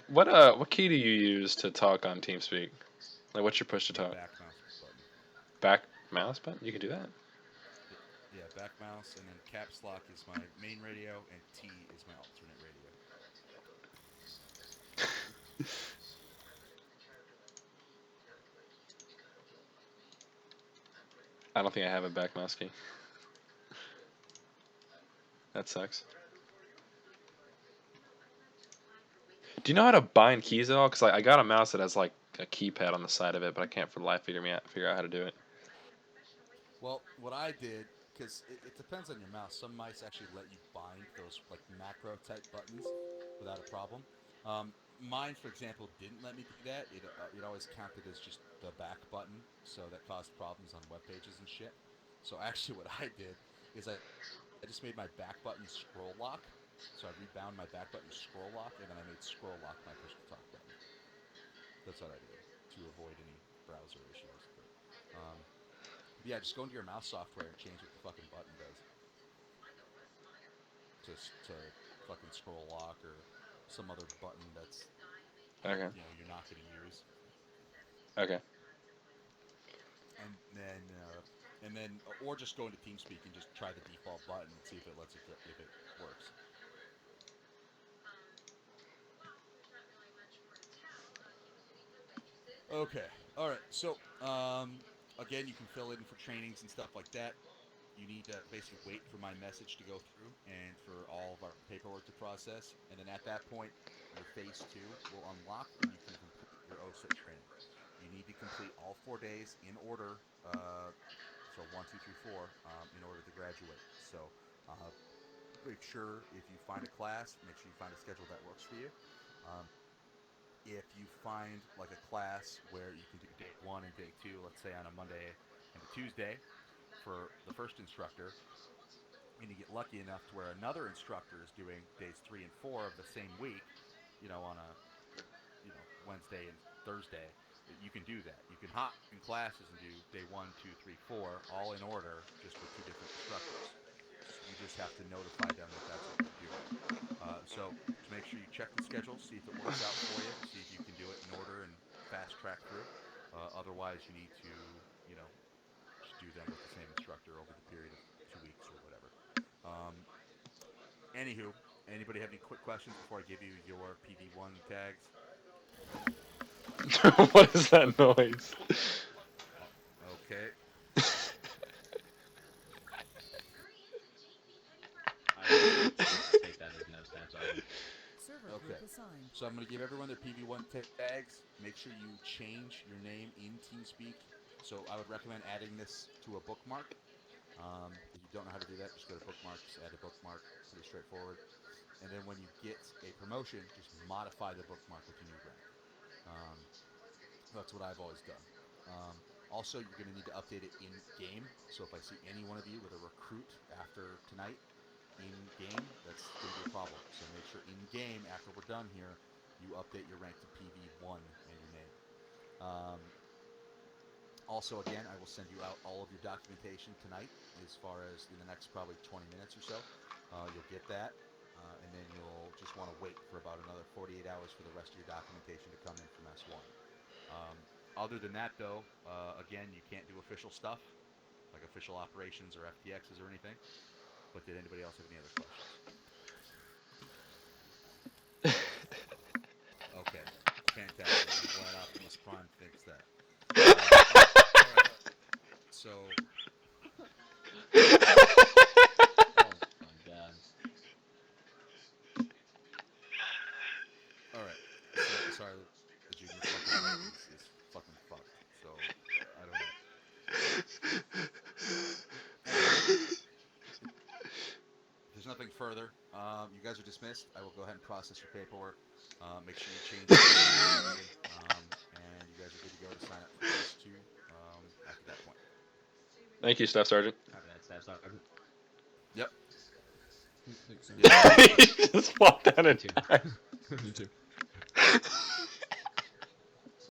Speaker 4: what key do you use to talk on TeamSpeak? Like, what's your push to talk?
Speaker 1: Back mouse button.
Speaker 4: Back mouse button? You can do that.
Speaker 1: Yeah, back mouse, and then caps lock is my main radio, and T is my alternate radio.
Speaker 4: I don't think I have a back mouse key. That sucks. Do you know how to bind keys at all? Because I got a mouse that has like a keypad on the side of it, but I can't for the life figure out how to do it.
Speaker 1: Well, what I did, because it depends on your mouse. Some mice actually let you bind those like macro type buttons without a problem. Mine, for example, didn't let me do that. It always counted as just the back button, so that caused problems on web pages and shit. So actually, what I did is I just made my back button scroll lock. So I rebound my back button scroll lock, and then I made scroll lock my push to talk button. That's what I did to avoid any browser issues. But, yeah, just go into your mouse software and change what the fucking button does. To fucking scroll lock or some other button that's
Speaker 4: okay.
Speaker 1: You're not going to use.
Speaker 4: Okay.
Speaker 1: And then or just go into TeamSpeak and just try the default button and see if it lets it if it works. Okay. All right. So again, you can fill in for trainings and stuff like that. You need to basically wait for my message to go through and for all of our paperwork to process. And then at that point, your phase 2 will unlock and you can complete your OSIT training. You need to complete all 4 days in order, so 1, 2, 3, 4, in order to graduate. So make sure if you find a class, make sure you find a schedule that works for you. If you find like a class where you can do day 1 and day 2, let's say on a Monday and a Tuesday, for the first instructor, and you get lucky enough to where another instructor is doing days 3 and 4 of the same week, on a Wednesday and Thursday, you can do that. You can hop in classes and do day 1, 2, 3, 4 all in order, just with 2 different instructors. You just have to notify them that that's what you're doing. So to make sure you check the schedule, see if it works out for you, see if you can do it in order and fast track through. Otherwise, you need to, just do them with the same instructor over the period of 2 weeks or whatever. Anywho, Anybody have any quick questions before I give you your PV1 tags?
Speaker 4: What is that noise?
Speaker 1: Okay.
Speaker 7: I will take that as no Staff Sergeant.
Speaker 5: Server
Speaker 1: Okay.
Speaker 5: group assigned.
Speaker 1: So I'm going to give everyone their PV1 tags. Make sure you change your name in TeamSpeak. So I would recommend adding this to a bookmark. If you don't know how to do that, just go to bookmarks, add a bookmark. Pretty straightforward. And then when you get a promotion, just modify the bookmark with your new rank. That's what I've always done. Also, you're going to need to update it in game. So if I see any one of you with a recruit after tonight in game, that's going to be a problem. So make sure in game, after we're done here, you update your rank to PV1 and your name. Also, again, I will send you out all of your documentation tonight, as far as in the next probably 20 minutes or so. You'll get that, and then you'll just want to wait for about another 48 hours for the rest of your documentation to come in from S1. Other than that, though, again, you can't do official stuff, like official operations or FTXs or anything. But did anybody else have any other questions? Okay, fantastic. I'm glad Optimus Prime thinks that. All right. So,
Speaker 7: Oh my god.
Speaker 1: all right. So, sorry, the junior fucking is fucking fucked. So, I don't know. If there's nothing further, you guys are dismissed. I will go ahead and process your paperwork. Make sure you change it. And you guys are good to go to sign up for phase 2 after that point.
Speaker 4: Thank you, Staff Sergeant.
Speaker 7: Copy that, Staff Sergeant.
Speaker 1: Yep.
Speaker 10: Thanks,
Speaker 4: He just walked out and
Speaker 7: Too.
Speaker 4: died.
Speaker 10: You too.